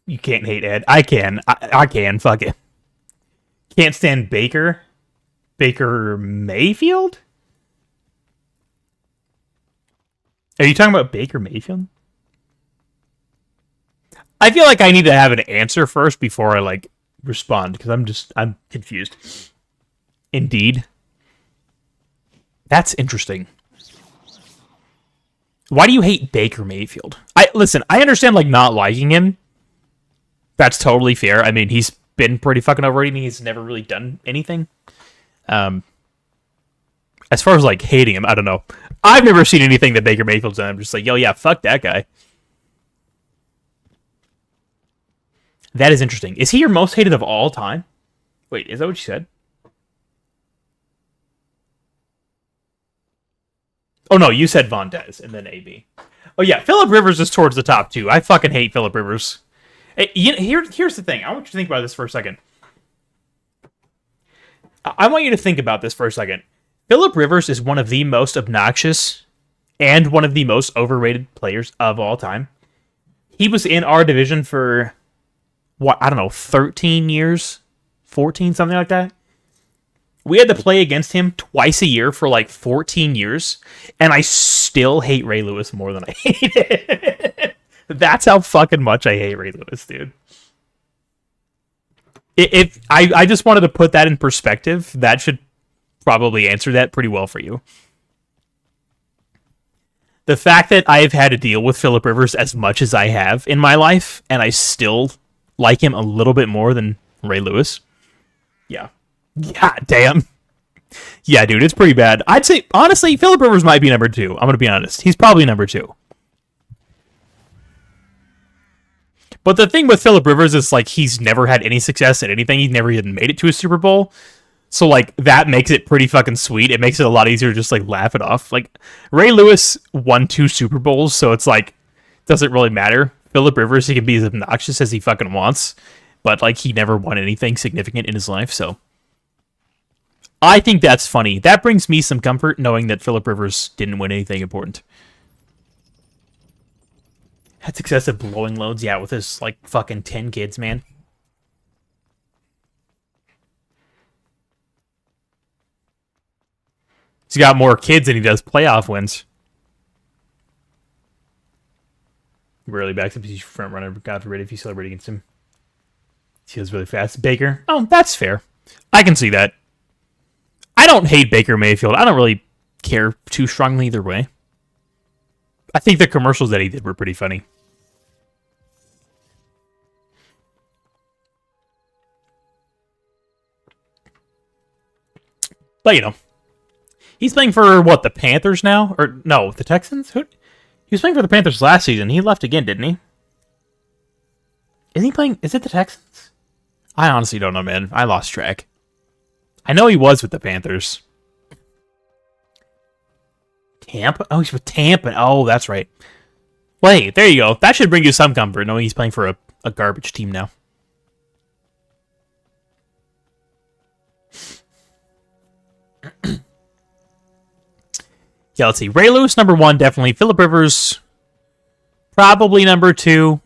You can't hate Ed. I can. I can. Fuck it. Can't stand Baker. Baker Mayfield? Are you talking about Baker Mayfield? I feel like I need to have an answer first before I like respond, because I'm confused. Indeed. That's interesting. Why do you hate Baker Mayfield? Listen, I understand like not liking him. That's totally fair. I mean, he's been pretty fucking overrated. He's never really done anything. As far as like hating him, I don't know. I've never seen anything that Baker Mayfield's done. I'm just like, yo, yeah, fuck that guy. That is interesting. Is he your most hated of all time? Wait, is that what you said? Oh no, you said Vontaze and then AB. Oh yeah, Phillip Rivers is towards the top too. I fucking hate Phillip Rivers. Here's the thing. I want you to think about this for a second. I want you to think about this for a second. Phillip Rivers is one of the most obnoxious and one of the most overrated players of all time. He was in our division for, what, I don't know, 13 years? 14, something like that? We had to play against him twice a year for like 14 years, and I still hate Ray Lewis more than I hate it. That's how fucking much I hate Ray Lewis, dude. If I just wanted to put that in perspective, that should probably answer that pretty well for you. The fact that I've had to deal with Philip Rivers as much as I have in my life, and I still like him a little bit more than Ray Lewis. Yeah. God damn. Yeah, dude, it's pretty bad. I'd say, honestly, Philip Rivers might be number 2. I'm going to be honest. He's probably number 2. But the thing with Philip Rivers is, like, he's never had any success at anything. He's never even made it to a Super Bowl. So, like, that makes it pretty fucking sweet. It makes it a lot easier to just, like, laugh it off. Like, Ray Lewis won 2 Super Bowls, so it's, like, doesn't really matter. Philip Rivers, he can be as obnoxious as he fucking wants. But, like, he never won anything significant in his life, so... I think that's funny. That brings me some comfort, knowing that Philip Rivers didn't win anything important. Had success at blowing loads, yeah, with his, like, fucking 10 kids, man. He's got more kids than he does playoff wins. Rarely backs up his front runner, but God forbid if you celebrate against him. He was really fast. Baker? Oh, that's fair. I can see that. I don't hate Baker Mayfield. I don't really care too strongly either way. I think the commercials that he did were pretty funny. But, you know. He's playing for, what, the Panthers now? Or, no, the Texans? Who? He was playing for the Panthers last season. He left again, didn't he? Isn't he playing... Is it the Texans? I honestly don't know, man. I lost track. I know he was with the Panthers. Tampa? Oh, he's with Tampa. Oh, that's right. Well, hey, there you go. That should bring you some comfort, knowing he's playing for a garbage team now. Yeah, let's see. Ray Lewis, number 1, definitely. Philip Rivers, probably number 2.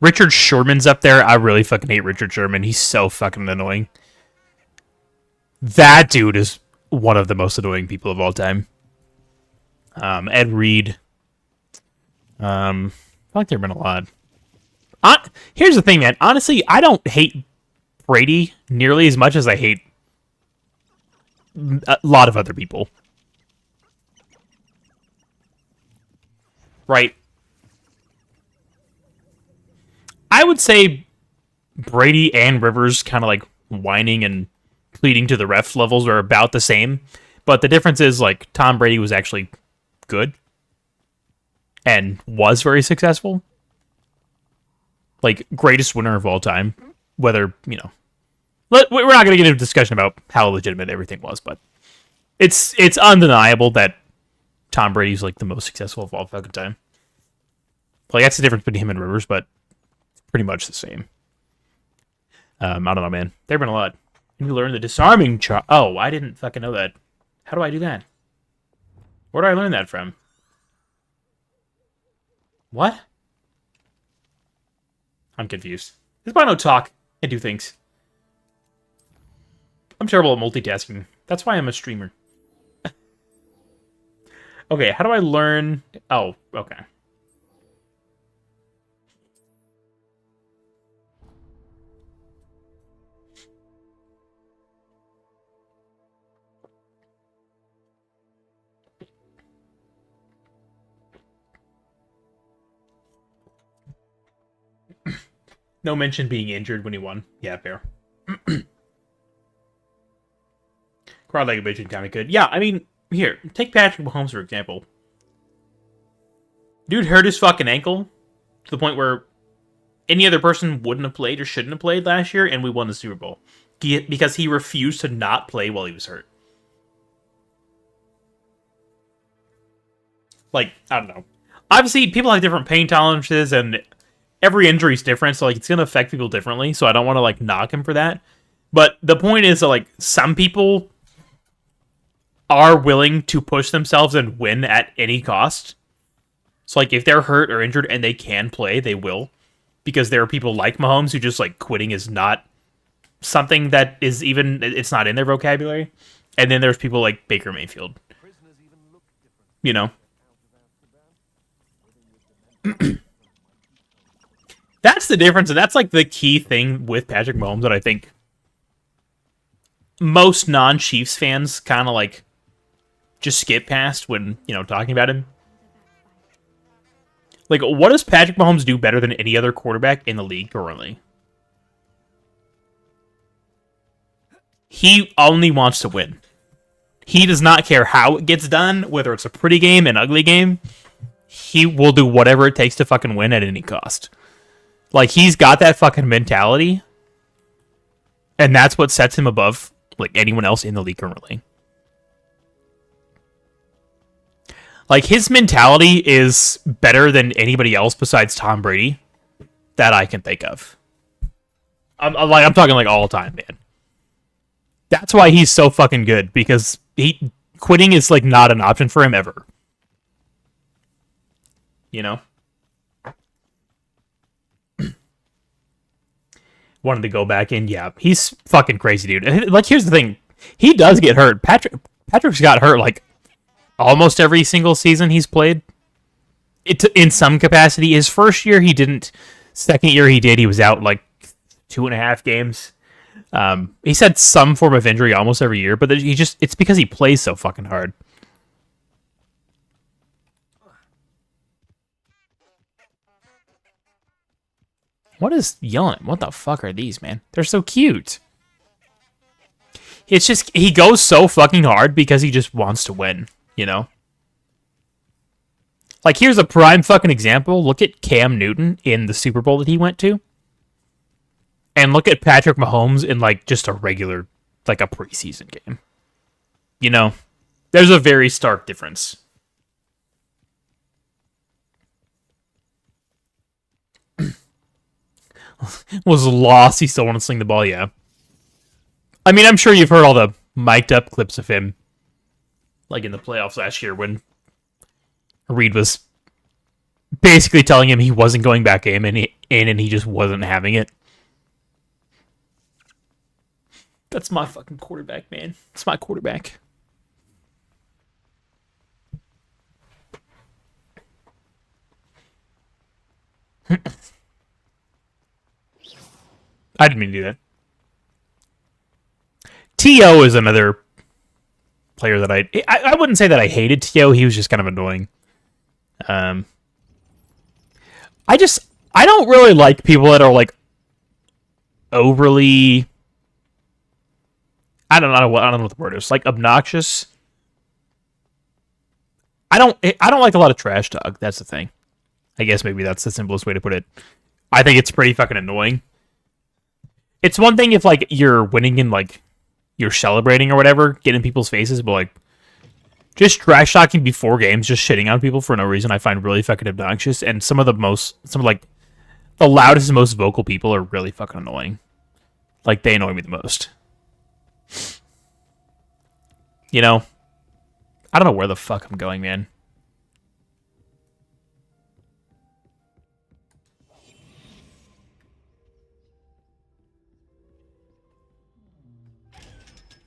Richard Sherman's up there. I really fucking hate Richard Sherman. He's so fucking annoying. That dude is one of the most annoying people of all time. Ed Reed. I feel like there have been a lot. Here's the thing, man. Honestly, I don't hate Brady nearly as much as I hate a lot of other people. Right. I would say Brady and Rivers kind of like whining and pleading to the ref levels are about the same. But the difference is, like, Tom Brady was actually good and was very successful. Like, greatest winner of all time. Whether, you know... We're not going to get into a discussion about how legitimate everything was, but it's undeniable that Tom Brady's, like, the most successful of all fucking time. Like, that's the difference between him and Rivers, but it's pretty much the same. I don't know, man. There have been a lot. You learn the disarming charge. Oh, I didn't fucking know that. How do I do that? Where do I learn that from? What? I'm confused. This is why I don't talk and do things. I'm terrible at multitasking. That's why I'm a streamer. Okay, how do I learn... Oh, okay. No mention being injured when he won. Yeah, fair. Crowd-legged vision kind of good. Yeah, I mean, here, take Patrick Mahomes for example. Dude hurt his fucking ankle to the point where any other person wouldn't have played or shouldn't have played last year, and we won the Super Bowl. Because he refused to not play while he was hurt. Like, I don't know. Obviously, people have different pain tolerances, and every injury is different, so like it's gonna affect people differently. So I don't want to like knock him for that. But the point is that like some people are willing to push themselves and win at any cost. So, like, if they're hurt or injured and they can play, they will. Because there are people like Mahomes who just, like, quitting is not something that is even... It's not in their vocabulary. And then there's people like Baker Mayfield. You know? That's the difference, and that's, like, the key thing with Patrick Mahomes that I think most non-Chiefs fans kind of, like, just skip past when, you know, talking about him. Like, what does Patrick Mahomes do better than any other quarterback in the league currently? He only wants to win. He does not care how it gets done, whether it's a pretty game, an ugly game. He will do whatever it takes to fucking win at any cost. Like, he's got that fucking mentality. And that's what sets him above, like, anyone else in the league currently. Like, his mentality is better than anybody else besides Tom Brady that I can think of. I'm talking, like, all time, man. That's why he's so fucking good, because quitting is, like, not an option for him ever. You know? Wanted to go back in. Yeah, he's fucking crazy, dude. Like, here's the thing. He does get hurt. Patrick's got hurt, like, almost every single season he's played. In some capacity. His first year, he didn't. Second year, he did. He was out, like, 2.5 games. He's had some form of injury almost every year, but it's because he plays so fucking hard. What is yelling? What the fuck are these, man? They're so cute. It's just, he goes so fucking hard because he just wants to win, you know? Like, here's a prime fucking example. Look at Cam Newton in the Super Bowl that he went to. And look at Patrick Mahomes in, like, just a regular, like, a preseason game. You know? There's a very stark difference. Was lost. He still want to sling the ball, yeah. I mean, I'm sure you've heard all the mic'd up clips of him, like in the playoffs last year when Reed was basically telling him he wasn't going back in and he just wasn't having it. That's my fucking quarterback, man. It's my quarterback. I didn't mean to do that. T.O. is another player that I wouldn't say that I hated T.O. He was just kind of annoying. I don't really like people that are, like, overly... I don't know what the word is. Like, obnoxious. I don't like a lot of trash talk. That's the thing. I guess maybe that's the simplest way to put it. I think it's pretty fucking annoying. It's one thing if, like, you're winning and, like, you're celebrating or whatever, get in people's faces, but, like, just trash talking before games, just shitting on people for no reason, I find really fucking obnoxious. And some of the loudest and most vocal people are really fucking annoying. Like, they annoy me the most. You know? I don't know where the fuck I'm going, man.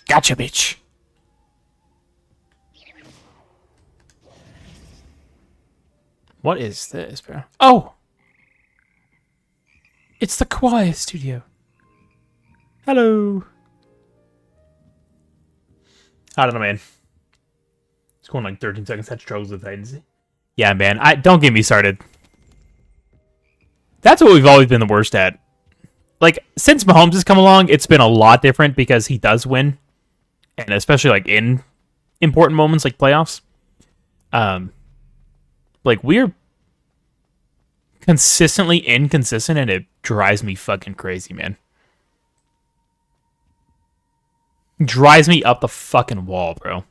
Gotcha, bitch. What is this, bro? Oh! It's the choir studio. Hello. I don't know, man. It's going like 13 seconds. Had struggles with Titans. Yeah, man. Don't get me started. That's what we've always been the worst at. Like, since Mahomes has come along, it's been a lot different because he does win. And especially, like, in important moments like playoffs. Like, we're consistently inconsistent, and it drives me fucking crazy, man. Drives me up the fucking wall, bro.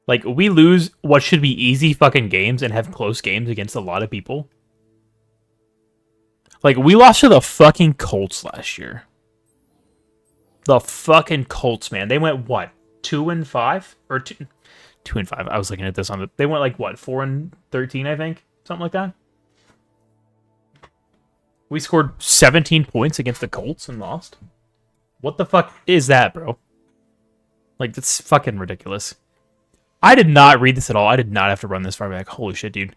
Like, we lose what should be easy fucking games and have close games against a lot of people. Like, we lost to the fucking Colts last year. The fucking Colts, man. They went, what, 2-5? Or 2-5. I was looking at this on the. They went like what 4-13, I think, something like that. We scored 17 points against the Colts and lost. What the fuck is that, bro? Like, that's fucking ridiculous. I did not read this at all. I did not have to run this far back. Holy shit, dude.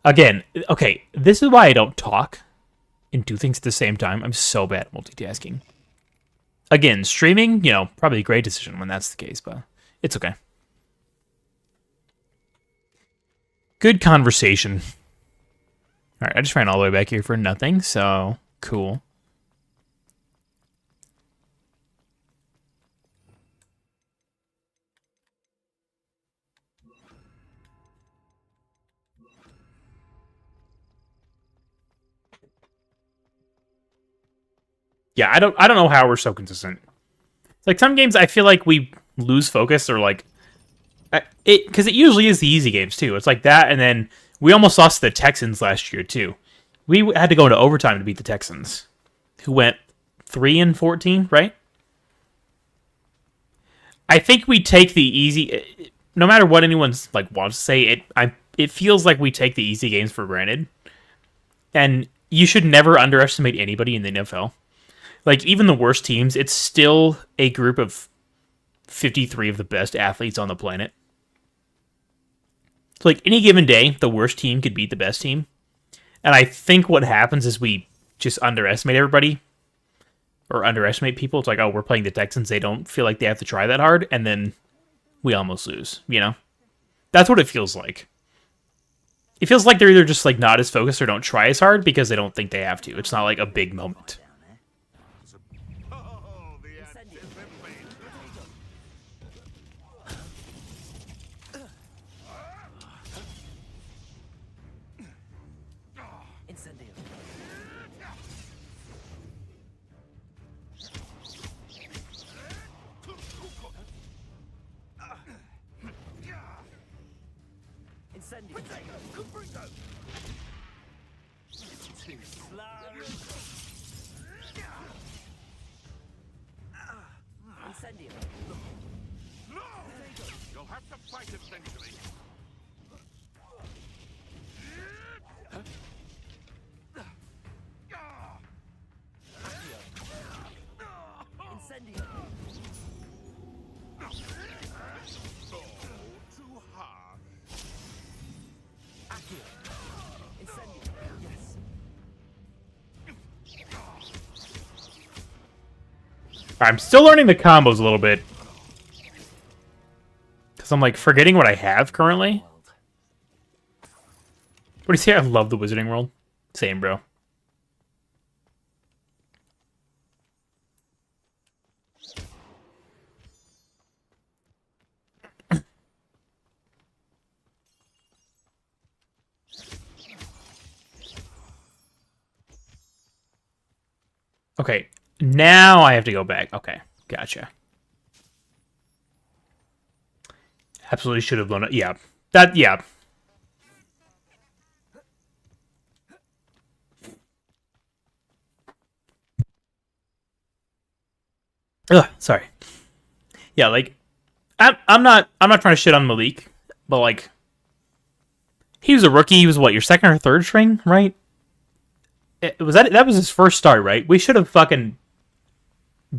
Again, okay, this is why I don't talk and do things at the same time. I'm so bad at multitasking. Again, streaming, you know, probably a great decision when that's the case, but it's okay. Good conversation. All right, I just ran all the way back here for nothing, so cool. Yeah, I don't know how we're so consistent. Like some games I feel like we lose focus or like because it usually is the easy games too. It's like that, and then we almost lost to the Texans last year too. We had to go into overtime to beat the Texans, who went 3-14, right? I think we take the easy. No matter what anyone's like wants to say, it feels like we take the easy games for granted, and you should never underestimate anybody in the NFL. Like even the worst teams, it's still a group of 53 of the best athletes on the planet. So like any given day, the worst team could beat the best team. And I think what happens is we just underestimate everybody or underestimate people. It's like, oh, we're playing the Texans. They don't feel like they have to try that hard. And then we almost lose, you know? That's what it feels like. It feels like they're either just like not as focused or don't try as hard because they don't think they have to. It's not like a big moment. You'll have to fight eventually. Incendio. Too hard. Incendio. Yes. I'm still learning the combos a little bit. Because I'm like forgetting what I have currently. What do you say? I love the Wizarding World. Same, bro. Okay, now I have to go back. Okay, gotcha. Absolutely should have blown it. Yeah, yeah. Ugh, sorry. Yeah, like, I'm not trying to shit on Malik, but like, he was a rookie. He was what, your second or third string, right? That was his first start, right? We should have fucking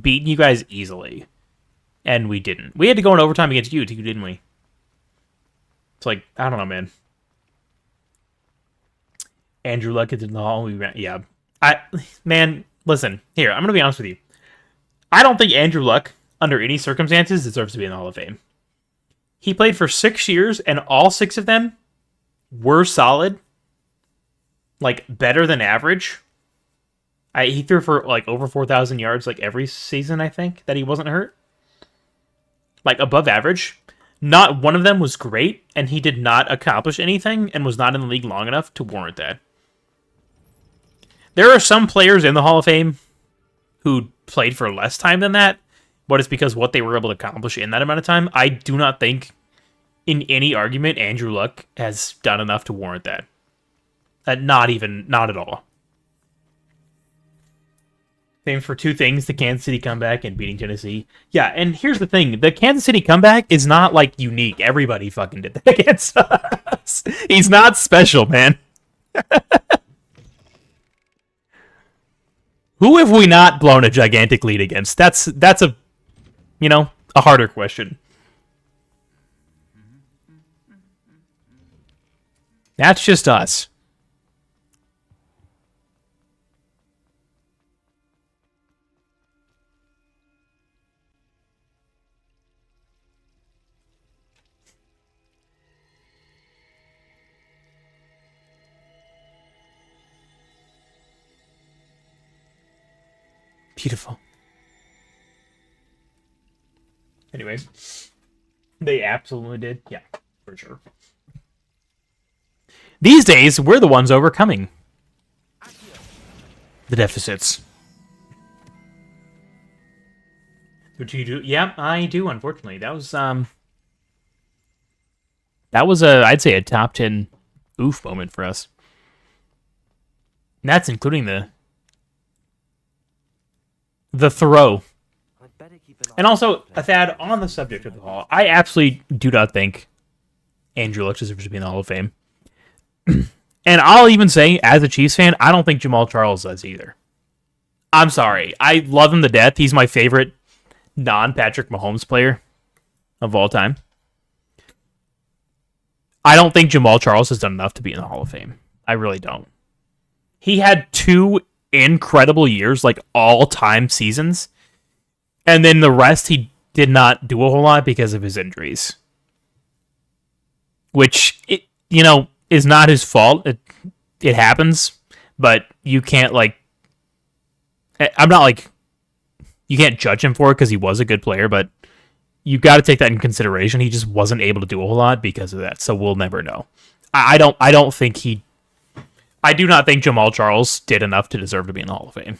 beaten you guys easily, and we didn't. We had to go in overtime against you too, didn't we? It's like, I don't know, man. Andrew Luck is in the hall. We ran, yeah. Man, listen. Here, I'm gonna be honest with you. I don't think Andrew Luck, under any circumstances, deserves to be in the Hall of Fame. He played for 6 years, and all 6 of them were solid. Like, better than average. He threw for, like, over 4,000 yards, like, every season, I think, that he wasn't hurt. Like, above average. Not one of them was great, and he did not accomplish anything, and was not in the league long enough to warrant that. There are some players in the Hall of Fame who played for less time than that, but it's because what they were able to accomplish in that amount of time. I do not think, in any argument, Andrew Luck has done enough to warrant that. Not at all. Famous for two things: the Kansas City comeback and beating Tennessee. Yeah, and here's the thing: the Kansas City comeback is not like unique. Everybody fucking did that against us. He's not special, man. Who have we not blown a gigantic lead against? That's a, you know, a harder question. That's just us. Beautiful. Anyways, they absolutely did. Yeah, for sure. These days, we're the ones overcoming the deficits. What do you do? Yeah, I do, unfortunately. That was I'd say a top 10 oof moment for us. And that's including the throw. And also, Thad, on the subject of the Hall, I absolutely do not think Andrew Luck deserves to be in the Hall of Fame. And I'll even say, as a Chiefs fan, I don't think Jamal Charles does either. I'm sorry. I love him to death. He's my favorite non-Patrick Mahomes player of all time. I don't think Jamal Charles has done enough to be in the Hall of Fame. I really don't. He had 2 incredible years, like all-time seasons. And then the rest, he did not do a whole lot because of his injuries. Which, is not his fault. It happens. But you can't, you can't judge him for it because he was a good player, but you got to take that in consideration. He just wasn't able to do a whole lot because of that, so we'll never know. I do not think Jamal Charles did enough to deserve to be in the Hall of Fame.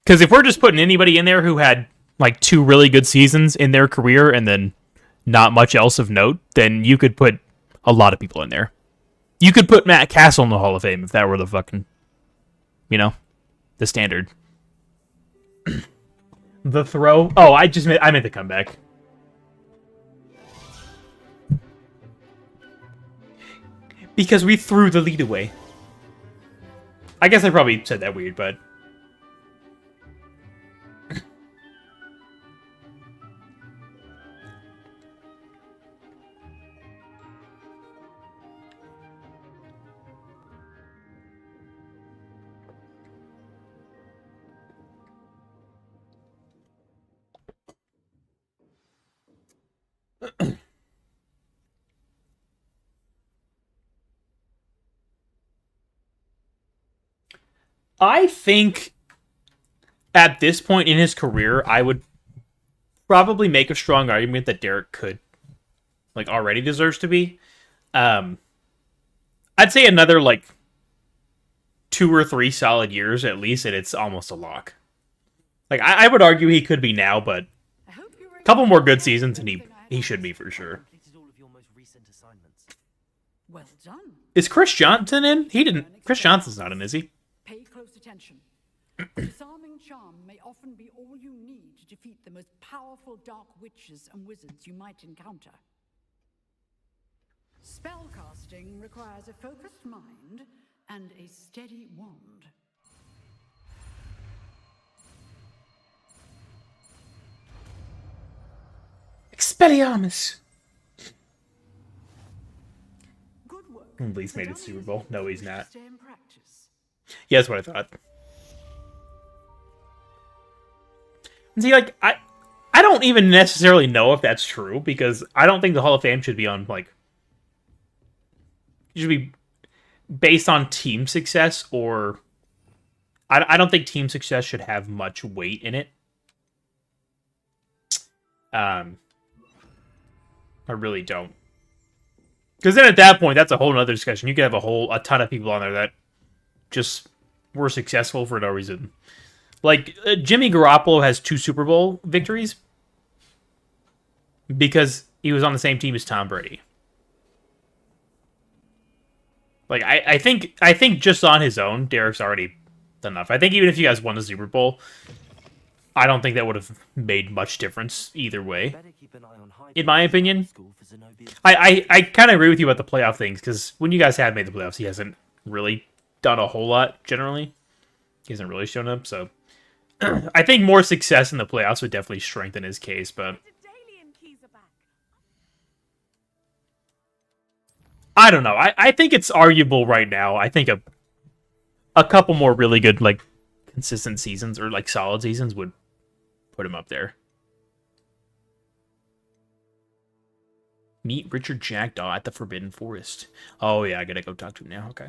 Because if we're just putting anybody in there who had 2 really good seasons in their career and then not much else of note, then you could put a lot of people in there. You could put Matt Castle in the Hall of Fame if that were the fucking, the standard. The throw. Oh, I meant the comeback. Because we threw the lead away. I guess I probably said that weird, but... I think at this point in his career, I would probably make a strong argument that Derek could, already deserves to be. I'd say another, 2 or 3 solid years at least, and it's almost a lock. I would argue he could be now, but a couple more good seasons, and he should be for sure. Well done. Is Chris Johnson in? Chris Johnson's not in, is he? Pay close attention. A disarming charm may often be all you need to defeat the most powerful dark witches and wizards you might encounter. Spellcasting requires a focused mind and a steady wand. Expelliarmus! At least made it Super Bowl. No, he's not. Yeah, that's what I thought. And see, I don't even necessarily know if that's true, because I don't think the Hall of Fame should be on, should be based on team success, or... I don't think team success should have much weight in it. I really don't. Because then at that point, that's a whole other discussion. You could have a ton of people on there that just were successful for no reason. Jimmy Garoppolo has 2 Super Bowl victories because he was on the same team as Tom Brady. Like I think just on his own, Derek's already done enough. I think even if you guys won the Super Bowl, I don't think that would have made much difference either way. In my opinion, I kind of agree with you about the playoff things, because when you guys have made the playoffs, he hasn't really done a whole lot generally. He hasn't really shown up, so I think more success in the playoffs would definitely strengthen his case, but I don't know. I think it's arguable right now. I think a couple more really good, like, consistent seasons or like solid seasons would put him up there. Meet Richard Jackdaw at the Forbidden Forest. Oh yeah, I gotta go talk to him now. Okay.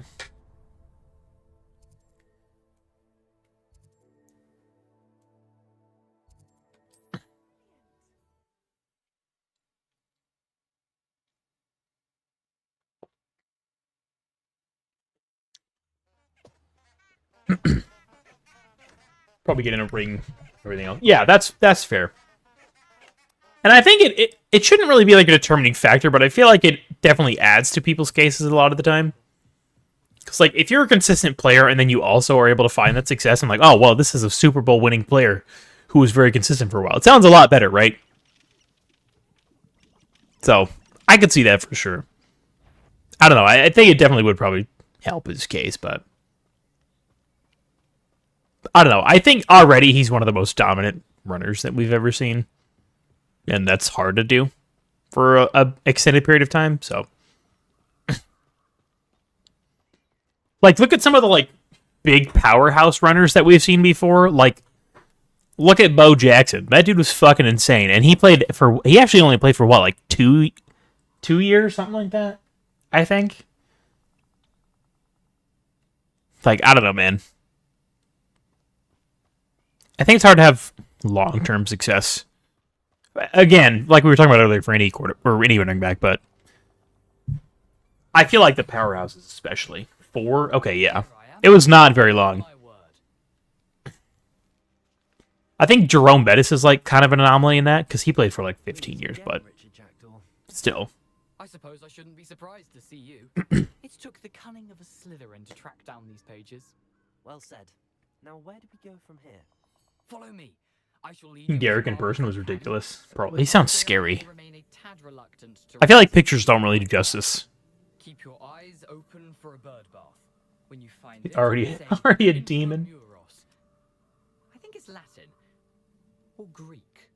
Probably get in a ring, everything else. Yeah, that's fair. And I think it shouldn't really be like a determining factor, but I feel like it definitely adds to people's cases a lot of the time. Because like if you're a consistent player and then you also are able to find that success, I'm like, oh well, this is a Super Bowl winning player who was very consistent for a while. It sounds a lot better, right? So I could see that for sure. I don't know. I think it definitely would probably help his case, but I don't know. I think already he's one of the most dominant runners that we've ever seen. And that's hard to do for a extended period of time, so. Like, look at some of the, like, big powerhouse runners that we've seen before. Like, look at Bo Jackson. That dude was fucking insane. And he actually only played for, what, like, two years? Something like that? I think. Like, I don't know, man. I think it's hard to have long-term success. Again, like we were talking about earlier for any quarter or any running back, but I feel like the powerhouses, especially 4. Okay, yeah, it was not very long. I think Jerome Bettis is like kind of an anomaly in that because he played for like 15 years, but still. I suppose I shouldn't be surprised to see you. It took the cunning of a Slytherin to track down these pages. Well said. Now where do we go from here? Follow me. I shall lead you. Derek in person was ridiculous. Probably. He sounds scary. I feel like pictures don't really do justice. Keep your eyes open for a bird bath. When you find it, Already a demon. I think it's Latin or Greek.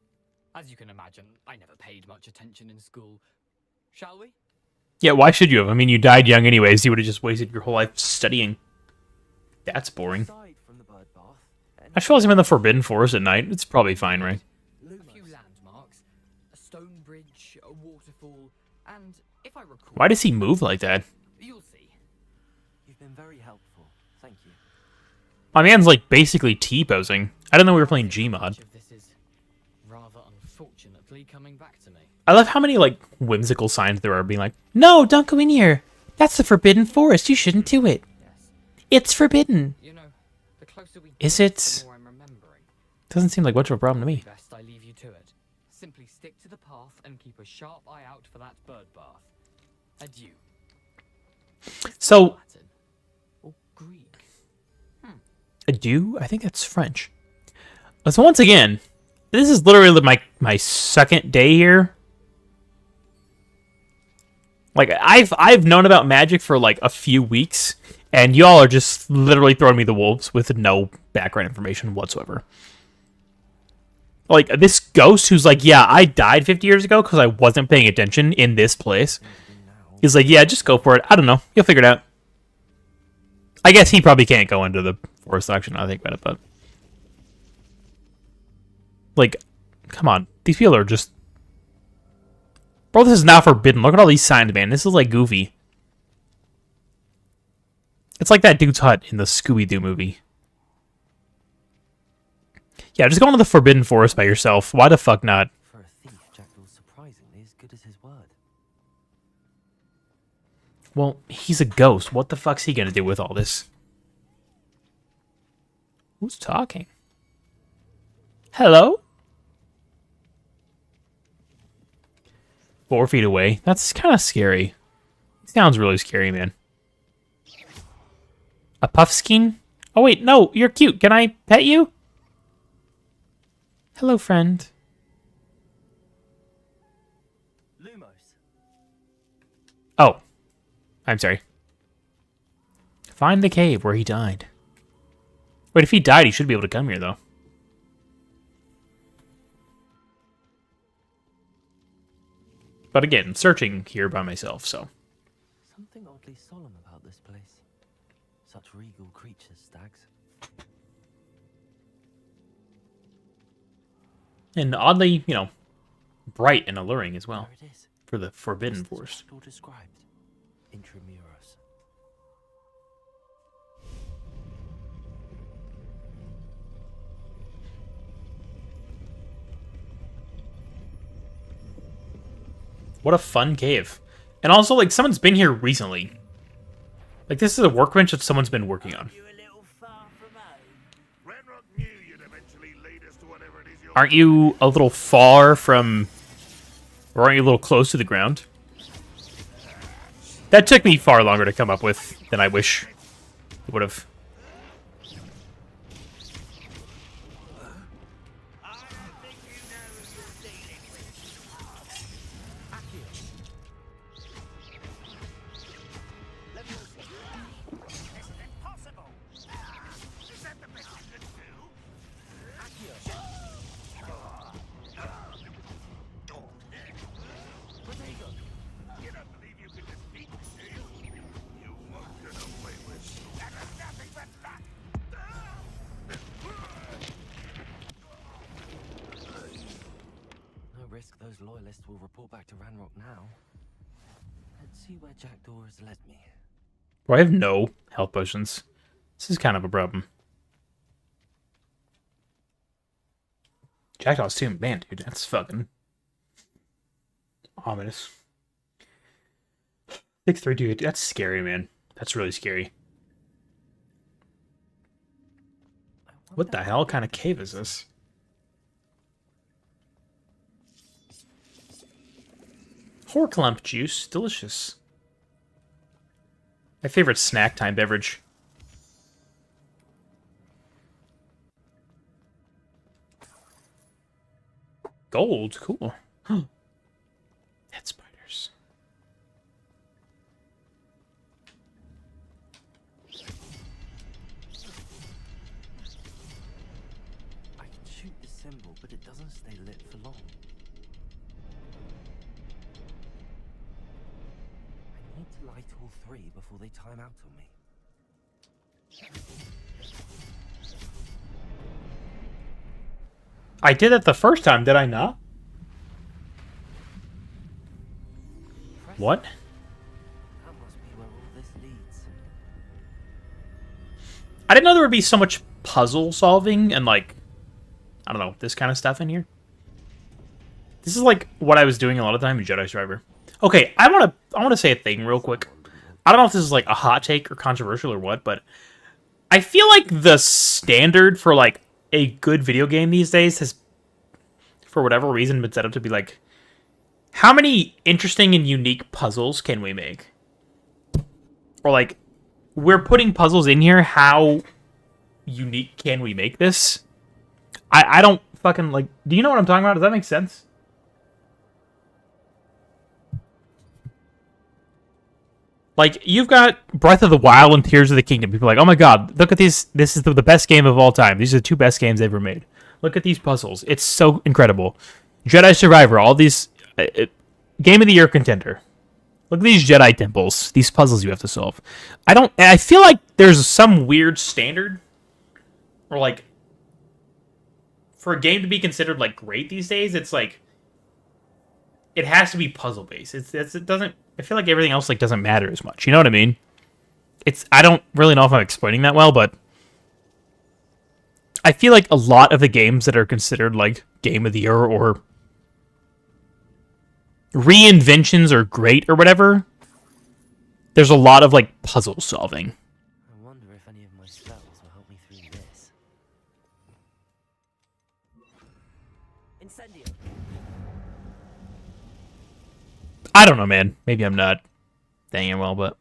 As you can imagine, I never paid much attention in school. Shall we? Yeah, why should you have? I mean, you died young anyways. You would have just wasted your whole life studying. That's boring. I suppose I'm in the Forbidden Forest at night. It's probably fine, right? A few landmarks, a stone bridge, a waterfall, and if I recall, Why does he move like that? You'll see. You've been very helpful. Thank you. My man's like basically T-posing. I didn't know we were playing Gmod. This is rather unfortunately coming back to me. I love how many like whimsical signs there are being like, "No, don't go in here. That's the Forbidden Forest. You shouldn't do it. It's forbidden." You know, the closer we Is get, it? the more I'm remembering. Doesn't seem like much of a problem to me. Best I leave you to it. Simply stick to the path and keep a sharp eye out for that bird bath. Adieu. So, Or Greek. adieu? I think that's French. So once again, this is literally my second day here. Like I've known about magic for like a few weeks, and y'all are just literally throwing me the wolves with no background information whatsoever. Like this ghost who's like, yeah, I died 50 years ago because I wasn't paying attention in this place. He's like, yeah, just go for it. I don't know. You'll figure it out. I guess he probably can't go into the forest section. I think about it, but like, come on, these people are just. Bro, this is not forbidden. Look at all these signs, man. This is like goofy. It's like that dude's hut in the Scooby-Doo movie. Yeah, just go into the Forbidden Forest by yourself. Why the fuck not? For a thief, Jackdaw's surprisingly as good as his word. Well, he's a ghost. What the fuck's he gonna do with all this? Who's talking? Hello? 4 feet away. That's kind of scary. Sounds really scary, man. A puffskein? Oh wait, no, you're cute. Can I pet you? Hello, friend. Lumos. Oh. I'm sorry. Find the cave where he died. Wait, if he died, he should be able to come here, though. But again, searching here by myself, so. Something oddly solemn about this place. Such regal creatures, stags. And oddly, bright and alluring as well. There it is. For the Forbidden Forest. All described. Intramuros. What a fun cave. And also, like, someone's been here recently. Like, this is a workbench that someone's been working on. Aren't you a little far from... Or aren't you a little close to the ground? That took me far longer to come up with than I wish it would have. Risk those loyalists will report back to Ranrock now. Let's see where Jackdaw has led me. Well, I have no health potions. This is kind of a problem. Jackdaw's too, man, dude, that's fucking ominous. 632, that's scary, man. That's really scary. What the hell kind of cave is this? Horklump juice, delicious. My favorite snack time beverage. Gold, cool. Dead spiders. I can shoot the symbol, but it doesn't stay lit for long. I need to light all three before they time out on me. I did that the first time, did I not? What? That must be where all this leads. I didn't know there would be so much puzzle solving and, like, I don't know, this kind of stuff in here. This is like what I was doing a lot of the time in Jedi Survivor. Okay, I want to say a thing real quick. I don't know if this is like a hot take or controversial or what, but I feel like the standard for like a good video game these days has, for whatever reason, been set up to be like, how many interesting and unique puzzles can we make? Or like, we're putting puzzles in here, how unique can we make this? I don't fucking like, do you know what I'm talking about? Does that make sense? Like, you've got Breath of the Wild and Tears of the Kingdom. People are like, oh my god, look at these. This is the best game of all time. These are the two best games ever made. Look at these puzzles. It's so incredible. Jedi Survivor, all these... Game of the Year contender. Look at these Jedi temples. These puzzles you have to solve. I feel like there's some weird standard. Or like... For a game to be considered like great these days, it's like... It has to be puzzle-based. It doesn't... I feel like everything else like doesn't matter as much. You know what I mean? I don't really know if I'm explaining that well, but I feel like a lot of the games that are considered like Game of the Year or reinventions or great or whatever, there's a lot of like puzzle solving. I wonder if any of my spells will help me through this. Incendio. I don't know, man. Maybe I'm not saying it well, but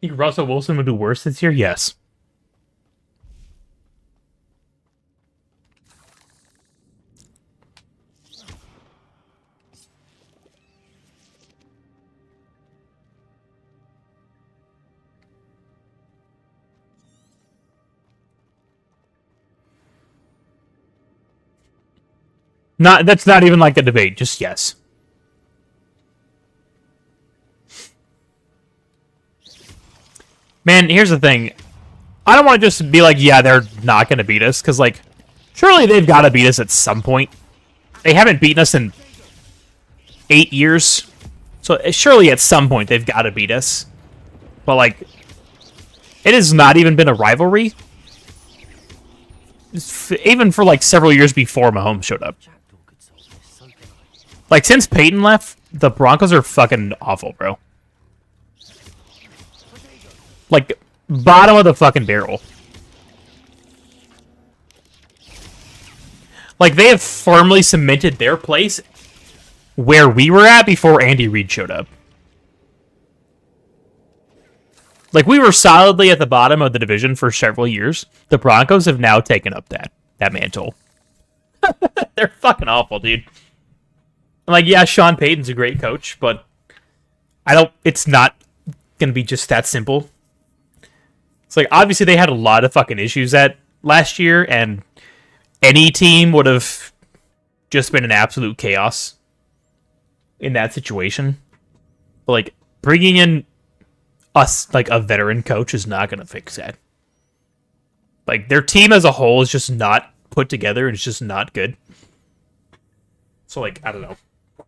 Think Russell Wilson would do worse this year? Yes. That's not even like a debate, just yes. Man, here's the thing. I don't want to just be like, yeah, they're not going to beat us, because, like, surely they've got to beat us at some point. They haven't beaten us in 8 years, so surely at some point they've got to beat us. But, like, it has not even been a rivalry. Even for, like, several years before Mahomes showed up. Like, since Peyton left, the Broncos are fucking awful, bro. Like, bottom of the fucking barrel. Like, they have firmly cemented their place where we were at before Andy Reid showed up. Like, we were solidly at the bottom of the division for several years. The Broncos have now taken up that mantle. They're fucking awful, dude. I'm like, yeah, Sean Payton's a great coach, but it's not going to be just that simple. It's like, obviously they had a lot of fucking issues that last year, and any team would have just been an absolute chaos in that situation. But, like, bringing in like, a veteran coach is not going to fix that. Like, their team as a whole is just not put together, and it's just not good. So, like, I don't know.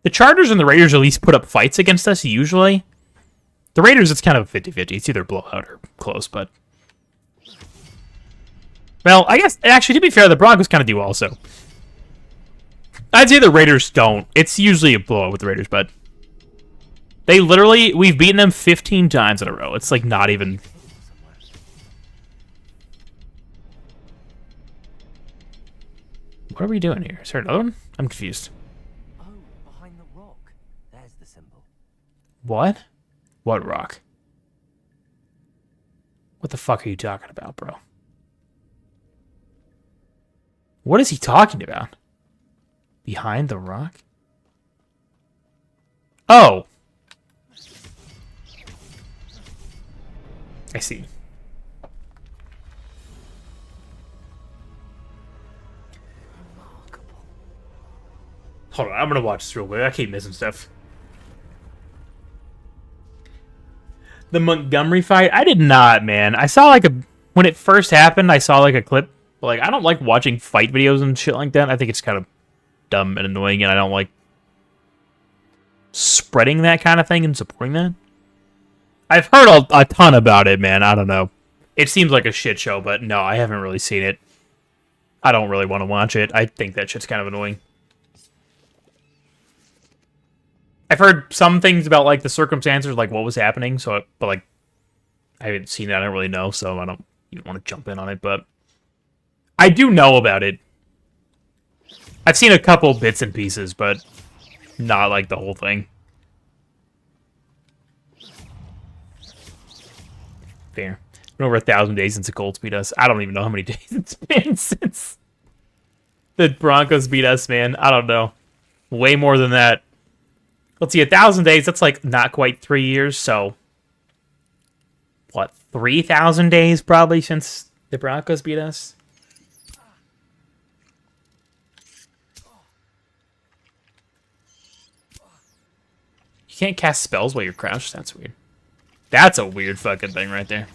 The Chargers and the Raiders at least put up fights against us, usually. The Raiders, it's kind of a 50-50. It's either blowout or close, but... Well, I guess, actually, to be fair, the Broncos kind of do also. I'd say the Raiders don't. It's usually a blowout with the Raiders, but... They literally... We've beaten them 15 times in a row. It's, like, not even... What are we doing here? Is there another one? I'm confused. Oh, behind the rock. There's the symbol. What? What rock? What the fuck are you talking about, bro? What is he talking about? Behind the rock? Oh! I see. Hold on, I'm gonna watch this real quick. I keep missing stuff. The Montgomery fight? I did not, man. I saw, like, when it first happened, I saw, like, a clip. But, like, I don't like watching fight videos and shit like that. I think it's kind of dumb and annoying, and I don't like spreading that kind of thing and supporting that. I've heard a ton about it, man. I don't know. It seems like a shit show, but no, I haven't really seen it. I don't really want to watch it. I think that shit's kind of annoying. I've heard some things about, like, the circumstances, like, what was happening, but, like, I haven't seen it. I don't really know, so I don't even want to jump in on it, but I do know about it. I've seen a couple bits and pieces, but not, like, the whole thing. Fair. Been over 1,000 days since the Colts beat us. I don't even know how many days it's been since the Broncos beat us, man. I don't know. Way more than that. Let's see, 1,000 days, that's, like, not quite 3 years, so... What, 3,000 days, probably, since the Broncos beat us? You can't cast spells while you're crouched? That's weird. That's a weird fucking thing right there.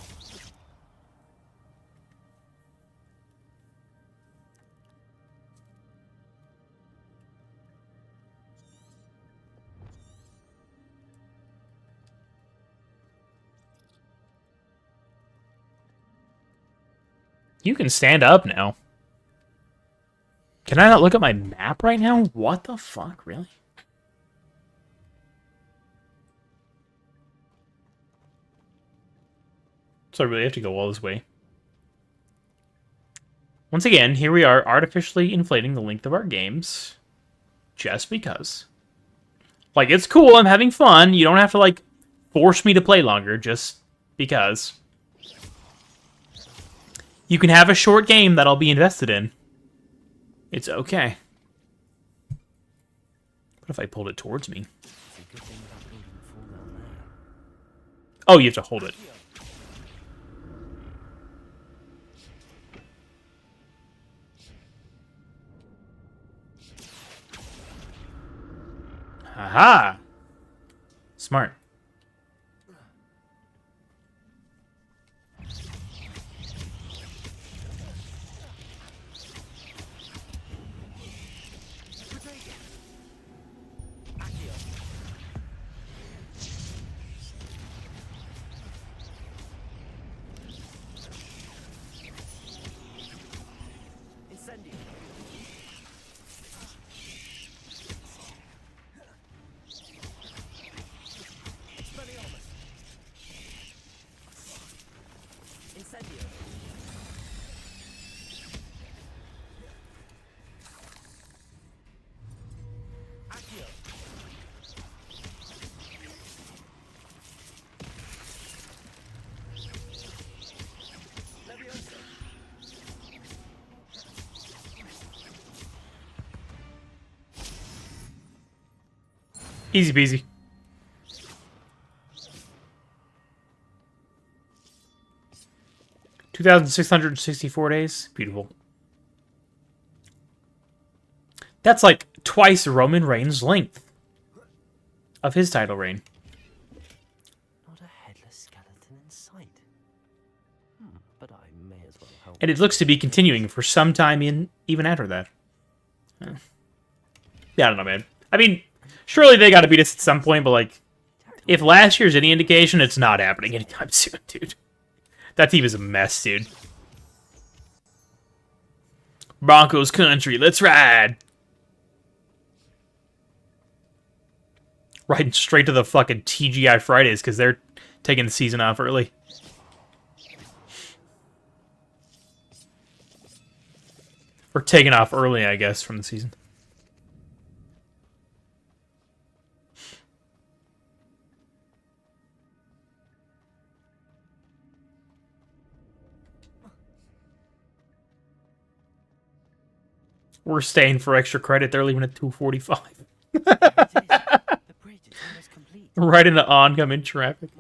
You can stand up now. Can I not look at my map right now? What the fuck? Really? So I really have to go all this way. Once again, here we are artificially inflating the length of our games. Just because. Like, it's cool, I'm having fun. You don't have to, like, force me to play longer just because you can have a short game that I'll be invested in. It's okay. What if I pulled it towards me? Oh, you have to hold it. Aha! Smart. Easy peasy. $2,664 days. Beautiful. That's like twice Roman Reigns' length of his title reign. Not a headless skeleton in sight. But I may as well help. And it looks to be continuing for some time even after that. Yeah, I don't know, man. I mean, surely they got to beat us at some point, but like, if last year's any indication, it's not happening anytime soon, dude. That team is a mess, dude. Broncos country, let's ride. Riding straight to the fucking TGI Fridays because they're taking the season off early. Or taking off early, I guess, from the season. We're staying for extra credit. They're leaving at 2:45. Right into oncoming traffic.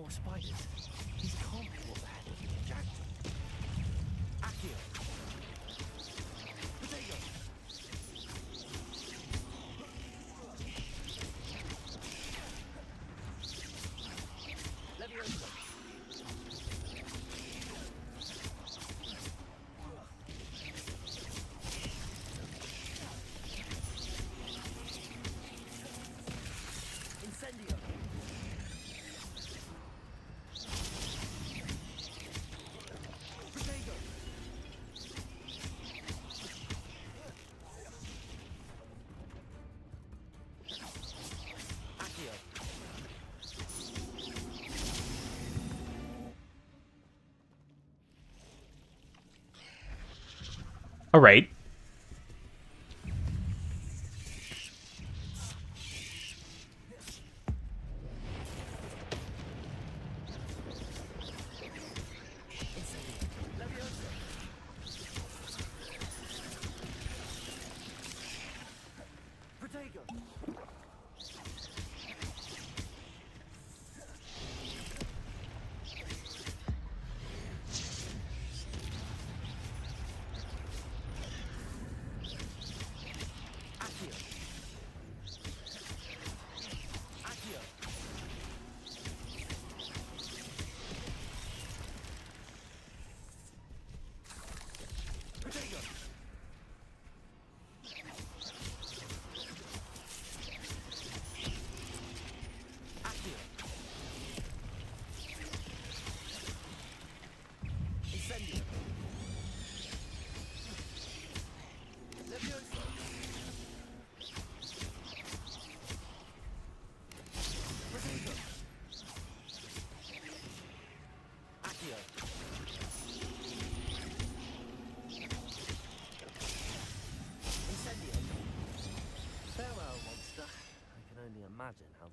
All right.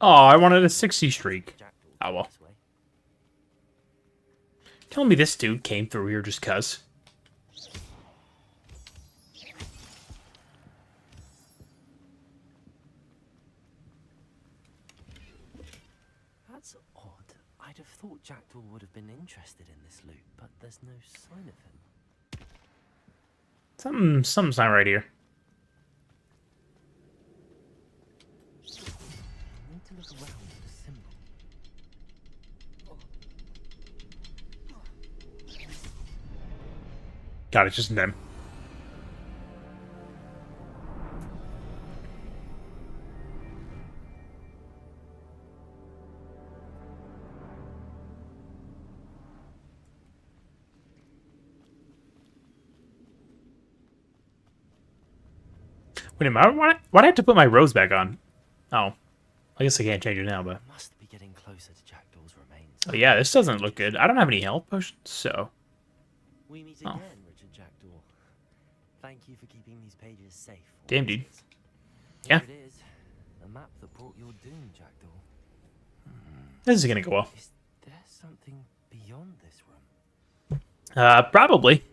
Oh, I wanted a 60 streak. Oh well. Tell me this dude came through here just cuz. That's odd. I'd have thought Jackdaw would have been interested in this loot, but there's no sign of him. Something's not right here. I need to look around for the symbol. God, it's just them. Wait a minute, why'd I have to put my rose back on? Oh. I guess I can't change it now, but... Must be getting closer to Jackdaw's remains. Oh yeah, this doesn't look good. I don't have any health potions, so... We meet again, Richard Jackdaw. Thank you for keeping these pages safe. Damn, dude. Here Yeah. it is. A map that brought your doom, Jackdaw. This is gonna go well. Is there something beyond this room? Probably.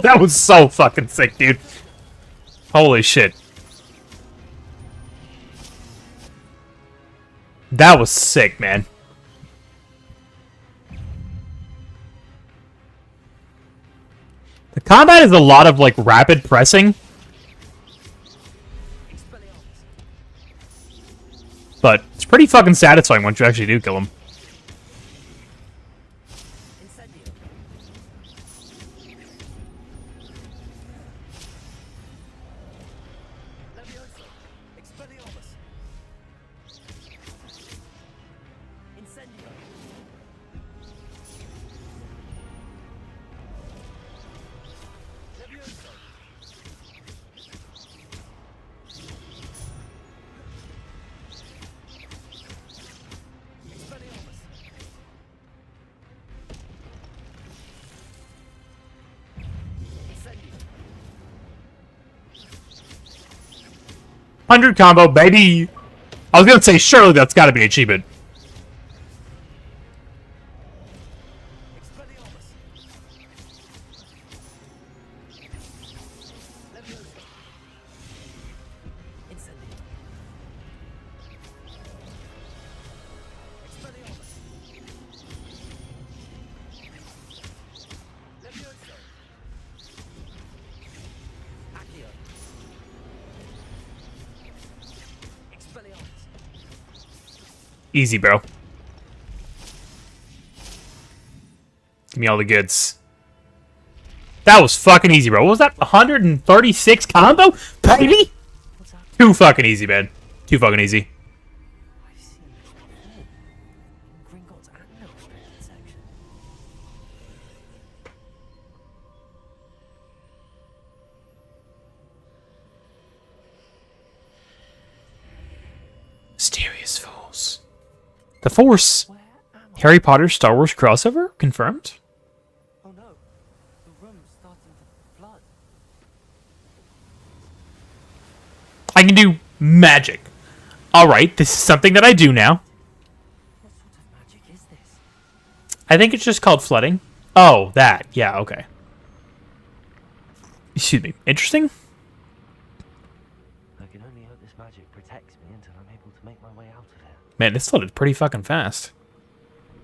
That was so fucking sick, dude. Holy shit. That was sick, man. The combat is a lot of, like, rapid pressing. But it's pretty fucking satisfying once you actually do kill him. $100 combo, baby! I was gonna say, surely that's gotta be an achievement. Easy, bro. Give me all the goods. That was fucking easy, bro. What was that? 136 combo? Baby? Too fucking easy, man. Too fucking easy. Mysterious fools. The Force. Harry Potter Star Wars crossover? Confirmed? Oh no. The room's starting to flood. I can do magic. Alright, this is something that I do now. What sort of magic is this? I think it's just called flooding. Oh, that. Yeah, okay. Excuse me. Interesting? I can only hope this magic protects me until I'm able to make my way out of here. Man, this flooded pretty fucking fast.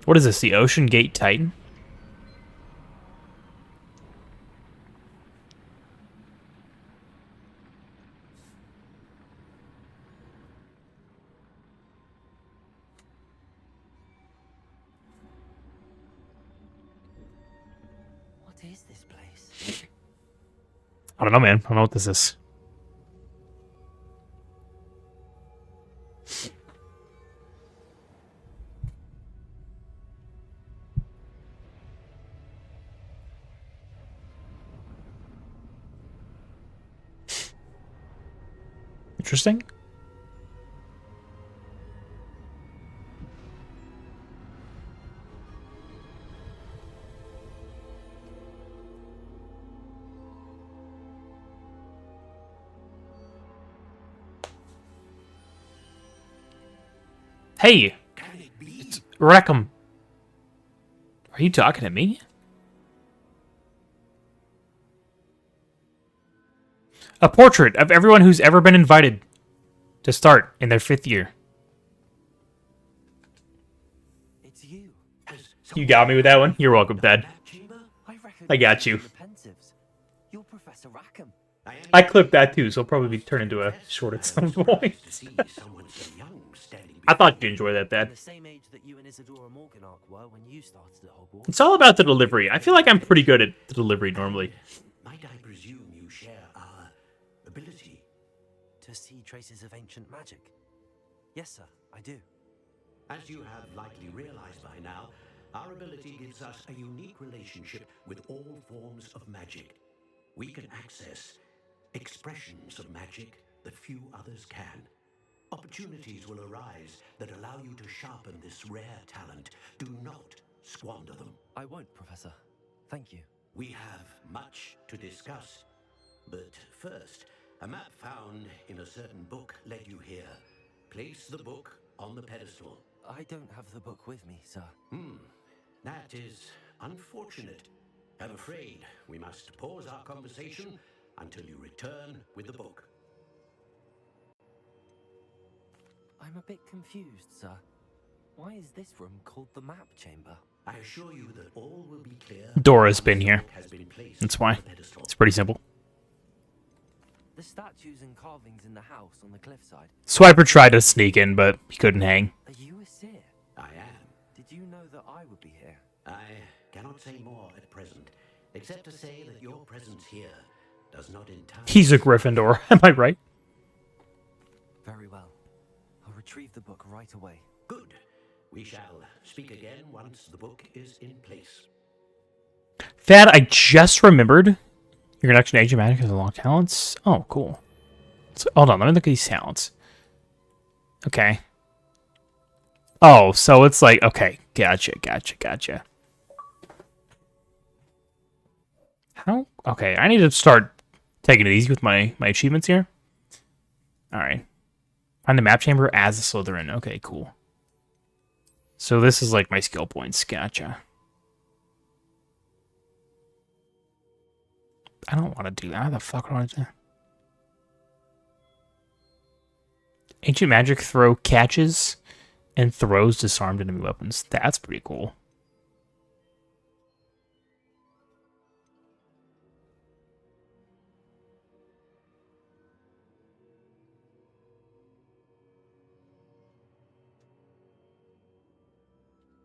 What is this, the Ocean Gate Titan? is this place? I don't know, man. I don't know what this is. Interesting. Hey, it's Rackham. Are you talking to me? A portrait of everyone who's ever been invited to start in their 5th year. It's you. You got me with that one. You're welcome, Dad. I got you. You're Professor Rackham. I clipped that too, so it'll probably be turned into a short at some point. I thought you'd enjoy that, Dad. The same age that you and Isadora Morganach were when you started at Hogwarts. It's all about the delivery. I feel like I'm pretty good at the delivery normally. Might I presume you share our ability? To see traces of ancient magic? Yes, sir, I do. As you have likely realized by now, our ability gives us a unique relationship with all forms of magic. We can access expressions of magic that few others can. Opportunities will arise that allow you to sharpen this rare talent. Do not squander them. I won't, Professor. Thank you. We have much to discuss. But first, a map found in a certain book led you here. Place the book on the pedestal. I don't have the book with me, sir. That is unfortunate. I'm afraid we must pause our conversation until you return with the book. I'm a bit confused, sir. Why is this room called the map chamber? I assure you that all will be clear. Dora's been here. That's why. It's pretty simple. The statues and carvings in the house on the cliffside. Swiper tried to sneak in, but he couldn't hang. Are you a seer? I am. Did you know that I would be here? I cannot say more at present, except to say that your presence here does not entirely... He's a Gryffindor, am I right? Very well. I'll retrieve the book right away. Good. We shall speak again once the book is in place. Thad, I just remembered your connection to Ancient Magic has a long talents. Oh, cool. So, hold on, let me look at these talents. Okay. Oh, so it's like, okay, gotcha. How? Okay, I need to start taking it easy with my achievements here. Alright. Find the map chamber as a Slytherin. Okay, cool. So this is like my skill points. Gotcha. I don't want to do that. How the fuck do I do? Ancient magic throw catches and throws disarmed enemy weapons. That's pretty cool.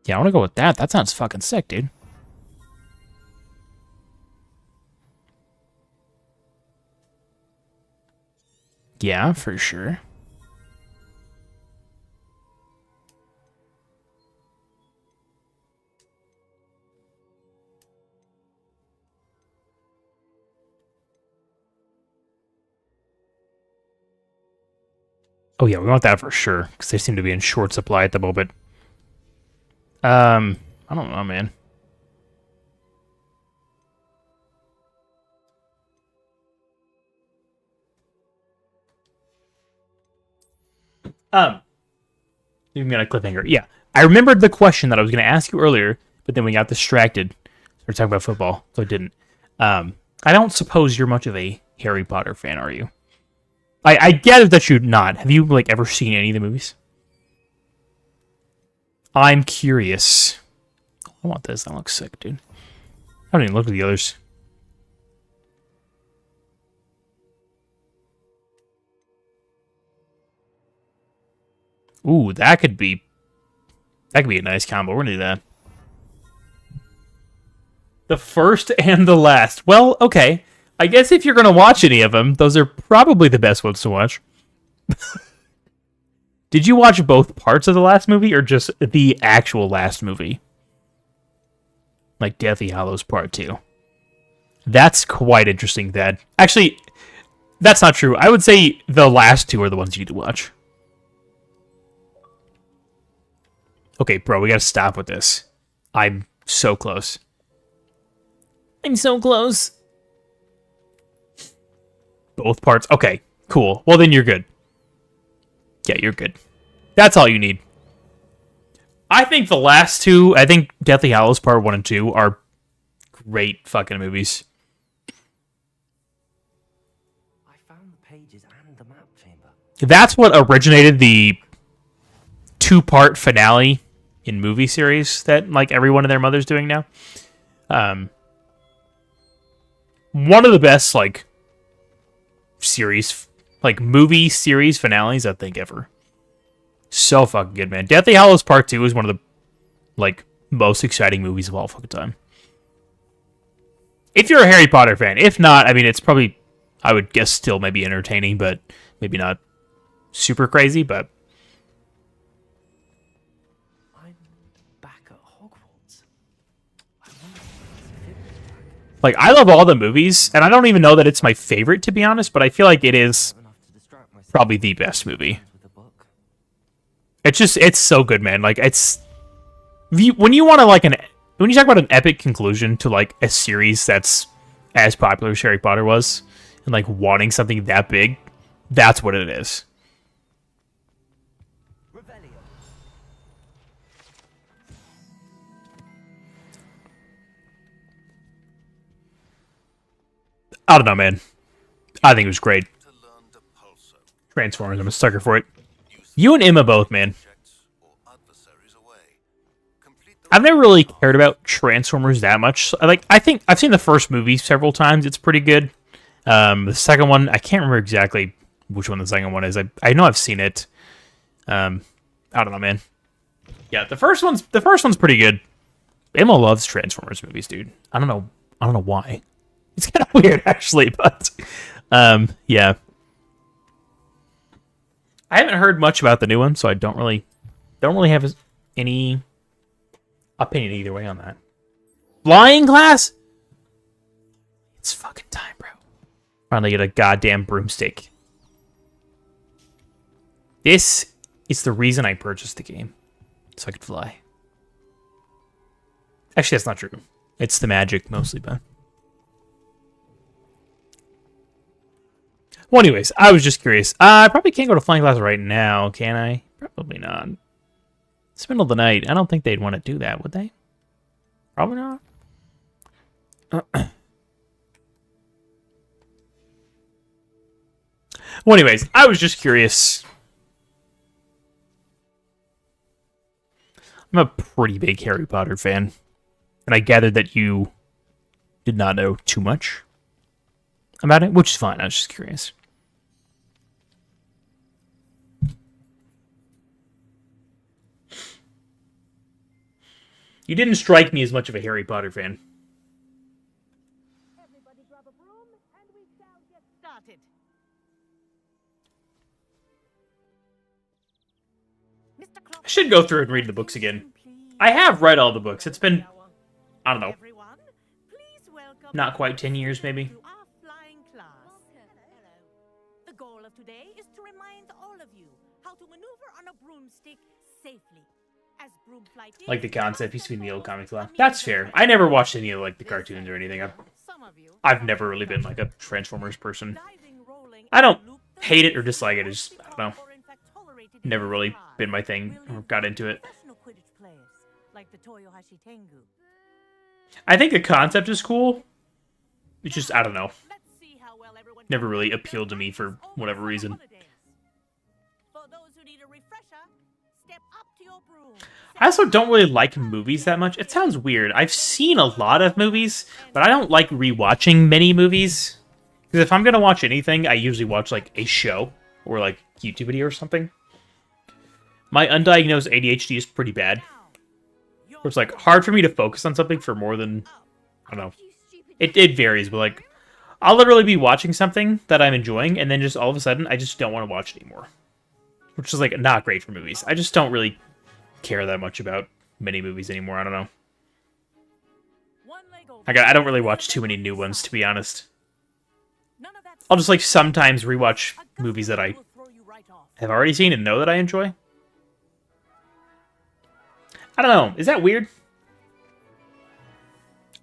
Yeah, I want to go with that. That sounds fucking sick, dude. Yeah, for sure. Oh yeah, we want that for sure, because they seem to be in short supply at the moment. I don't know, man. Even got a cliffhanger. Yeah, I remembered the question that I was going to ask you earlier, but then we got distracted. We were talking about football, so I didn't. I don't suppose you're much of a Harry Potter fan, are you? I gather that you're not. Have you like ever seen any of the movies? I'm curious. I want this. That looks sick, dude. I haven't even looked at the others. Ooh, that could be a nice combo. We're gonna do that. The first and the last. Well, okay. I guess if you're going to watch any of them, those are probably the best ones to watch. Did you watch both parts of the last movie or just the actual last movie? Like Deathly Hallows Part 2. That's quite interesting, Dad. Actually, that's not true. I would say the last two are the ones you need to watch. Okay, bro, we gotta stop with this. I'm so close. I'm so close. Both parts. Okay, cool. Well, then you're good. Yeah, you're good. That's all you need. I think the last two, I think Deathly Hallows Part 1 and 2 are great fucking movies. I found the pages and the map chamber. That's what originated the two-part finale in movie series that like everyone and their mother's doing now. One of the best like series, like movie series finales I think ever. So fucking good, man. Deathly Hallows Part 2 is one of the like most exciting movies of all fucking time. If you're a Harry Potter fan, if not, I mean it's probably, I would guess, still maybe entertaining, but maybe not super crazy. But I'm back at Hogwarts. like I love all the movies, and I don't even know that it's my favorite to be honest. But I feel like it is probably the best movie. It's so good, man. Like when you want to like when you talk about an epic conclusion to like a series that's as popular as Harry Potter was, and like wanting something that big, that's what it is. I don't know, man. I think it was great. Transformers, I'm a sucker for it. You and Emma both, man. I've never really cared about Transformers that much. I think I've seen the first movie several times. It's pretty good. The second one, I can't remember exactly which one the second one is. I know I've seen it. I don't know, man. Yeah, the first one's pretty good. Emma loves Transformers movies, dude. I don't know why. It's kind of weird, actually, but yeah. I haven't heard much about the new one, so I don't really have any opinion either way on that. Flying class? It's fucking time, bro. Finally get a goddamn broomstick. This is the reason I purchased the game. So I could fly. Actually, that's not true. It's the magic, mostly, but... Well, anyways, I was just curious. I probably can't go to flying class right now, can I? Probably not. It's the middle of the night. I don't think they'd want to do that, would they? Probably not. Well, anyways, I was just curious. I'm a pretty big Harry Potter fan. And I gathered that you did not know too much about it, which is fine. I was just curious. You didn't strike me as much of a Harry Potter fan. Everybody grab a broom and we shall get started. I should go through and read the books again. I have read all the books. It's been, I don't know, not quite 10 years, maybe. The goal of today is to remind all of you how to maneuver on a broomstick safely. As broom flight Like the concept used to be in the old comics a lot. That's fair. I never watched any of like the cartoons or anything. I've never really been like a Transformers person. I don't hate it or dislike it. It's just, I don't know. Never really been my thing or got into it. I think the concept is cool. It's just, I don't know. Never really appealed to me for whatever reason. I also don't really like movies that much. It sounds weird. I've seen a lot of movies, but I don't like rewatching many movies. Because if I'm going to watch anything, I usually watch like a show or like YouTube video or something. My undiagnosed ADHD is pretty bad. It's like hard for me to focus on something for more than I don't know. It varies, but like, I'll literally be watching something that I'm enjoying, and then just all of a sudden, I just don't want to watch it anymore. Which is like not great for movies. I just don't really care that much about mini movies anymore. I don't know. I don't really watch too many new ones, to be honest. I'll just like sometimes rewatch movies that I have already seen and know that I enjoy. I don't know. Is that weird?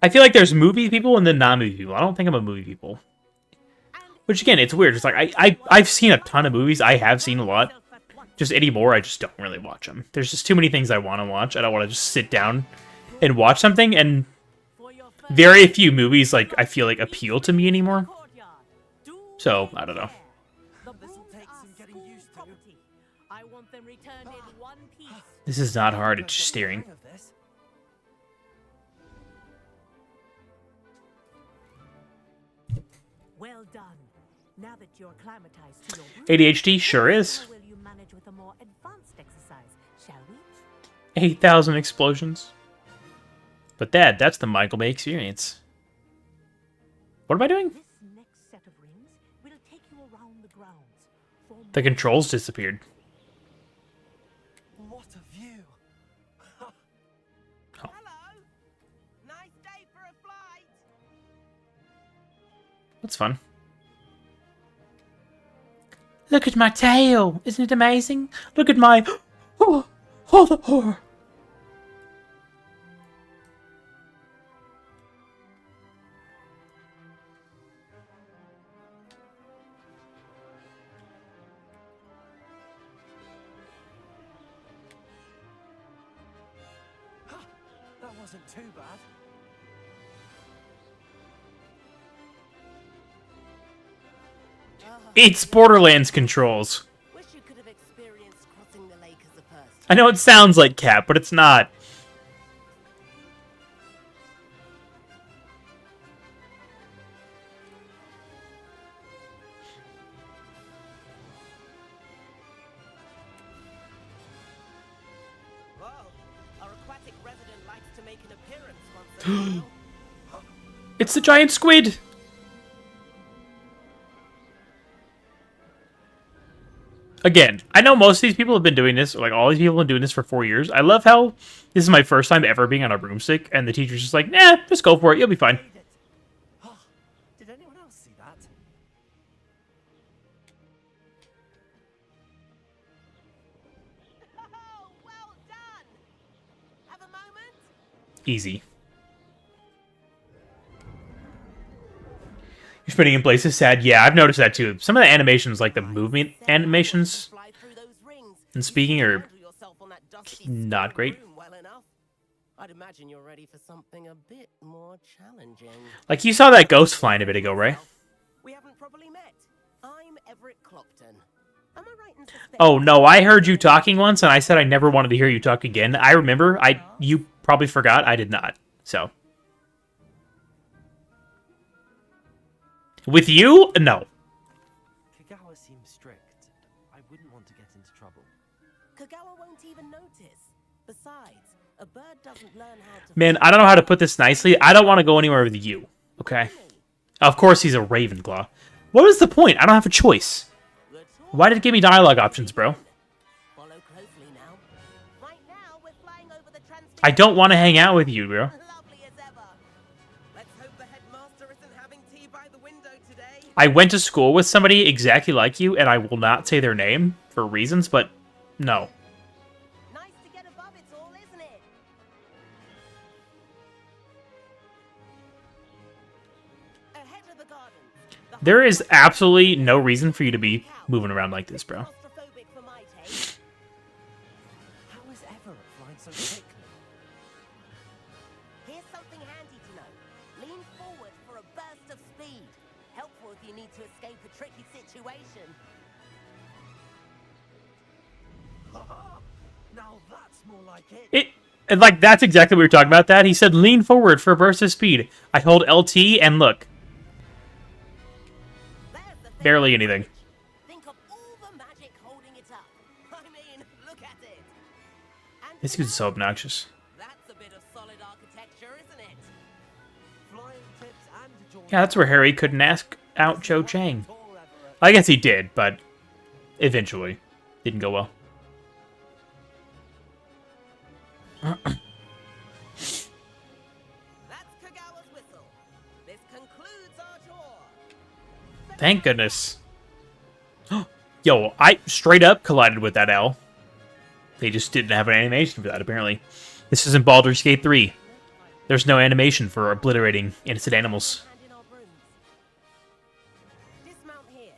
I feel like there's movie people and then non-movie people. I don't think I'm a movie people. Which again, it's weird. It's like I've seen a ton of movies. I have seen a lot. Just anymore, I just don't really watch them. There's just too many things I want to watch. I don't want to just sit down and watch something. And very few movies like I feel like appeal to me anymore. So I don't know. This is not hard. It's just staring. Well done. Now that you're acclimatized to your ADHD sure is. will you manage with a more advanced exercise, shall we? 8,000 explosions. But that's the Michael Bay experience. What am I doing? This next set of rings will take you around the grounds. The controls disappeared. What a view! Hello. Nice day for a flight. That's fun. Look at my tail! Isn't it amazing? Look at my... Oh, the horror! That wasn't too bad. It's Borderlands controls. Wish you could have experienced crossing the lake as a person. I know it sounds like Cat, but it's not. Well, our aquatic resident likes to make an appearance once in a while. It's the giant squid! Again, I know most of these people have been doing this, like all these people have been doing this for 4 years. I love how this is my first time ever being on a broomstick, and the teacher's just like, nah, just go for it, you'll be fine. Did anyone else see that? Oh, well done. Have a moment? Easy. You're spinning in place is sad. Yeah, I've noticed that too. Some of the animations, like the movement animations, and speaking are not great. Well enough. I'd imagine you're ready for something a bit more challenging. Like you saw that ghost flying a bit ago, right? We haven't properly met. I'm Everett Clopton. Am I right in suspecting? Oh no, I heard you talking once, and I said I never wanted to hear you talk again. I remember. You probably forgot. I did not. So. With you? No. Kagawa seems strict. I wouldn't want to get into trouble. Kagawa won't even notice. Besides, a bird doesn't learn how to... Man, I don't know how to put this nicely. I don't want to go anywhere with you. Okay? Of course he's a Ravenclaw. What is the point? I don't have a choice. Why did it give me dialogue options, bro? Follow closely now. Right now, we're flying over the I don't want to hang out with you, bro. I went to school with somebody exactly like you, and I will not say their name for reasons, but no. Nice to get above it all, isn't it? Ahead of the garden. There is absolutely no reason for you to be moving around like this, bro. How is Everett flying so quickly? Here's something handy to know. Lean forward for a burst of speed. Helpful if you need to escape a tricky situation. Now that's more like it. And like, that's exactly what we were talking about that. He said, lean forward for a burst of speed. I hold LT, and look. Barely anything. Think of all the magic holding it up. I mean, look at it. This dude's so obnoxious. That's a bit of solid architecture, isn't it? Yeah, that's where Harry couldn't ask out Cho Chang. I guess he did, but eventually didn't go well. That's Kagawa's whistle. This concludes our tour. Thank goodness. Yo, I straight up collided with that owl. They just didn't have an animation for that, apparently. This isn't Baldur's Gate 3. There's no animation for obliterating innocent animals. Dismount here.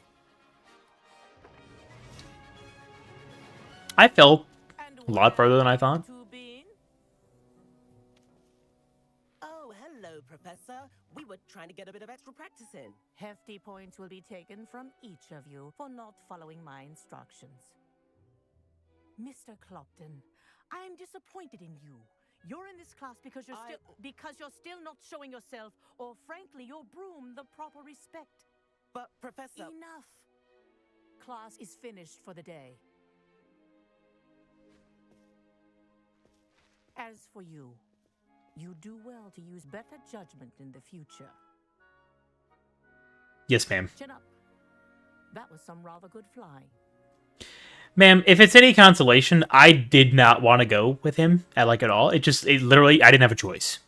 I fell a lot further than I thought. Oh, hello, Professor. We were trying to get a bit of extra practice in. Hefty points will be taken from each of you for not following my instructions. Mr. Clopton, I am disappointed in you. You're in this class because you're still not showing yourself, or frankly, your broom, the proper respect. But, Professor... Enough. Class is finished for the day. As for you, you do well to use better judgment in the future. Yes, ma'am. Chin up. That was some rather good flying. Ma'am, if it's any consolation, I did not want to go with him at all. It literally, I didn't have a choice.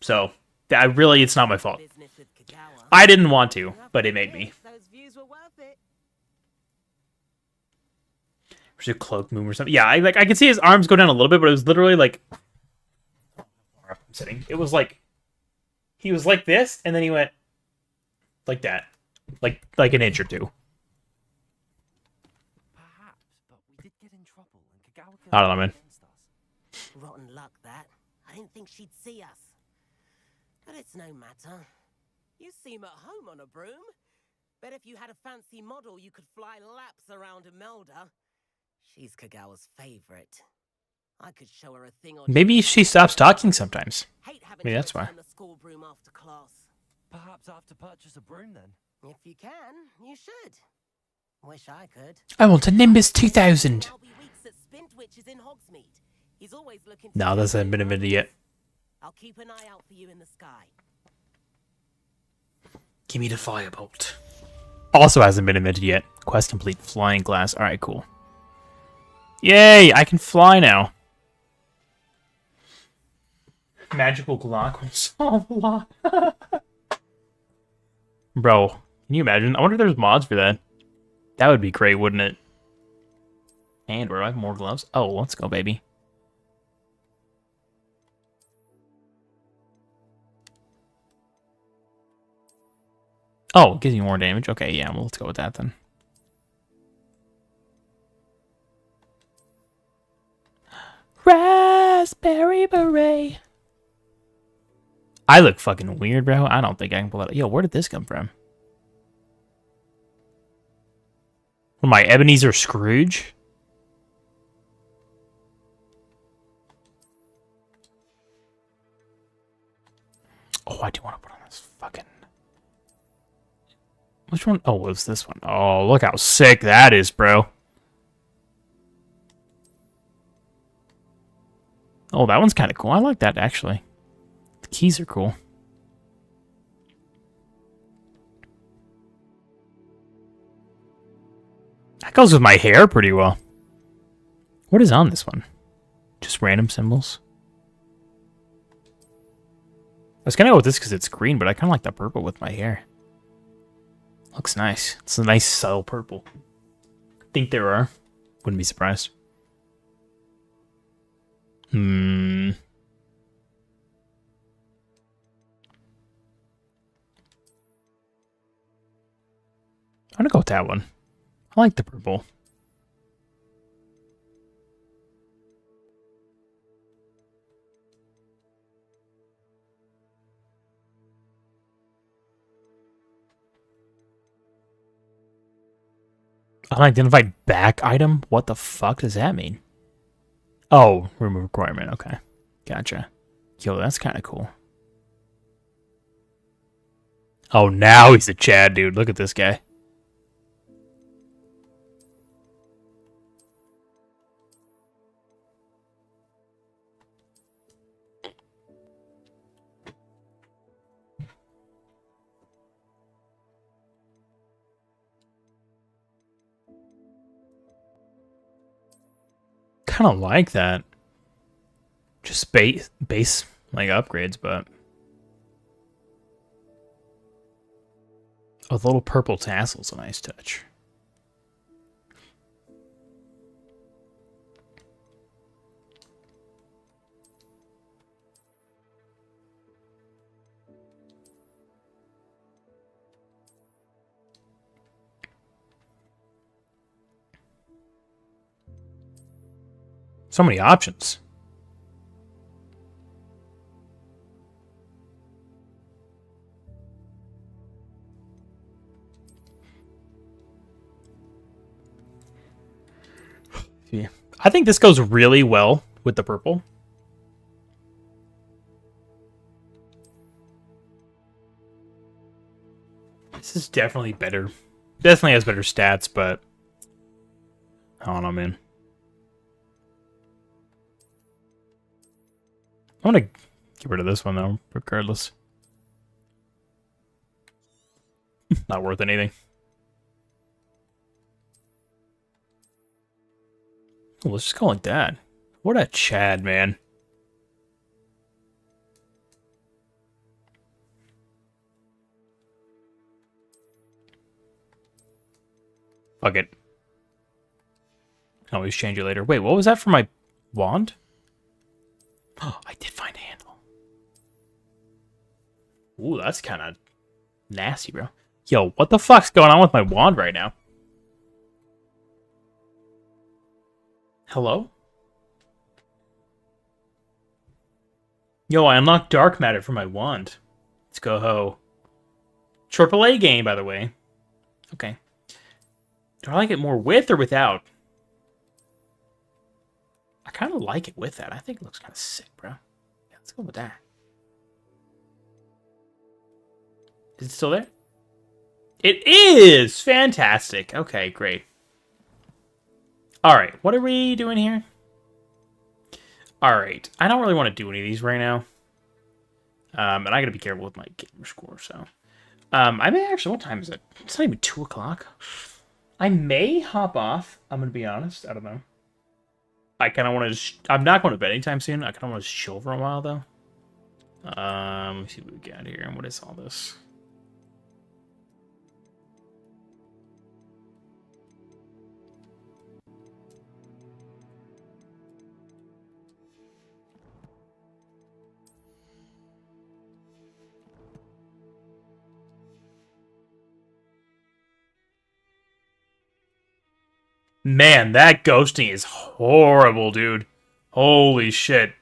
So, it's not my fault. I didn't want to, but it made me. Those views were worth it. There's a cloak moon or something. Yeah, I could see his arms go down a little bit, but it was literally like... I'm sitting. It was like... He was like this, and then he went... like that. Like an inch or two. I don't know, man. Rotten luck, that. I didn't think she'd see us. But it's no matter. You seem at home on a broom. Bet if you had a fancy model, you could fly laps around Imelda. She's Kagawa's favorite. I could show her a thing or Maybe she stops talking sometimes. Maybe that's why. the school broom after class. Perhaps I have to purchase a broom then. If you can, you should. Wish I could. I want a Nimbus 2000. No, that hasn't been invented yet. I'll keep an eye out for you in the sky. Give me the firebolt. Also hasn't been invented yet. Quest complete. Flying glass. Alright, cool. Yay! I can fly now. Magical Glock will solve a lot. Bro, can you imagine? I wonder if there's mods for that. That would be great, wouldn't it? And where do I have more gloves? Oh, let's go, baby. Oh, it gives me more damage. Okay, yeah, well, let's go with that then. Raspberry beret. I look fucking weird, bro. I don't think I can pull that. Yo, where did this come from? What am I, Ebenezer Scrooge? Oh, I do want to put on this fucking... Which one? Oh, what's this one? Oh, look how sick that is, bro. Oh, that one's kind of cool. I like that, actually. The keys are cool. That goes with my hair pretty well. What is on this one? Just random symbols? I was going to go with this because it's green, but I kind of like the purple with my hair. Looks nice. It's a nice subtle purple. I think there are. Wouldn't be surprised. I'm gonna go with that one. I like the purple. Unidentified back item? What the fuck does that mean? Oh, room requirement. Okay. Gotcha. Yo, that's kind of cool. Oh, now he's a Chad, dude. Look at this guy. kind of like that. Just base like upgrades, but oh, the little purple tassel's a nice touch. So many options. Yeah. I think this goes really well with the purple. This is definitely better. Definitely has better stats, but I don't know, man. I'm gonna get rid of this one though, regardless. Not worth anything. Oh, let's just call it that. What a Chad, man. Fuck it. I'll always change it later. Wait, what was that for my wand? Oh, I did find a handle. Ooh, that's kind of nasty, bro. Yo, what the fuck's going on with my wand right now? Hello? Yo, I unlocked dark matter for my wand. Let's go ho. AAA game, by the way. Okay. Do I like it more with or without? I kind of like it with that. I think it looks kind of sick, bro. Yeah, let's go with that. Is it still there? It is! Fantastic. Okay, great. Alright, what are we doing here? Alright, I don't really want to do any of these right now. And I gotta be careful with my gamer score, so. I may actually, what time is it? It's not even 2 o'clock. I may hop off. I'm gonna be honest. I don't know. I kind of want to. I'm not going to bed anytime soon. I kind of want to chill for a while though. Let me see what we got here. What is all this? Man, that ghosting is horrible, dude. Holy shit.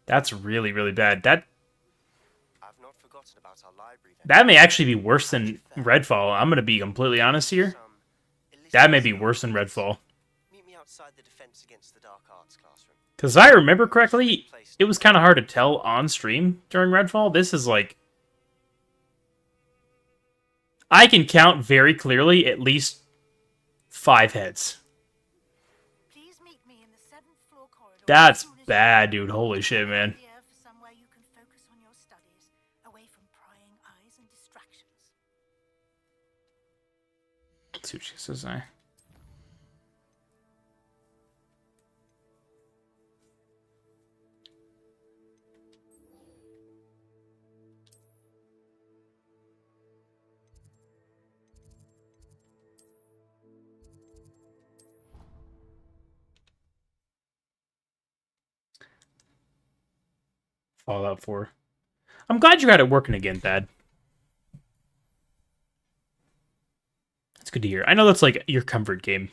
That's really, really bad. That may actually be worse than Redfall. I'm going to be completely honest here. That may be worse than Redfall. Because I remember correctly, it was kind of hard to tell on stream during Redfall. This is like... I can count very clearly at least 5 heads. That's bad, dude. Holy shit, man. Let's see what she says. Fallout 4. I'm glad you got it working again, Thad. That's good to hear. I know that's like your comfort game.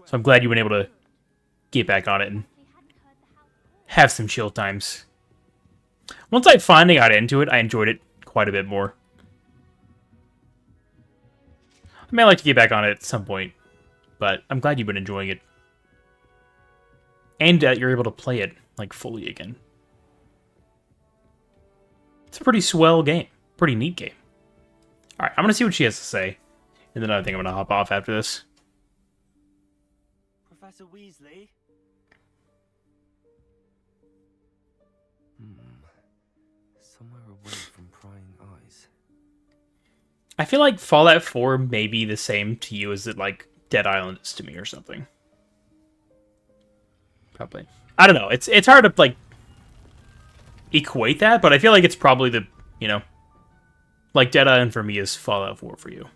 So I'm glad you were able to get back on it and have some chill times. Once I finally got into it, I enjoyed it quite a bit more. I may like to get back on it at some point, but I'm glad you've been enjoying it. And you're able to play it like fully again. It's a pretty swell game. Pretty neat game. Alright, I'm going to see what she has to say. And then I think I'm going to hop off after this. Professor Weasley? Somewhere away from prying eyes. I feel like Fallout 4 may be the same to you as it like Dead Island is to me or something. Probably. I don't know. It's hard to like equate that, but I feel like it's probably the, you know, like Dead Island for me is Fallout 4 for you.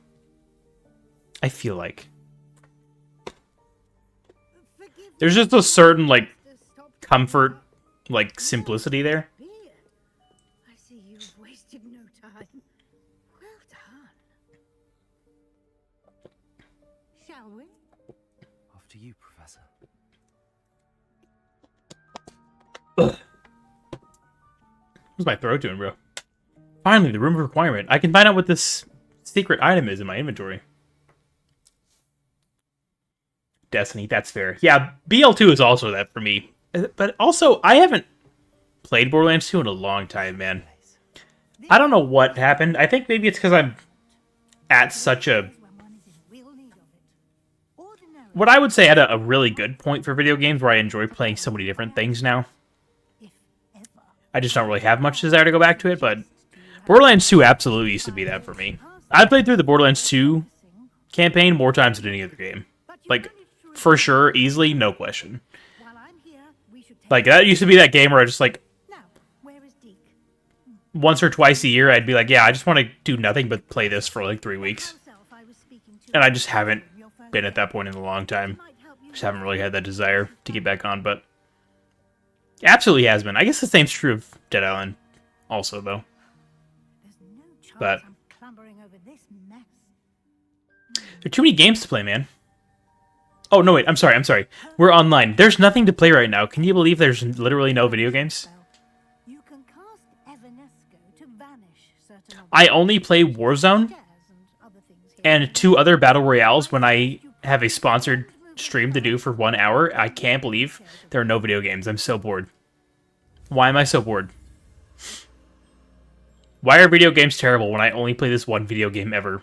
I feel like there's just a certain like comfort, like simplicity there. I see you've wasted no time. Well done. Shall we? After you, Professor. What's my throat doing, bro? Finally, the room of requirement. I can find out what this secret item is in my inventory. Destiny, that's fair. Yeah, BL2 is also that for me. But also, I haven't played Borderlands 2 in a long time, man. I don't know what happened. I think maybe it's because I'm at such a... what I would say at a really good point for video games where I enjoy playing so many different things now. I just don't really have much desire to go back to it, but Borderlands 2 absolutely used to be that for me. I played through the Borderlands 2 campaign more times than any other game. Like, for sure, easily, no question. Like, that used to be that game where I just, like, once or twice a year, I'd be like, yeah, I just want to do nothing but play this for, like, 3 weeks. And I just haven't been at that point in a long time. Just haven't really had that desire to get back on, but... it absolutely has been. I guess the same's true of Dead Island also, though. But... there are too many games to play, man. Oh, no, wait. I'm sorry. We're online. There's nothing to play right now. Can you believe there's literally no video games? I only play Warzone and 2 other Battle Royales when I have a sponsored stream to do for 1 hour. I can't believe there are no video games. I'm so bored. Why am I so bored? Why are video games terrible when I only play this one video game ever?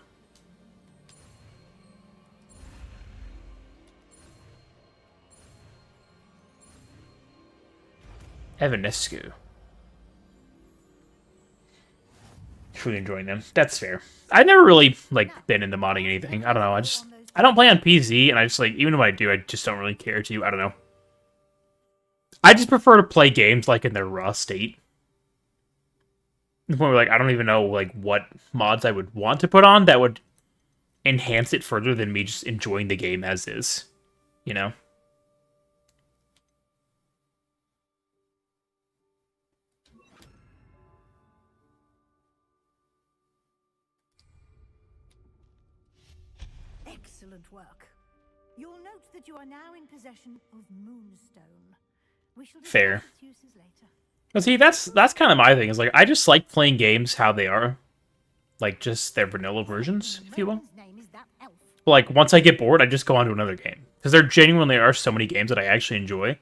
Evanescu. Truly enjoying them. That's fair. I've never really, like, been into modding anything. I don't know. I don't play on PC, and I just, like, even when I do, I just don't really care to. I don't know. I just prefer to play games, like, in their raw state. The point where, like, I don't even know, like, what mods I would want to put on that would enhance it further than me just enjoying the game as is. You know? Excellent work. You'll note that you are now in possession of Moonstone. We shall fair. discuss its uses later. But see, that's kind of my thing. Is like I just like playing games how they are, like just their vanilla versions, if you will. But like once I get bored, I just go on to another game because there genuinely are so many games that I actually enjoy.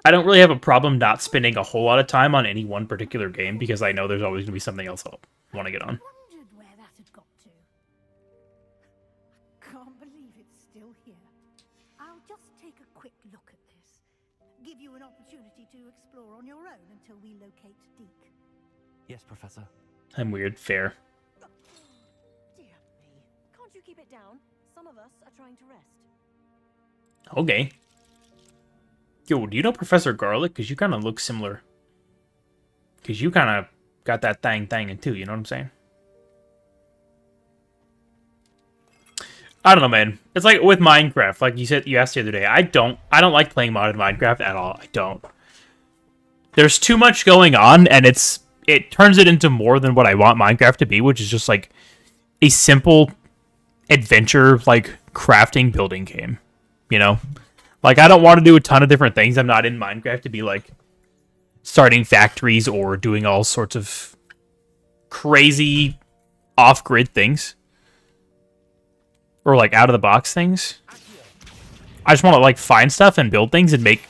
I don't really have a problem not spending a whole lot of time on any one particular game because I know there's always going to be something else I'll want to get on. Can't believe it's still here. I'll just take a quick look at this. Give you an opportunity to explore on your own until we locate Deke. Yes, Professor. I'm weird. Fair. Dear me. Can't you keep it down? Some of us are trying to rest. Okay. Yo, do you know Professor Garlic? Because you kind of look similar. Because you kind of got that thing too, you know what I'm saying? I don't know, man. It's like with Minecraft, like you asked the other day. I don't like playing modded Minecraft at all. I don't. There's too much going on, and it turns it into more than what I want Minecraft to be, which is just like a simple adventure, like crafting building game. You know? Like, I don't want to do a ton of different things. I'm not in Minecraft to be, like, starting factories or doing all sorts of crazy off-grid things. Or, like, out-of-the-box things. I just want to, like, find stuff and build things and make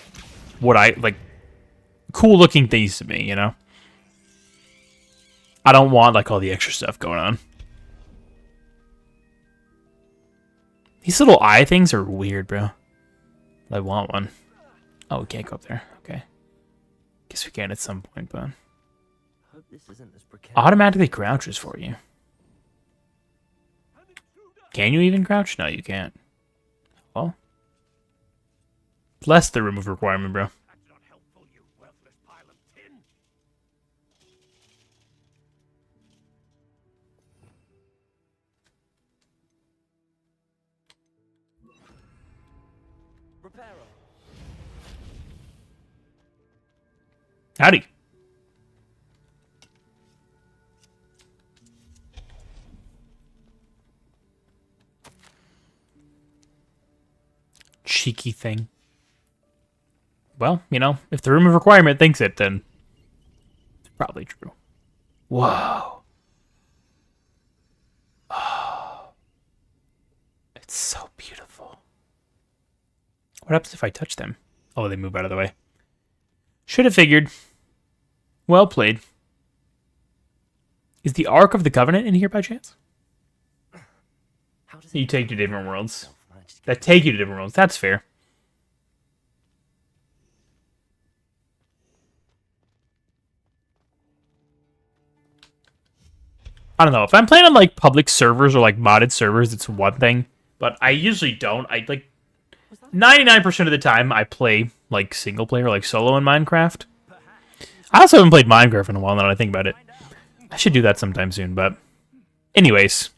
what I, like, cool-looking things to me, you know? I don't want, like, all the extra stuff going on. These little eye things are weird, bro. I want one. Oh, we can't go up there. Okay. Guess we can at some point, but... Hope this isn't as precarious. Automatically crouches for you. Can you even crouch? No, you can't. Well. Less the remove requirement, bro. Howdy. Cheeky thing. Well, you know, if the room of requirement thinks it, then it's probably true. Whoa. Oh. It's so beautiful. What happens if I touch them? Oh, they move out of the way. Should have figured. Well played. Is the Ark of the Covenant in here by chance? You take to different worlds. That take you to different worlds. That's fair. I don't know. If I'm playing on like public servers or like modded servers, it's one thing. But I usually don't. I like 99% of the time I play like single player, like solo in Minecraft. I also haven't played Minecraft in a while now that I think about it. I should do that sometime soon, but anyways,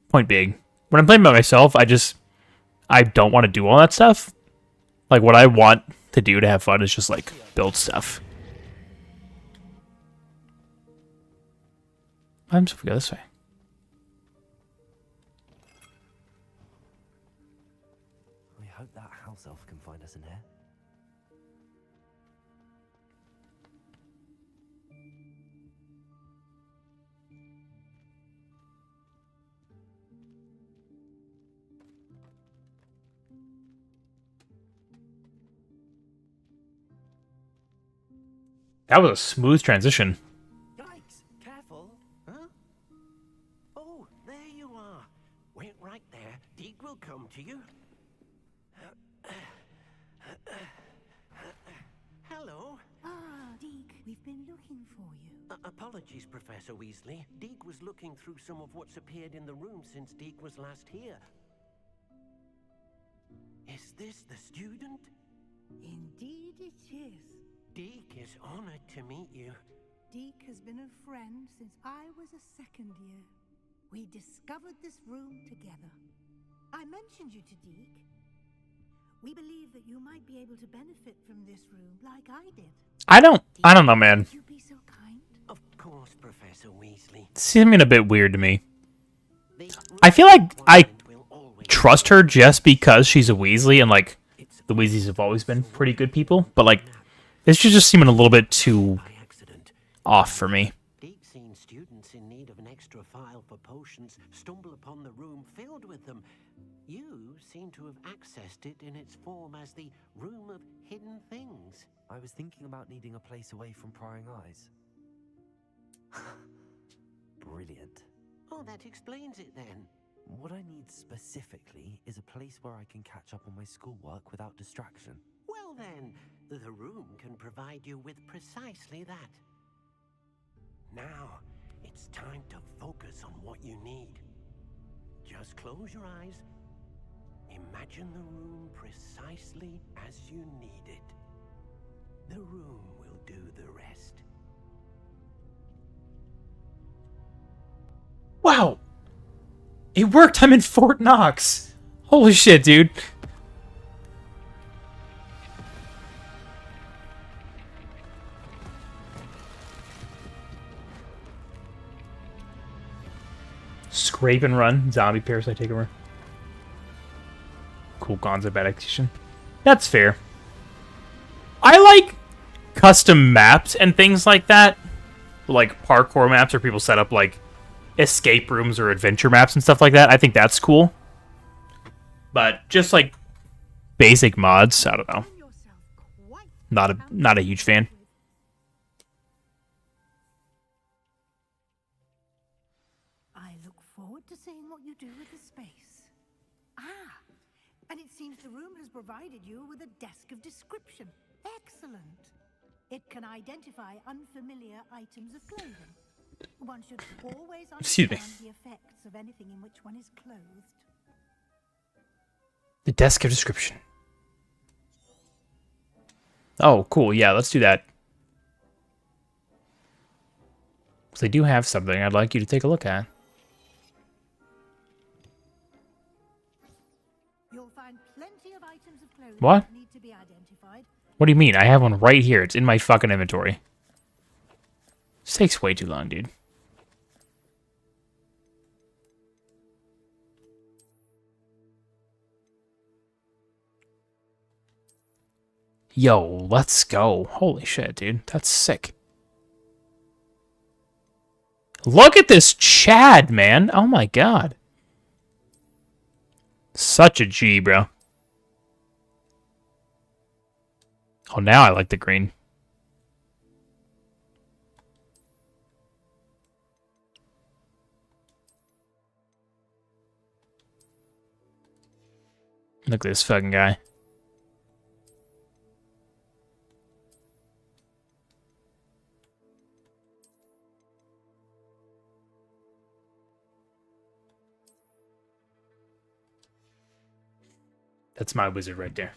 point being, when I'm playing by myself, I don't want to do all that stuff. Like what I want to do to have fun is just like build stuff. What happens if we go this way? We hope that house elf can find us in here. That was a smooth transition. Yikes! Careful! Huh? Oh, there you are. Wait right there. Deke will come to you. Hello. Ah, Deke, we've been looking for you. Apologies, Professor Weasley. Deke was looking through some of what's appeared in the room since Deke was last here. Is this the student? Indeed it is. Deke is honored to meet you. Deke has been a friend since I was a second year. We discovered this room together. I mentioned you to Deke. We believe that you might be able to benefit from this room like I did. I don't know, man. Would you be so kind? Of course, Professor Weasley. Seeming a bit weird to me. I feel like I trust her just because she's a Weasley, and like the Weasleys have always been pretty good people, but like this is just seeming a little bit too off for me. Deke's seen students in need of an extra file for potions stumble upon the room filled with them. You seem to have accessed it in its form as the Room of Hidden Things. I was thinking about needing a place away from prying eyes. Brilliant. Oh, that explains it then. What I need specifically is a place where I can catch up on my schoolwork without distraction. Well then, the room can provide you with precisely that. Now, it's time to focus on what you need. Just close your eyes. Imagine the room precisely as you need it. The room will do the rest. Wow. It worked. I'm in Fort Knox. Holy shit, dude. Scrape and run. Zombie parasite takeover. Cool Gonzo bad execution. That's fair. I like custom maps and things like that. Like parkour maps where people set up like escape rooms or adventure maps and stuff like that. I think that's cool. But just like basic mods, I don't know. Not a huge fan. I look forward to seeing what you do with the space. Ah, and it seems the room has provided you with a desk of description. Excellent. It can identify unfamiliar items of clothing. One should always Excuse me. understand the effects of anything in which one is clothed. The desk of description. Oh, cool. Yeah, let's do that. So they do have something I'd like you to take a look at. You'll find plenty of items of clothing What? that need to be identified. What do you mean? I have one right here. It's in my fucking inventory. This takes way too long, dude. Yo, let's go. Holy shit, dude. That's sick. Look at this Chad, man. Oh my god. Such a G, bro. Oh, now I like the green. Look at this fucking guy. That's my wizard right there.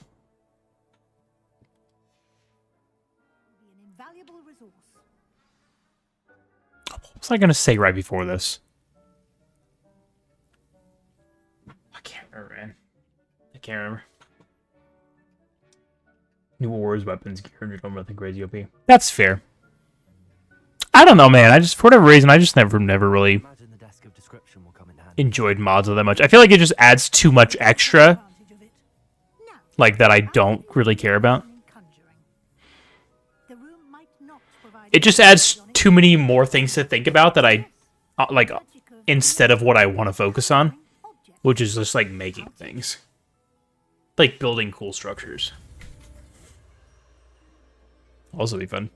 Be an invaluable resource. What was I gonna say right before this? I can't remember, man. I can't remember. New wars, weapons, gear, and nothing crazy OP. That's fair. I don't know, man. I just, for whatever reason, I just never really enjoyed mods all that much. I feel like it just adds too much extra, like that I don't really care about. It just adds too many more things to think about that I like instead of what I want to focus on, which is just like making things, like building cool structures. Also be fun.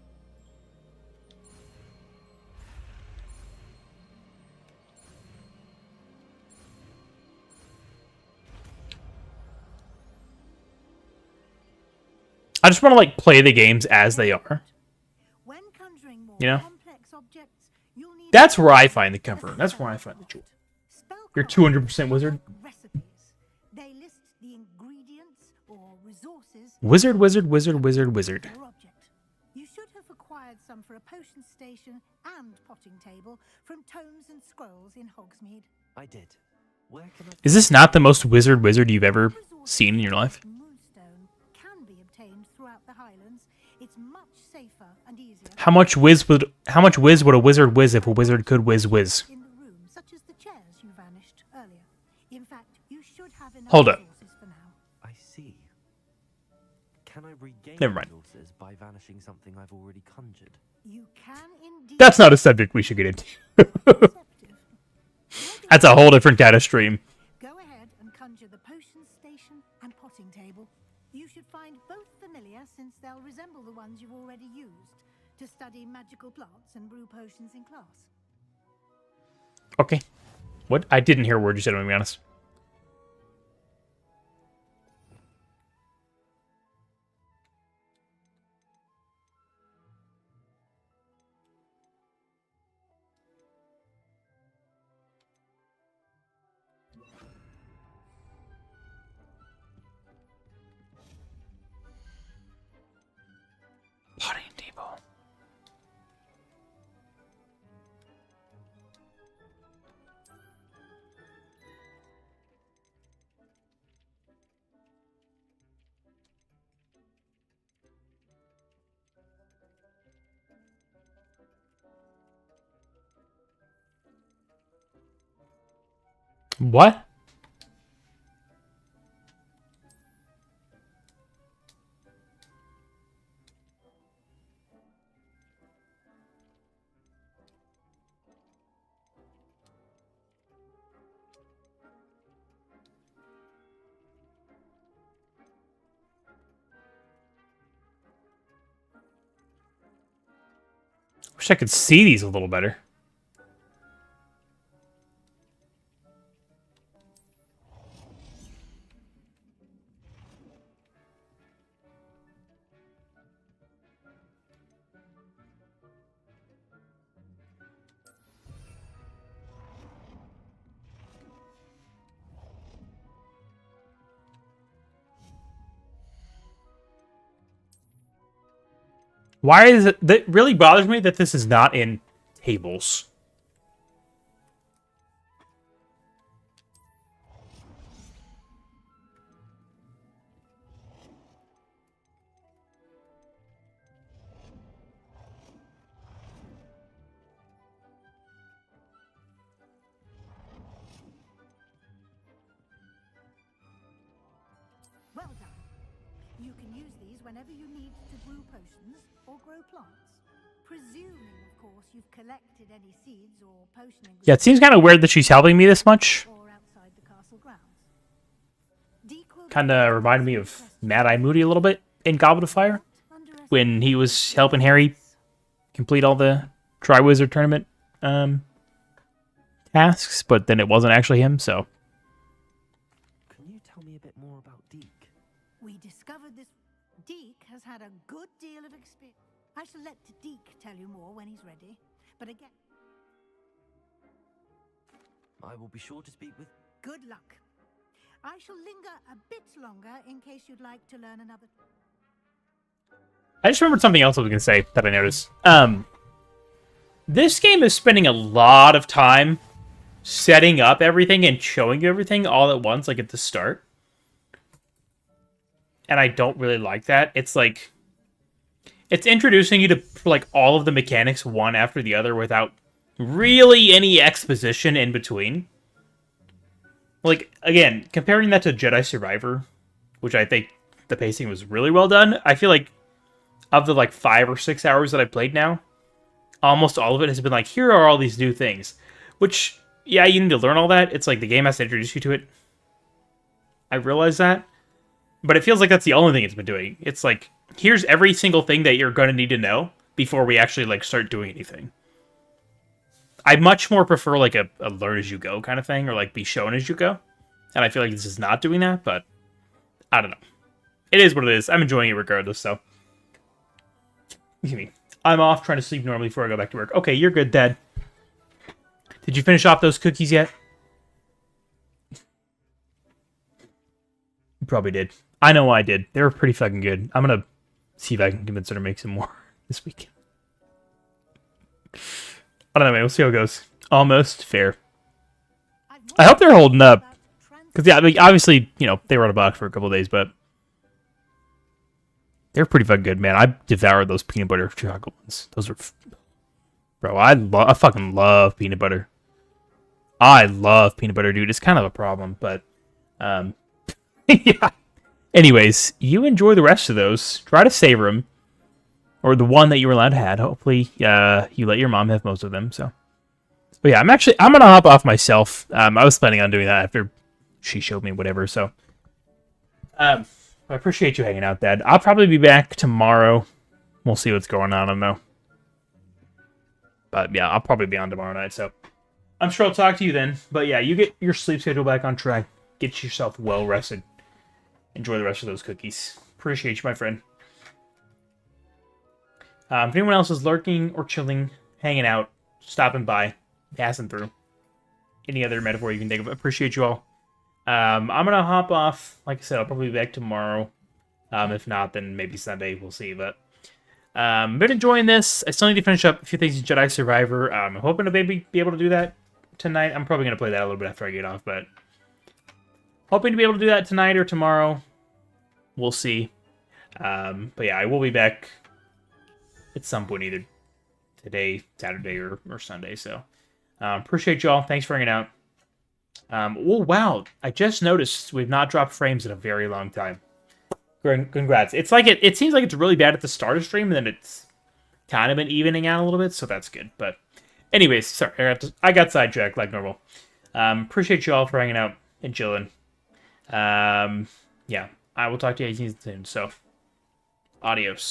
I just want to like play the games as they are. You know? That's where I find the comfort. That's where I find the joy. You're 200% wizard. They list the ingredients or resources. Wizard, wizard, wizard, wizard, wizard. You should have acquired some for a potion station and potting table from tomes and scrolls in Hogsmeade. I did. Where can I... Is this not the most wizard you've ever seen in your life? Moonstone can be obtained throughout the Highlands. It's much safer and easier. How much whiz would a wizard whiz if a wizard could whiz? In the room, such as the chairs you vanished earlier. In fact, you should have enough Hold up. resources for now. I see. Can I regain Never mind. resources by vanishing something I've already conjured? You can indeed. That's not a subject we should get into. That's a whole different kind of stream. Go ahead and conjure the potion station and potting table. You should find both familiar since they'll resemble the ones you've already used to study magical plants and brew potions in class. Okay. What? I didn't hear a word you said, I'm gonna be honest. Potting table. What? Wish I could see these a little better. Why is it that really bothers me that this is not in tables? Well done. You can use these whenever you need to brew potions or grow plants. Presuming, of course, you've collected any seeds or potion ingredients. Yeah, it seems kind of weird that she's helping me this much. Or outside the castle grounds. Kind of reminded me of Mad Eye Moody a little bit in Goblet of Fire, when he was helping Harry complete all the Triwizard Tournament tasks, but then it wasn't actually him, so. Can you tell me a bit more about Deke? We discovered this. Deke has had a good deal of experience. I shall let Deke tell you more when he's ready. But again, I will be sure to speak with... good luck. I shall linger a bit longer in case you'd like to learn another. I just remembered something else I was going to say that I noticed. This game is spending a lot of time setting up everything and showing you everything all at once, like at the start. And I don't really like that. It's like, it's introducing you to like all of the mechanics one after the other without really any exposition in between. Like, again, comparing that to Jedi Survivor, which I think the pacing was really well done, I feel like of the like 5 or 6 hours that I've played now, almost all of it has been like, here are all these new things. Which, yeah, you need to learn all that. It's like the game has to introduce you to it. I realize that. But it feels like that's the only thing it's been doing. It's like, here's every single thing that you're going to need to know before we actually like start doing anything. I much more prefer like a learn as you go kind of thing, or like be shown as you go. And I feel like this is not doing that, but I don't know. It is what it is. I'm enjoying it regardless, so. Excuse me. I'm off trying to sleep normally before I go back to work. Okay, you're good, Dad. Did you finish off those cookies yet? You probably did. I know I did. They were pretty fucking good. I'm gonna see if I can convince her to make some more this week. I don't know, man. We'll see how it goes. Almost fair. I hope they're holding up. Because, yeah, I mean, obviously, you know, they were out of box for a couple of days, but they're pretty fucking good, man. I devoured those peanut butter chocolate ones. Those are... Bro, I fucking love peanut butter. I love peanut butter, dude. It's kind of a problem, but... yeah. Anyways, you enjoy the rest of those. Try to savor them. Or the one that you were allowed to have. Hopefully, you let your mom have most of them, so... But yeah, I'm gonna hop off myself. I was planning on doing that after she showed me whatever, so... I appreciate you hanging out, Dad. I'll probably be back tomorrow. We'll see what's going on, I don't know. But yeah, I'll probably be on tomorrow night, so... I'm sure I'll talk to you then. But yeah, you get your sleep schedule back on track. Get yourself well rested. Enjoy the rest of those cookies. Appreciate you, my friend. If anyone else is lurking or chilling, hanging out, stopping by, passing through, any other metaphor you can think of, appreciate you all. I'm going to hop off. Like I said, I'll probably be back tomorrow. If not, then maybe Sunday. We'll see. But been enjoying this. I still need to finish up a few things in Jedi Survivor. I'm hoping to maybe be able to do that tonight. I'm probably going to play that a little bit after I get off, but hoping to be able to do that tonight or tomorrow. We'll see. But yeah, I will be back at some point, either today, Saturday, or Sunday. So appreciate y'all. Thanks for hanging out. Oh, wow. I just noticed we've not dropped frames in a very long time. Congrats. It's like it seems like it's really bad at the start of stream, and then it's kind of been evening out a little bit, so that's good. But anyways, sorry, I got sidetracked like normal. Appreciate you all for hanging out and chilling. Yeah, I will talk to you guys soon. So, adios.